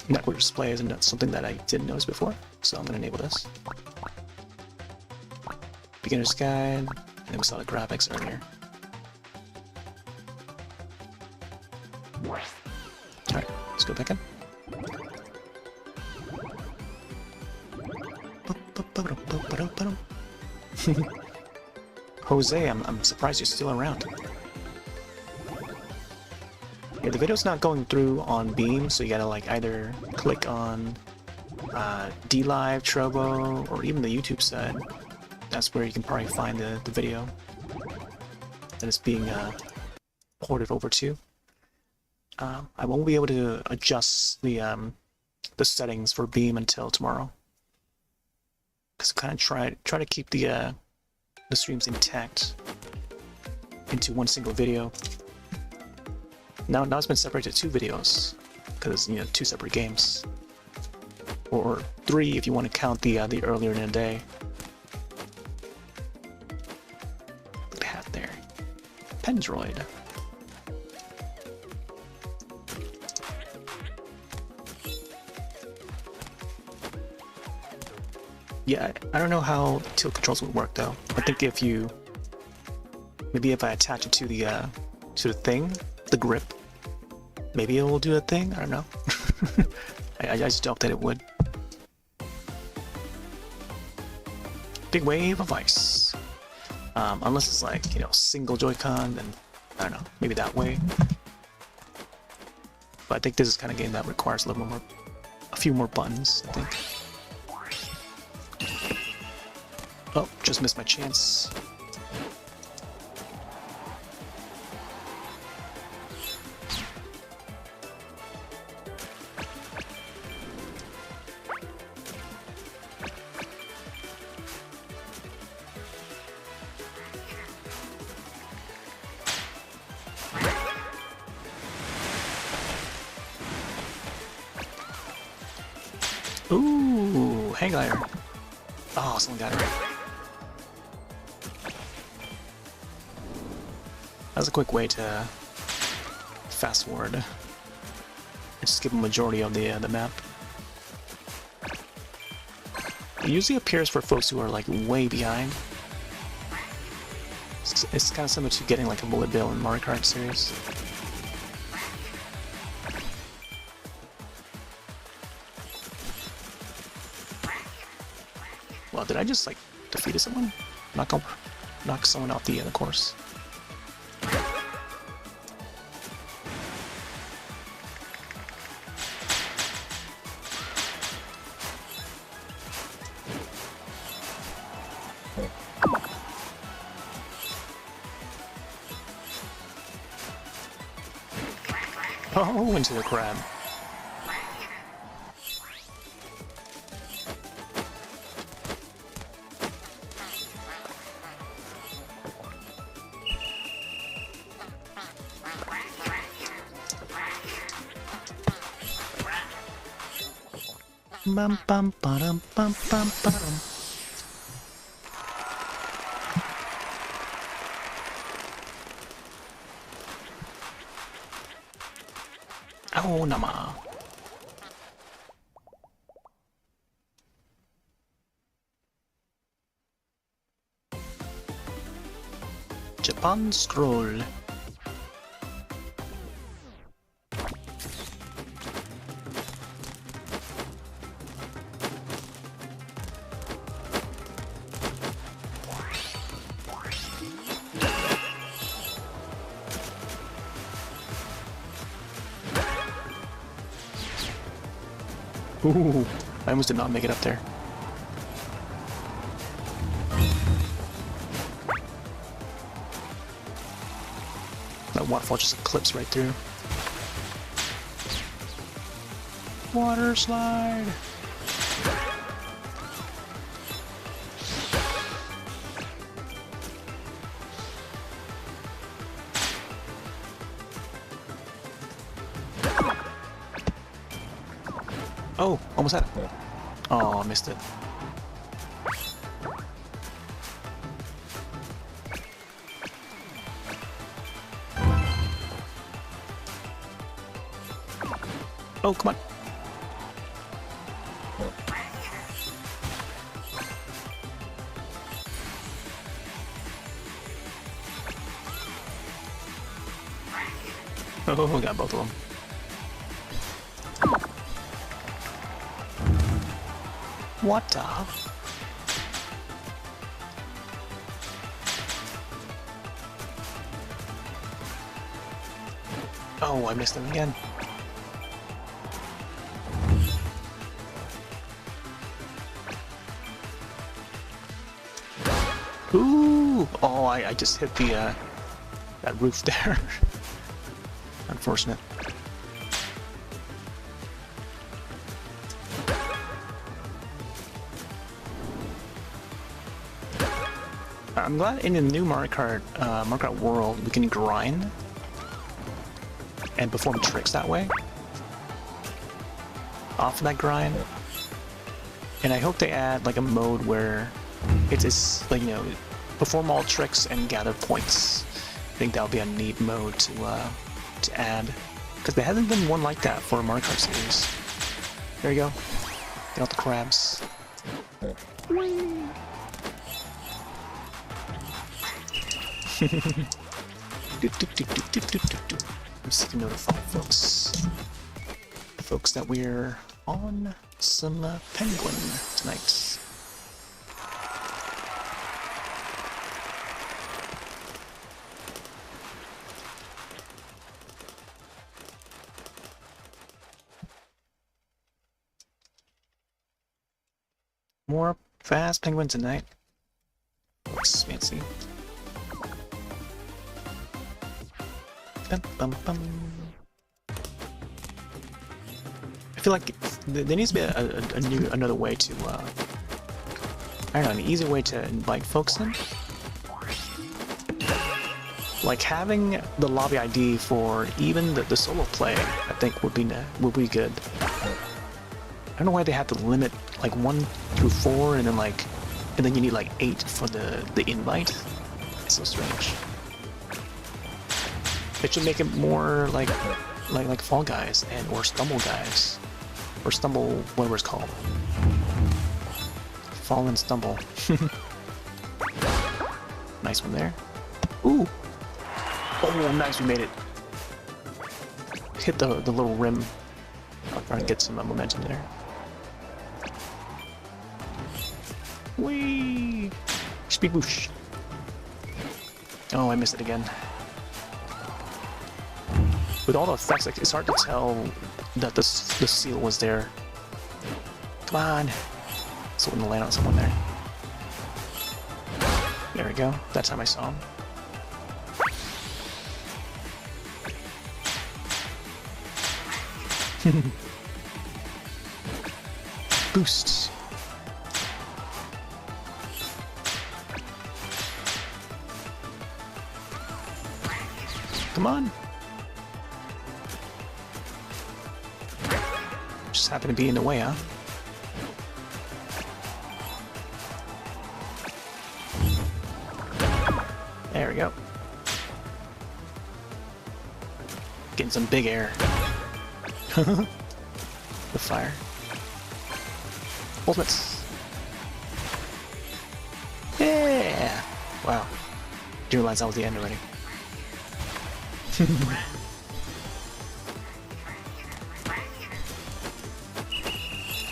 network displays, and that's something that I didn't notice before. So I'm going to enable this. Beginner's guide, and we saw the graphics earlier. Alright, let's go back in. Jose, I'm surprised you're still around. Yeah, the video's not going through on Beam, so you gotta like either click on DLive, Trovo, or even the YouTube side. That's where you can probably find the video that it's being ported over to. I won't be able to adjust the settings for Beam until tomorrow, because I kind of try to keep the streams intact into one single video. Now it's been separated to 2 videos because, you know, 2 separate games, or 3 if you want to count the earlier in the day. Look at the hat there. Pendroid. Yeah, I don't know how tilt controls would work though. I think if you, maybe if I attach it to the thing, the grip, maybe it will do a thing. I don't know. I just doubt that it would. Big wave of ice. Unless it's like, you know, single Joy-Con, then I don't know, maybe that way. But I think this is kind of game that requires a little more, a few more buttons, I think. Oh, just missed my chance. Ooh, hang glider. Oh, someone got it right. That's a quick way to fast forward. Just skip a majority of the map. It usually appears for folks who are like way behind. It's kind of similar to getting like a bullet bill in Mario Kart series. Well, did I just like defeat someone? Knock someone off the course. Oh, into the crab. Bum bum ba-dum bum bum ba-dum. Oh, nama. Japan scroll. Ooh, I almost did not make it up there. That waterfall just clips right through. Water slide! Oh, almost had it. Oh, I missed it. Oh, come on. Oh, got both of them. What the? Oh, I missed him again. Ooh! Oh, I just hit the that roof there. Unfortunate. I'm glad in the new Mario Kart world we can grind and perform tricks that way. Off of that grind. And I hope they add like a mode where it's like, you know, perform all tricks and gather points. I think that would be a neat mode to add. Because there hasn't been one like that for a Mario Kart series. There you go. Get out the crabs. I'm sick to notify folks that we're on some penguin tonight. More Faaast Penguins tonight. Looks fancy. Bum, bum, bum. I feel like there needs to be another way to, I don't know, an easy way to invite folks in. Like having the lobby ID for even the solo play, I think would be good. I don't know why they have to limit like 1 through 4 and then you need like 8 for the invite. It's so strange. They should make it more like Fall Guys or Stumble Guys. Or Stumble, whatever it's called. Fall and Stumble. Nice one there. Ooh! Oh, nice, we made it. Hit the little rim. I'll try and get some momentum there. Whee! Speed boosh. Oh, I missed it again. With all the effects, it's hard to tell that the seal was there. Come on! So it wouldn't land on someone there. There we go. That time I saw him. Boosts. Come on! Just happen to be in the way, huh? There we go. Getting some big air. The fire. Ultimates. Yeah! Wow. Didn't realize that was the end already.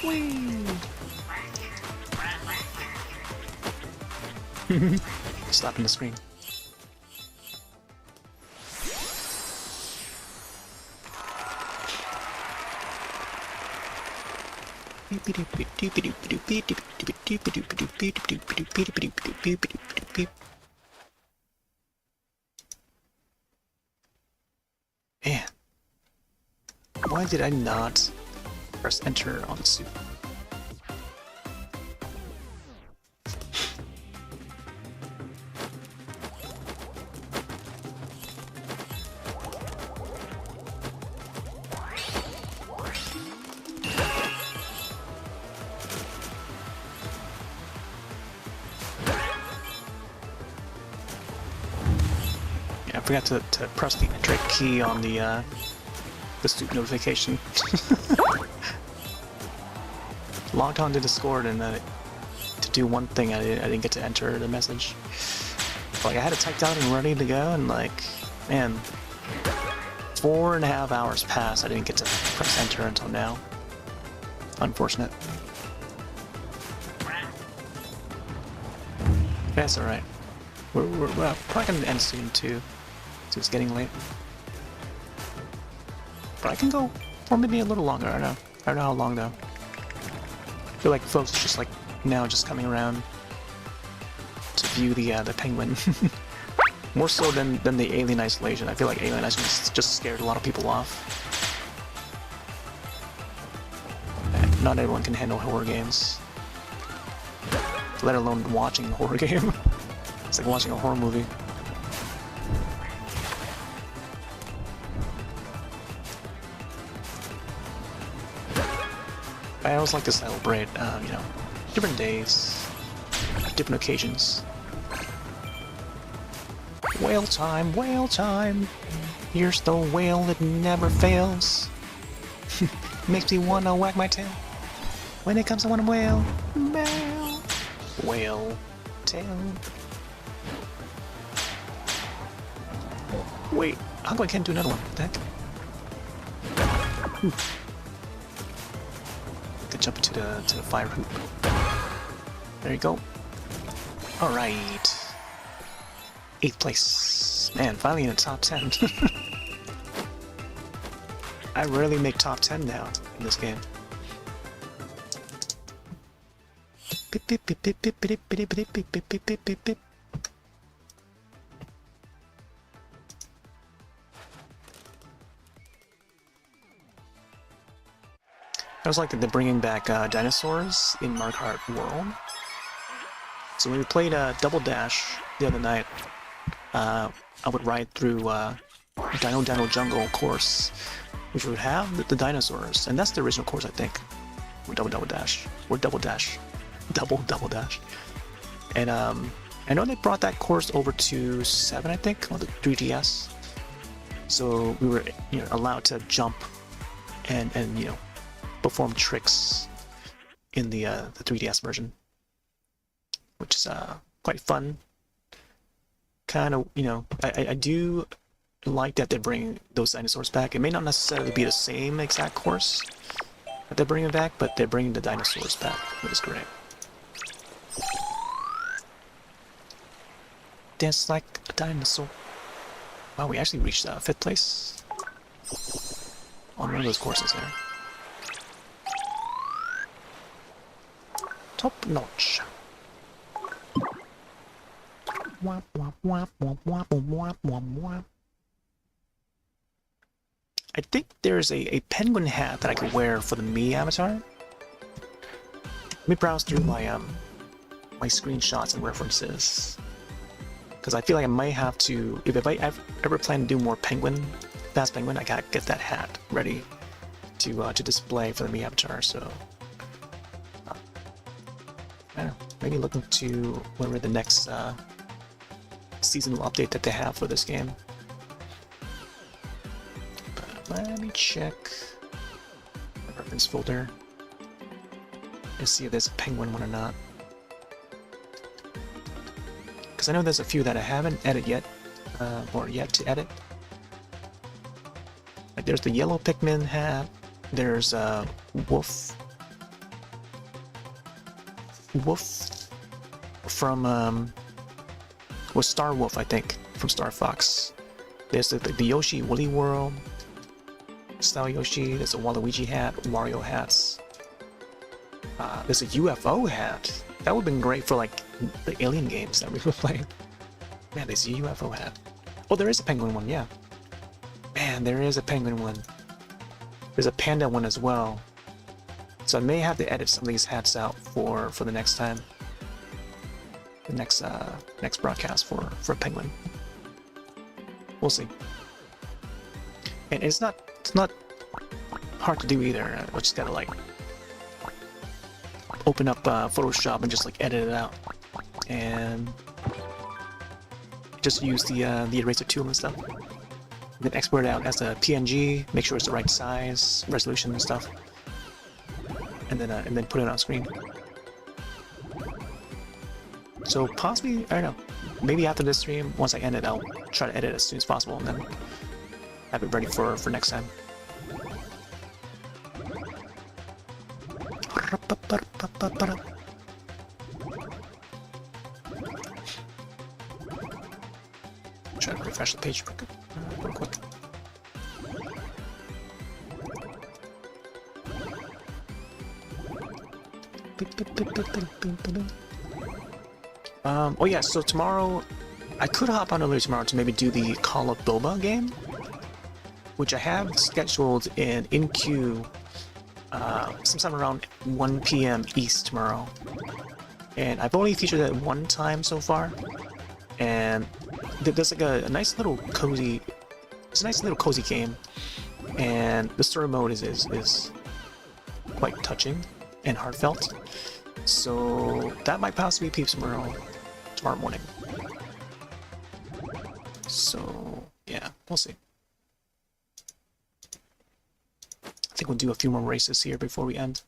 Whee! Slapping the screen. Man, why did I not press enter on the suit? I forgot to press the enter key on the suit notification. Logged on to Discord and to do one thing I didn't get to enter the message. Like I had it typed out and ready to go, and like, man, 4.5 hours passed. I didn't get to press enter until now. Unfortunate. That's all right. We're probably gonna end soon too. So it's getting late. But I can go for maybe a little longer. I don't know how long though. I feel like folks just like now just coming around to view the penguin. More so than the Alien Isolation. I feel like Alien Isolation just scared a lot of people off. And not everyone can handle horror games. Let alone watching a horror game. It's like watching a horror movie. I always like to celebrate, you know, different days, different occasions. Whale time, whale time! Here's the whale that never fails. Makes me wanna wag my tail when it comes to one whale. Whale. Whale tail. Wait, how come I can't do another one? What the heck? Could jump into the fire hoop. There you go. All right. 8th place. Man, finally in the top 10. I rarely make top 10 now in this game. Beep, beep, beep, beep, beep, beep, beep, beep, beep, beep, beep, beep, beep, beep. I was like that they're bringing back dinosaurs in Mario Kart World. So when we played Double Dash the other night, I would ride through Dino Jungle course, which would have the dinosaurs, and that's the original course, I think. Or Double Dash. Double Dash. And I know they brought that course over to 7, I think, on the 3DS. So we were, allowed to jump and perform tricks in the 3DS version, which is quite fun. Kind of, I do like that they're bringing those dinosaurs back. It may not necessarily be the same exact course that they're bringing back, but they're bringing the dinosaurs back, which is great. Dance like a dinosaur. Wow, we actually reached 5th place on one of those courses there. Top notch. Wap, wap, wap, wap, wap, wap, wap, wap. I think there's a penguin hat that I could wear for the Me avatar. Let me browse through my my screenshots and references, because I feel like I might have to, if I ever plan to do more Faaast Penguin, I gotta get that hat ready to display for the Me avatar. So I don't know, maybe look into whatever the next seasonal update that they have for this game. But let me check the reference folder and see if there's a penguin one or not. Because I know there's a few that I haven't edited yet, or yet to edit. Like there's the yellow Pikmin hat, there's Wolf from was Star Wolf, I think, from Star Fox. There's the Yoshi Woolly World style Yoshi. There's a Waluigi hat, Wario hats. There's a UFO hat. That would have been great for like the alien games that we were playing. Man, there's a UFO hat. Oh, there is a penguin one, yeah. Man, there is a penguin one. There's a panda one as well. So I may have to edit some of these hats out for the next time. The next broadcast for penguin. We'll see. And it's not hard to do either. We just gotta like open up Photoshop and just like edit it out, and just use the eraser tool and stuff. And then export it out as a PNG. Make sure it's the right size, resolution, and stuff. And then put it on screen. So possibly, I don't know, maybe after this stream, once I end it, I'll try to edit it as soon as possible and then have it ready for next time. Try to refresh the page real quick. Oh yeah, so tomorrow, I could hop on earlier tomorrow to maybe do the Call of Boba game, which I have scheduled in queue sometime around 1 p.m. East tomorrow. And I've only featured it one time so far, and there's like a nice little cozy, it's a nice little cozy game, and the story mode is quite touching and heartfelt. So that might possibly peep tomorrow morning. So yeah, we'll see. I think we'll do a few more races here before we end.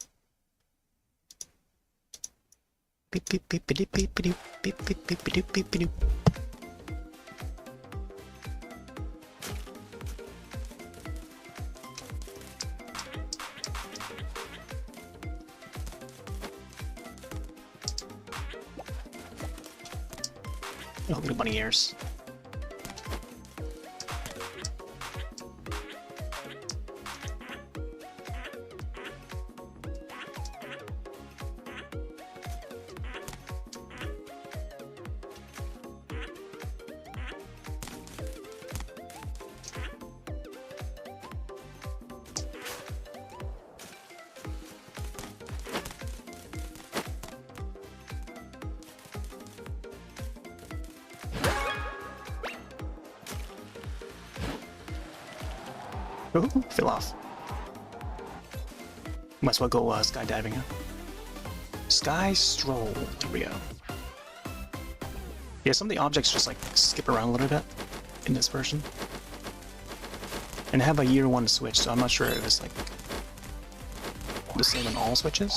Oh, little bunny ears. Ooh, fell off. Might as well go skydiving. Huh? Sky stroll. Here we go. Yeah, some of the objects just like skip around a little bit in this version. And I have a year 1 switch, so I'm not sure if it's like the same on all switches.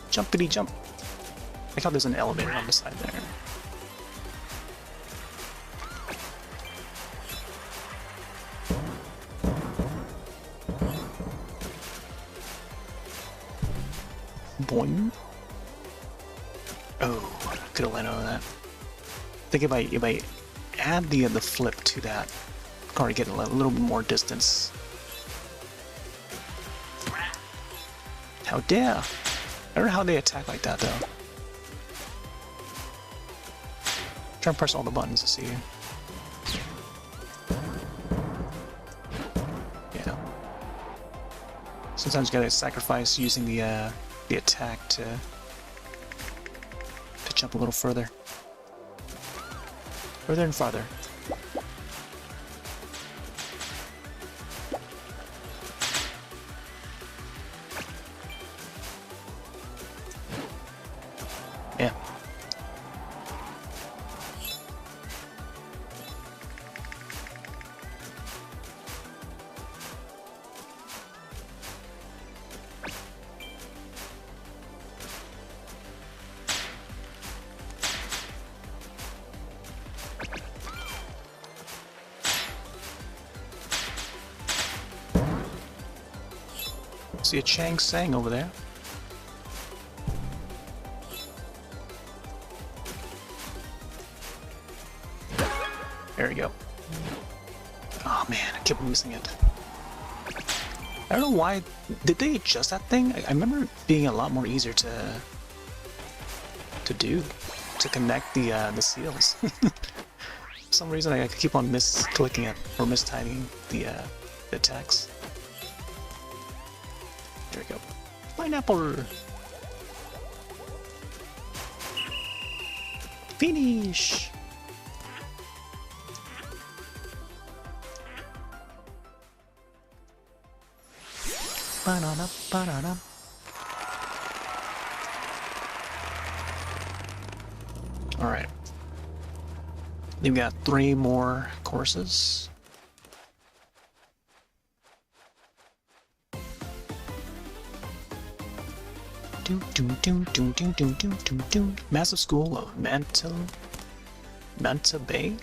Jumpity jump. I thought there's an elevator on the side there. Boing. Oh, could have landed on that. I think if I add the flip to that, I'll probably get a little bit more distance. How dare! I don't know how they attack like that though. Try and press all the buttons to see. Yeah. Sometimes you gotta sacrifice using the attack to jump a little further. Further and farther. Yeah. See a Chang Sang over there. There we go. Oh man, I kept missing it. I don't know why. Did they adjust that thing? I remember it being a lot more easier to do, to connect the seals. For some reason, I keep on misclicking it or mistiming the text. There we go. Pineapple! Finish! Banana, banana. Alright. We've got 3 more courses. Massive School of Manta Bay.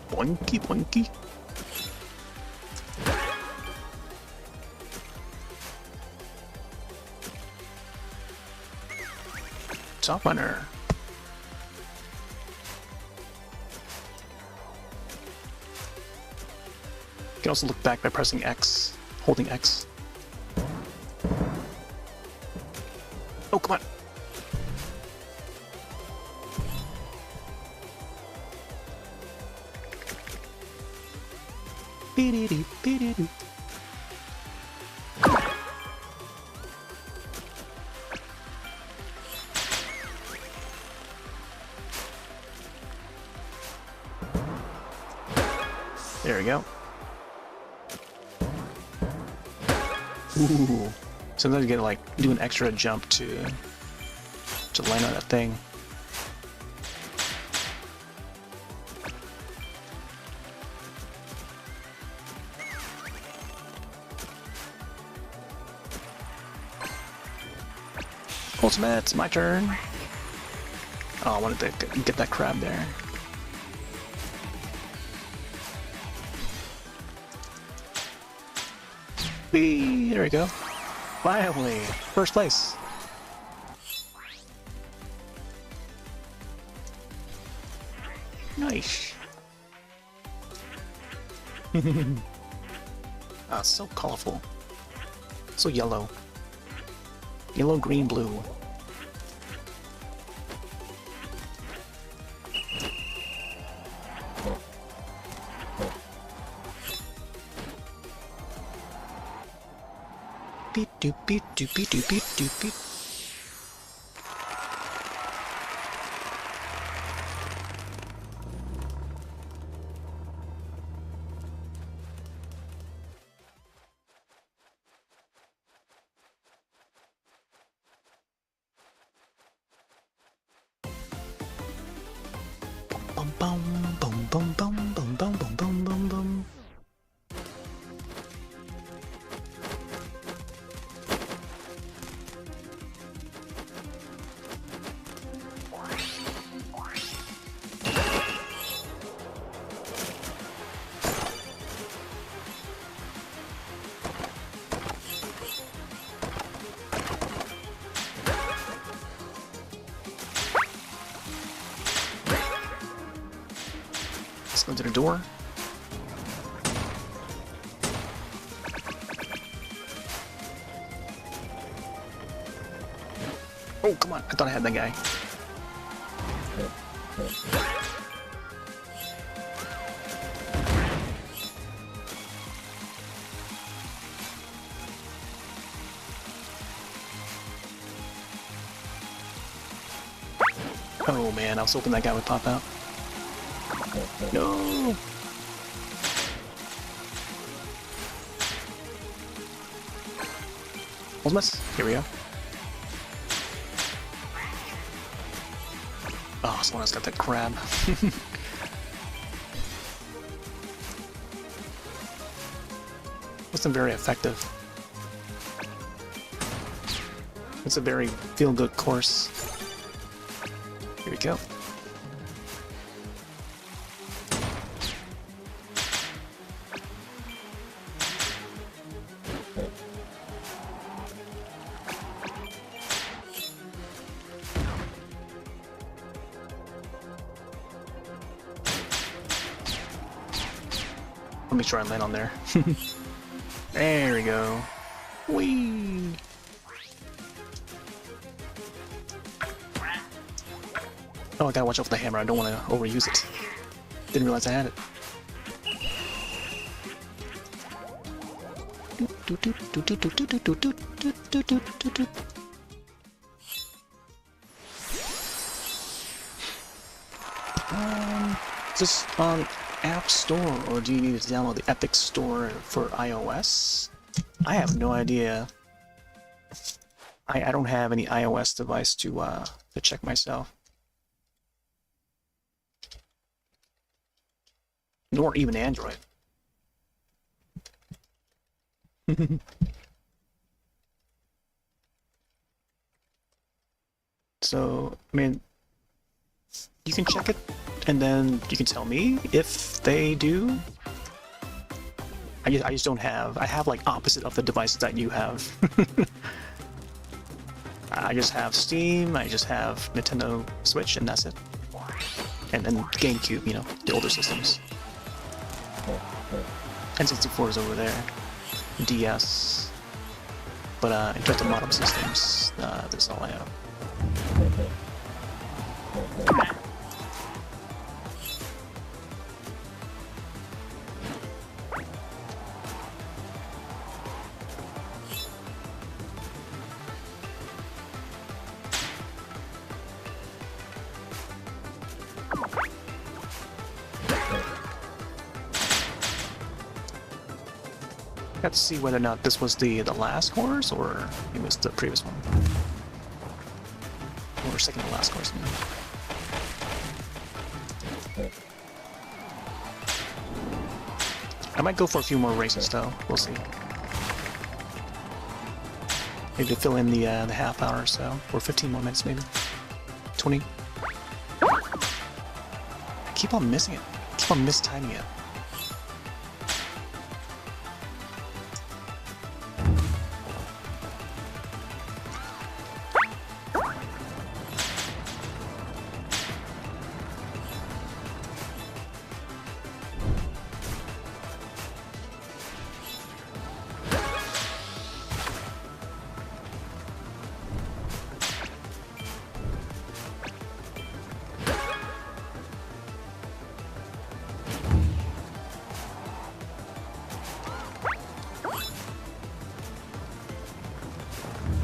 Boinky boinky. Top runner. You can also look back by pressing X, holding X. Oh, come on. Beep-dee-dee, beep-dee-dee. There we go. Ooh. Sometimes you get to like do an extra jump to land on that thing. Ultimate, it's my turn. Oh, I wanted to get that crab there. Whee! There we go. Finally, first place. Nice. Ah, it's so colorful. So yellow. Yellow, green, blue. Beep doop beep doop beep doop beep doop beep. Bum bum bum bum bum bum bum bum bum bum bum. Let's go to the door. Oh, come on. I thought I had that guy. Oh man, I was hoping that guy would pop out. No! Almost. Here we go. Oh, someone else got that crab. Wasn't very effective. It's a very feel-good course. Here we go. Let me try and land on there. There we go. Whee! Oh, I gotta watch out for the hammer. I don't want to overuse it. Didn't realize I had it. Is this on App Store, or do you need to download the Epic Store for iOS? I have no idea. I don't have any iOS device to check myself. Nor even Android. So, I mean, you can check it, and then you can tell me if they do. I just don't have. I have like opposite of the devices that you have. I just have Steam. I just have Nintendo Switch, and that's it. And then GameCube, you know, the older systems. N64 is over there. DS. But in terms of modern systems, that's all I have. Got to see whether or not this was the last course or it was the previous one. Or second to last course. I might go for a few more races though. We'll see. Maybe to fill in the half hour or so, or 15 more minutes maybe. 20. I keep on missing it. I keep on mistiming it.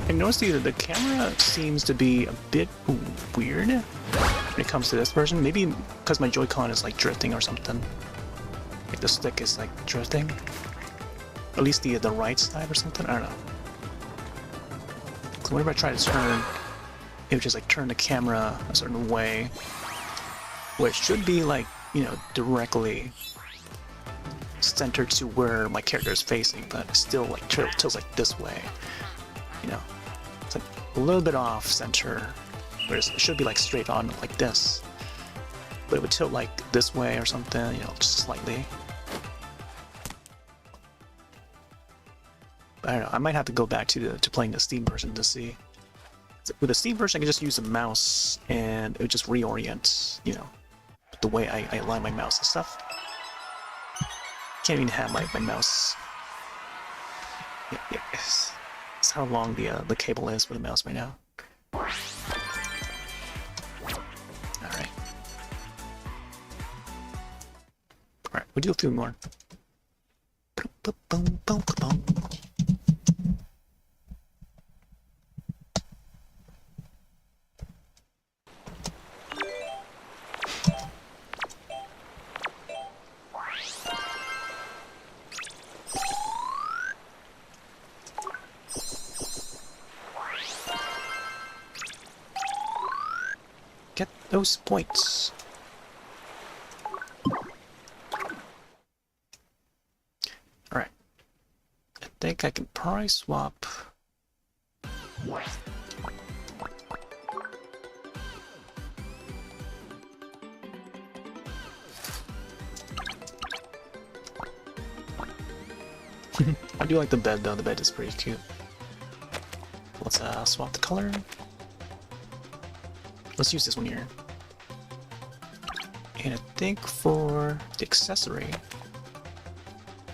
I noticed the camera seems to be a bit weird when it comes to this version. Maybe because my Joy-Con is like drifting or something. Like the stick is like drifting. At least the right side or something. I don't know. So whenever I try to turn, it would just like turn the camera a certain way, which should be like, you know, directly centered to where my character is facing, but it still like tilts like this way. You know, it's like a little bit off center, whereas it should be like straight on like this, but it would tilt like this way or something, you know, just slightly. I don't know, I might have to go back to playing the Steam version to see. With the Steam version, I can just use the mouse and it would just reorient, you know, the way I align my mouse and stuff. Can't even have my mouse. Yeah. It's how long the cable is for the mouse right now. Alright. Alright, we'll do a few more. Get those points. Alright. I think I can probably swap. I do like the bed though, the bed is pretty cute. Let's swap the color. Let's use this one here. And I think for the accessory,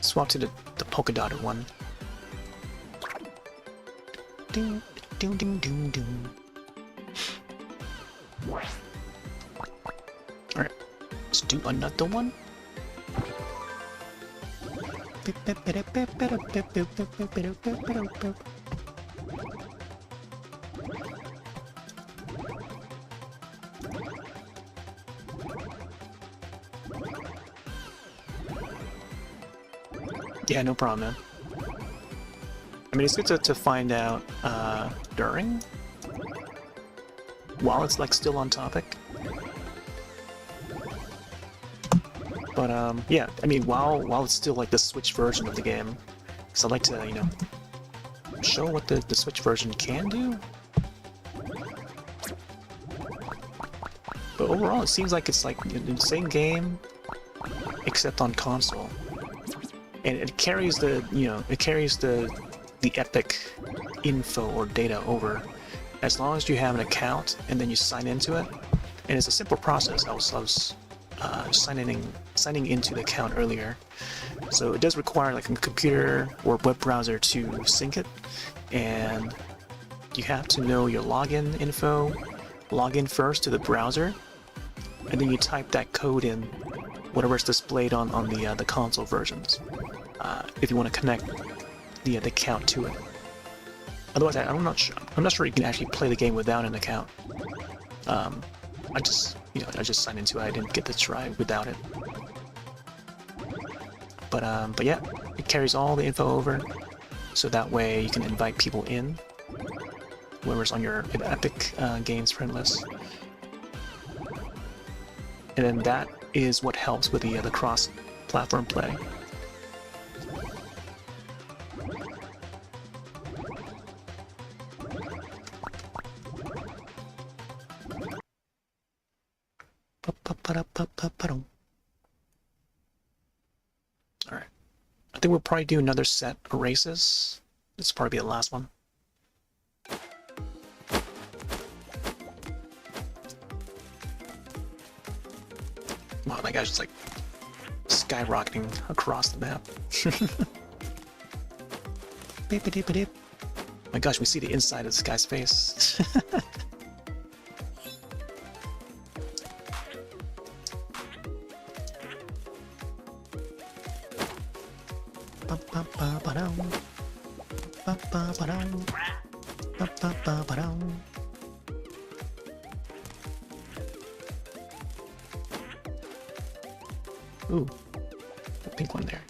swap to the polka dotted one. Ding, ding, ding, ding, ding. Alright, let's do another one. Yeah, no problem, man. I mean, it's good to find out during, while it's like still on topic. But yeah, I mean, while it's still like the Switch version of the game, because I'd like to, you know, show what the Switch version can do. But overall, it seems like it's like the same game, except on console. And it carries the, you know, it carries the Epic info or data over, as long as you have an account and then you sign into it. And it's a simple process. I was signing into the account earlier, so it does require like a computer or web browser to sync it, and you have to know your login info. Log in first to the browser, and then you type that code in, whatever is displayed on the console versions. If you want to connect the account to it. Otherwise, I'm not sure you can actually play the game without an account. I just signed into it. I didn't get to try without it. But yeah, It carries all the info over, so that way you can invite people in, whoever's on your Epic Games friend list. And then that is what helps with the cross-platform play. Alright. I think we'll probably do another set of races. This will probably be the last one. Wow, that guy's just like skyrocketing across the map. Beep-a-deep-a-deep. Oh my gosh, we see the inside of this guy's face. Ooh, the pink one there.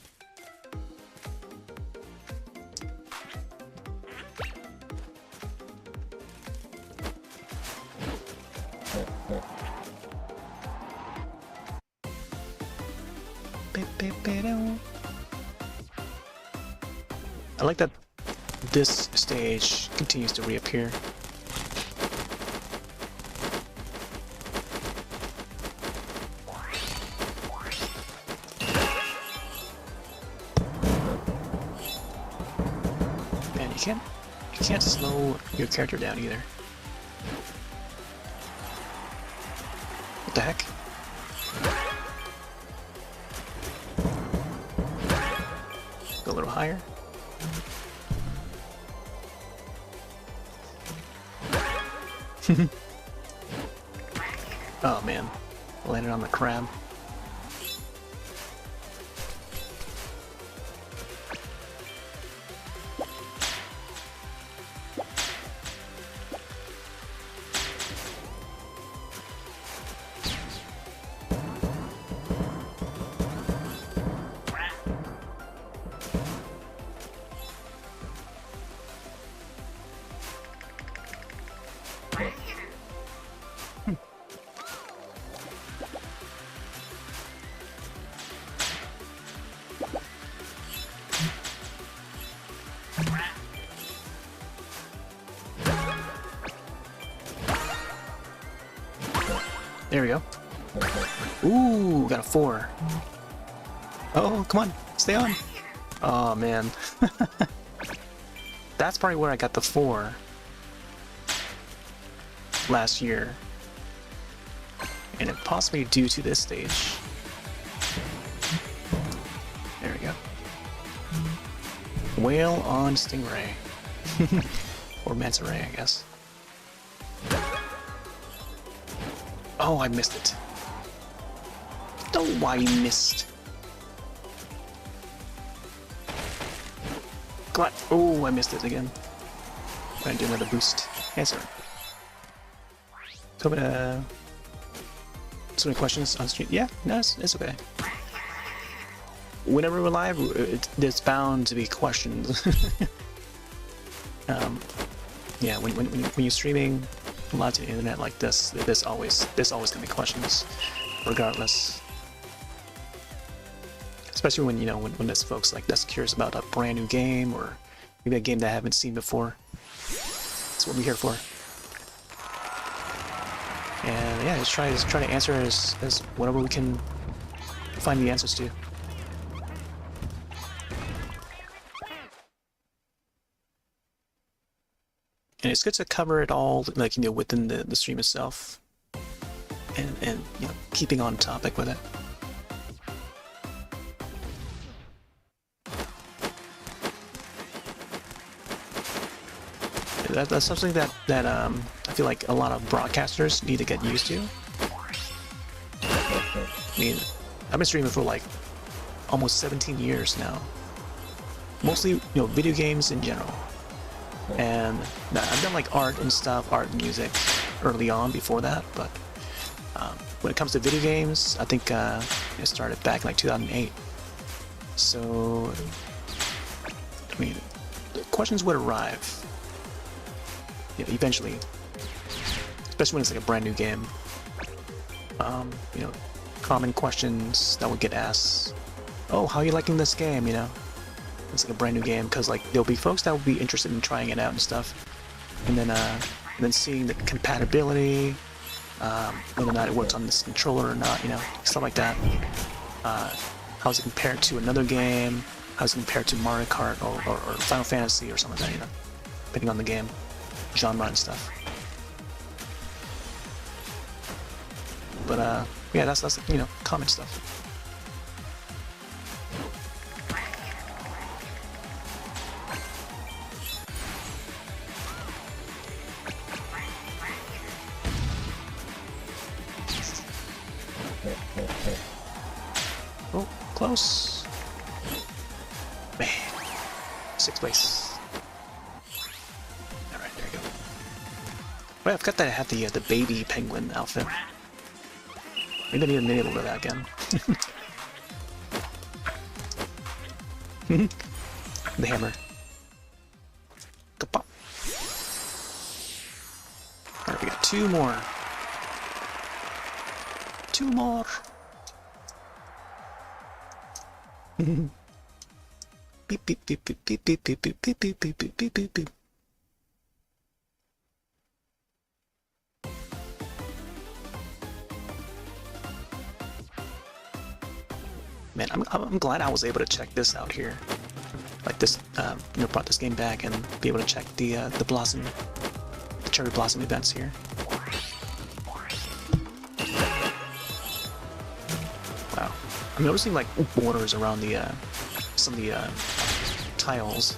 I like that this stage continues to reappear. Man, you can't slow your character down either. What the heck? Go a little higher. Oh man, landed on the crab. There we go. Ooh, got a 4. Oh, come on, stay on. Oh man. That's probably where I got the 4 last year. And it possibly due to this stage. There we go. Whale on Stingray. Or Manta Ray, I guess. Oh, I missed it. Oh, I missed. Come on. Oh, I missed it again. Trying to do another boost. Answer. So many questions on stream. Yeah, no, it's okay. Whenever we're live, there's bound to be questions. Yeah, when you're streaming live to the internet like this, there's always gonna be questions, regardless. Especially when when there's folks like that's curious about a brand new game or maybe a game that I haven't seen before. That's what we're here for. And yeah, just try to answer as whatever we can find the answers to. And it's good to cover it all, like within the stream itself, and keeping on topic with it. That's something that I feel like a lot of broadcasters need to get used to. I mean, I've been streaming for like almost 17 years now. Mostly, video games in general. And I've done like art and stuff, art and music early on before that, but when it comes to video games, I think it started back in like 2008. So I mean, the questions would arrive. Yeah, eventually. Especially when it's like a brand new game. You know, common questions that would get asked. Oh, how are you liking this game? You know, it's like a brand new game, because like there'll be folks that will be interested in trying it out and stuff, and then seeing the compatibility, whether or not it works on this controller or not, you know, stuff like that. How's it compared to another game? How's it compared to Mario Kart or Final Fantasy or something like that, you know, depending on the game, genre and stuff. But yeah, that's you know, common stuff. Oh, close. Man, 6th place. All right, there you go. Wait, I forgot that I had the baby penguin outfit. Maybe I need to enable that again. The hammer. Kapop. Alright, we got 2 more. 2 more. Beep beep beep beep beep beep beep beep beep beep beep beep beep beep. Man, I'm glad I was able to check this out here. Like this, you know, brought this game back and be able to check the blossom, the cherry blossom events here. Wow, I'm noticing like borders around the some of the tiles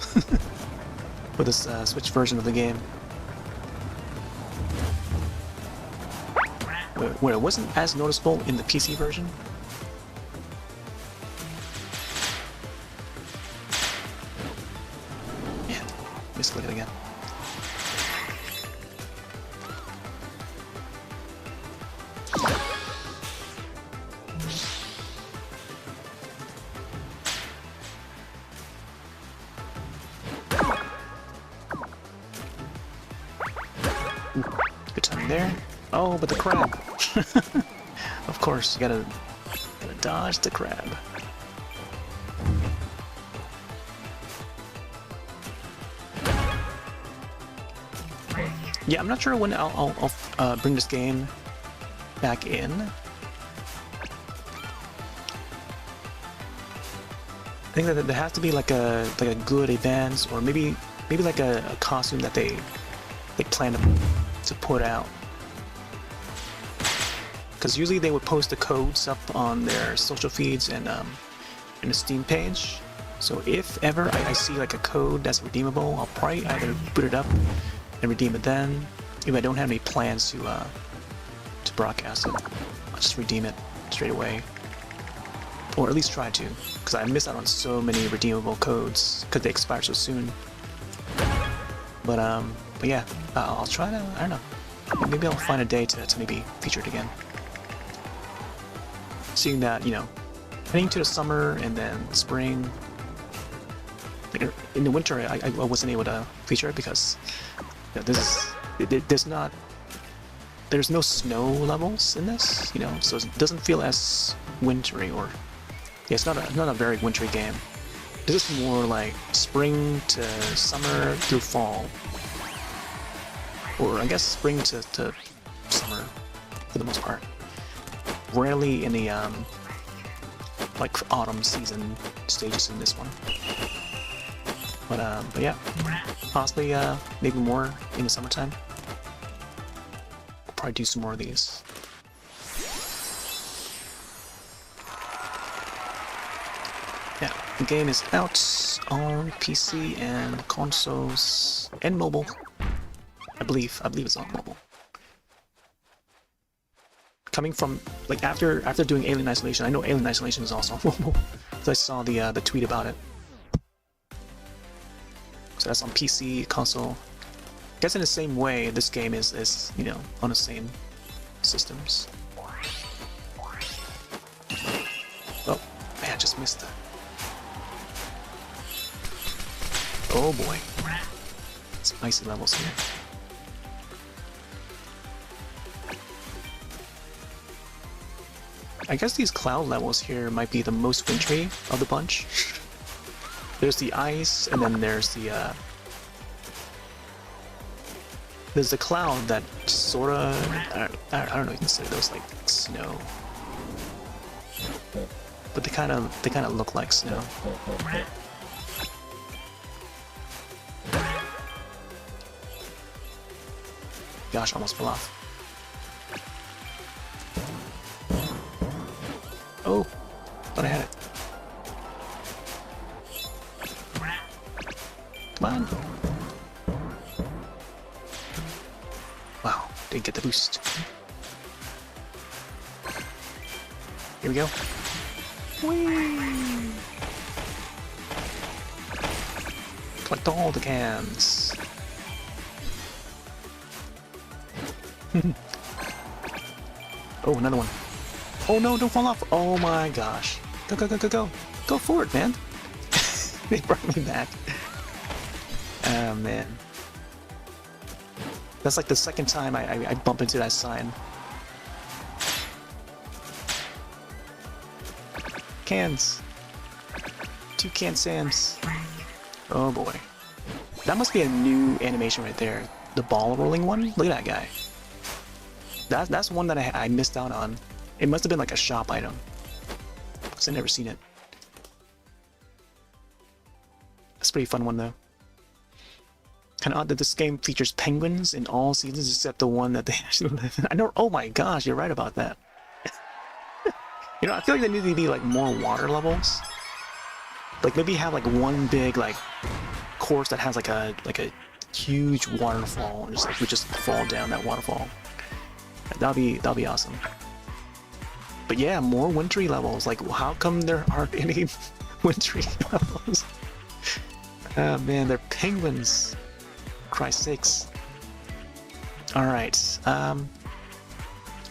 for this Switch version of the game, where it wasn't as noticeable in the PC version. Click it again. Ooh, good timing there. Oh, but the crab. Of course, you gotta dodge the crab. Yeah, I'm not sure when I'll bring this game back in. I think that there has to be like a good event, or maybe like a costume that they plan to put out. Because usually they would post the codes up on their social feeds and in the Steam page. So if ever I see like a code that's redeemable, I'll probably either boot it up and redeem it then. If I don't have any plans to broadcast it, I'll just redeem it straight away, or at least try to, because I miss out on so many redeemable codes because they expire so soon. But yeah, I'll try to. I don't know. Maybe I'll find a day to maybe feature it again. Seeing that, you know, heading to the summer and then spring. In the winter, I wasn't able to feature it because, you know, there's no snow levels in this, you know, so it doesn't feel as wintry, or yeah, it's not a very wintry game. This is more like spring to summer through fall, or I guess spring to summer for the most part. Rarely in the like autumn season stages in this one. But yeah, possibly maybe more in the summertime. We'll probably do some more of these. Yeah, the game is out on PC and consoles and mobile. I believe it's on mobile. Coming from like after doing Alien Isolation, I know Alien Isolation is also on mobile. So I saw the tweet about it. So that's on PC, console. I guess in the same way, this game is you know, on the same systems. Oh, man, I just missed that. Oh boy. Some icy levels here. I guess these cloud levels here might be the most wintry of the bunch. There's the ice, and then there's the cloud that sorta, I don't know if you consider those like snow, but they kind of look like snow. Gosh, almost fell off. Oh, thought I had it. Come on. Wow, didn't get the boost. Here we go. Whee! Collect all the cans. Oh, another one. Oh no, don't fall off. Oh my gosh. Go, go, go, go, go. Go forward, man. They brought me back. Oh man. That's like the second time I bump into that sign. Cans. 2 can Sams. Oh boy. That must be a new animation right there. The ball rolling one? Look at that guy. That's one that I missed out on. It must have been like a shop item, because I've never seen it. That's a pretty fun one though. Kind of odd that this game features penguins in all seasons except the one that they actually live in. I know. Oh my gosh, you're right about that. You know, I feel like there need to be like more water levels. Like maybe have like one big like course that has like a huge waterfall, and just like we just fall down that waterfall. That'll be awesome. But yeah, more wintry levels. Like, how come there aren't any wintry levels? Oh man, they're penguins. Christ's sakes. Alright.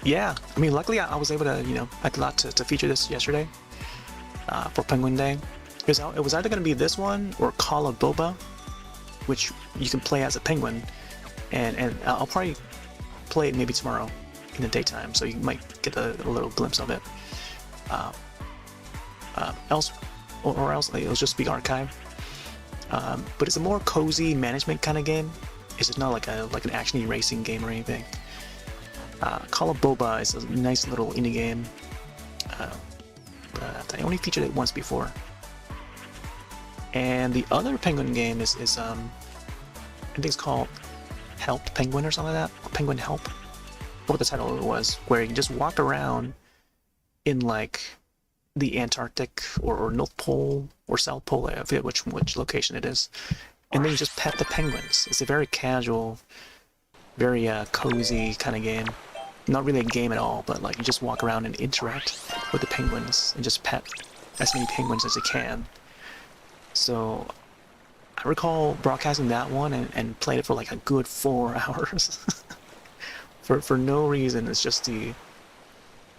Yeah, I mean, luckily I was able to, you know, I got to feature this yesterday for Penguin Day. It was either going to be this one or Call of Boba, which you can play as a penguin. And I'll probably play it maybe tomorrow in the daytime, so you might get a little glimpse of it. Else it'll just be archived. But it's a more cozy management kind of game. It's just not like an action-y racing game or anything. Call of Boba is a nice little indie game. But I only featured it once before. And the other Penguin game is I think it's called Helped Penguin or something like that, or Penguin Help. What the title was, where you can just walk around in like the Antarctic or North Pole or South Pole, I forget which location it is, and then you just pet the penguins. It's a very casual, very cozy kind of game. Not really a game at all, but like you just walk around and interact with the penguins and just pet as many penguins as you can. So I recall broadcasting that one and played it for like a good 4 hours. For no reason. It's just I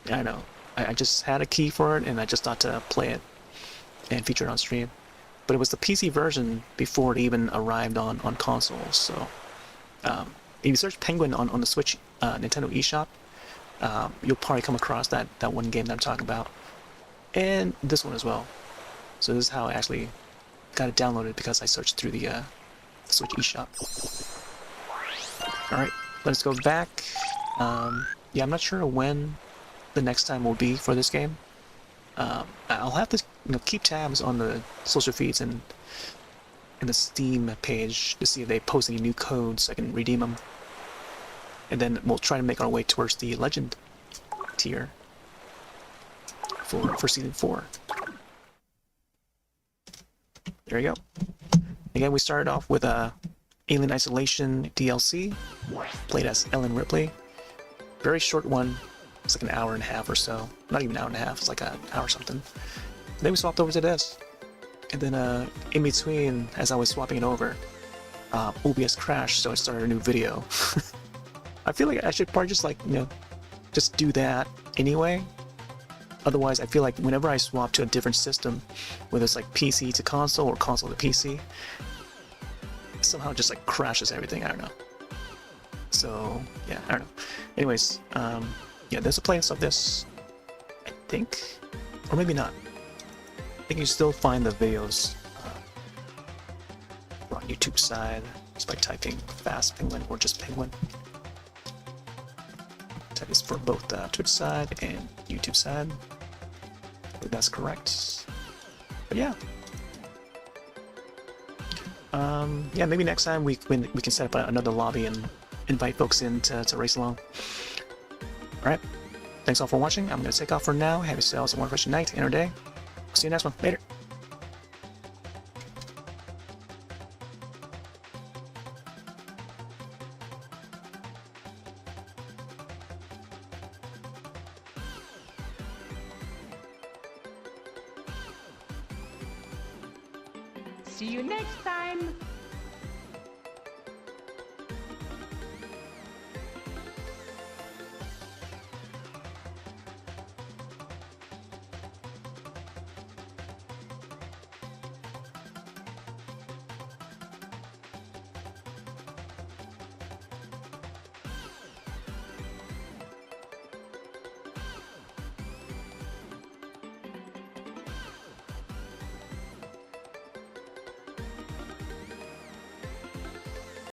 don't know. I just had a key for it and I just thought to play it and feature it on stream. But it was the PC version before it even arrived on consoles. So if you search Penguin on the Switch Nintendo eShop, you'll probably come across that one game that I'm talking about. And this one as well. So this is how I actually got it downloaded, because I searched through the Switch eShop. Alright, let's go back. Yeah, I'm not sure when the next time will be for this game. I'll have to keep tabs on the social feeds and the Steam page to see if they post any new codes so I can redeem them. And then we'll try to make our way towards the Legend tier for Season 4. There you go. Again, we started off with Alien Isolation DLC, played as Ellen Ripley. Very short one. It's like an hour and a half or so. Not even an hour and a half, it's like an hour something. Then we swapped over to this. And then in between, as I was swapping it over, OBS crashed, so I started a new video. I feel like I should probably just just do that anyway. Otherwise, I feel like whenever I swap to a different system, whether it's like PC to console or console to PC, somehow just like crashes everything. I don't know. So yeah, I don't know. Anyways, yeah, there's a playlist of this, I think, or maybe not. I think you still find the videos on YouTube side just by typing Faaast Penguin or just Penguin. Type this for both Twitch side and YouTube side. I think that's correct. But yeah. Yeah, maybe next time we can set up another lobby and invite folks in to race along. Alright, thanks all for watching. I'm going to take off for now. Have yourselves a wonderful night and or day. See you next one. Later. See you next time!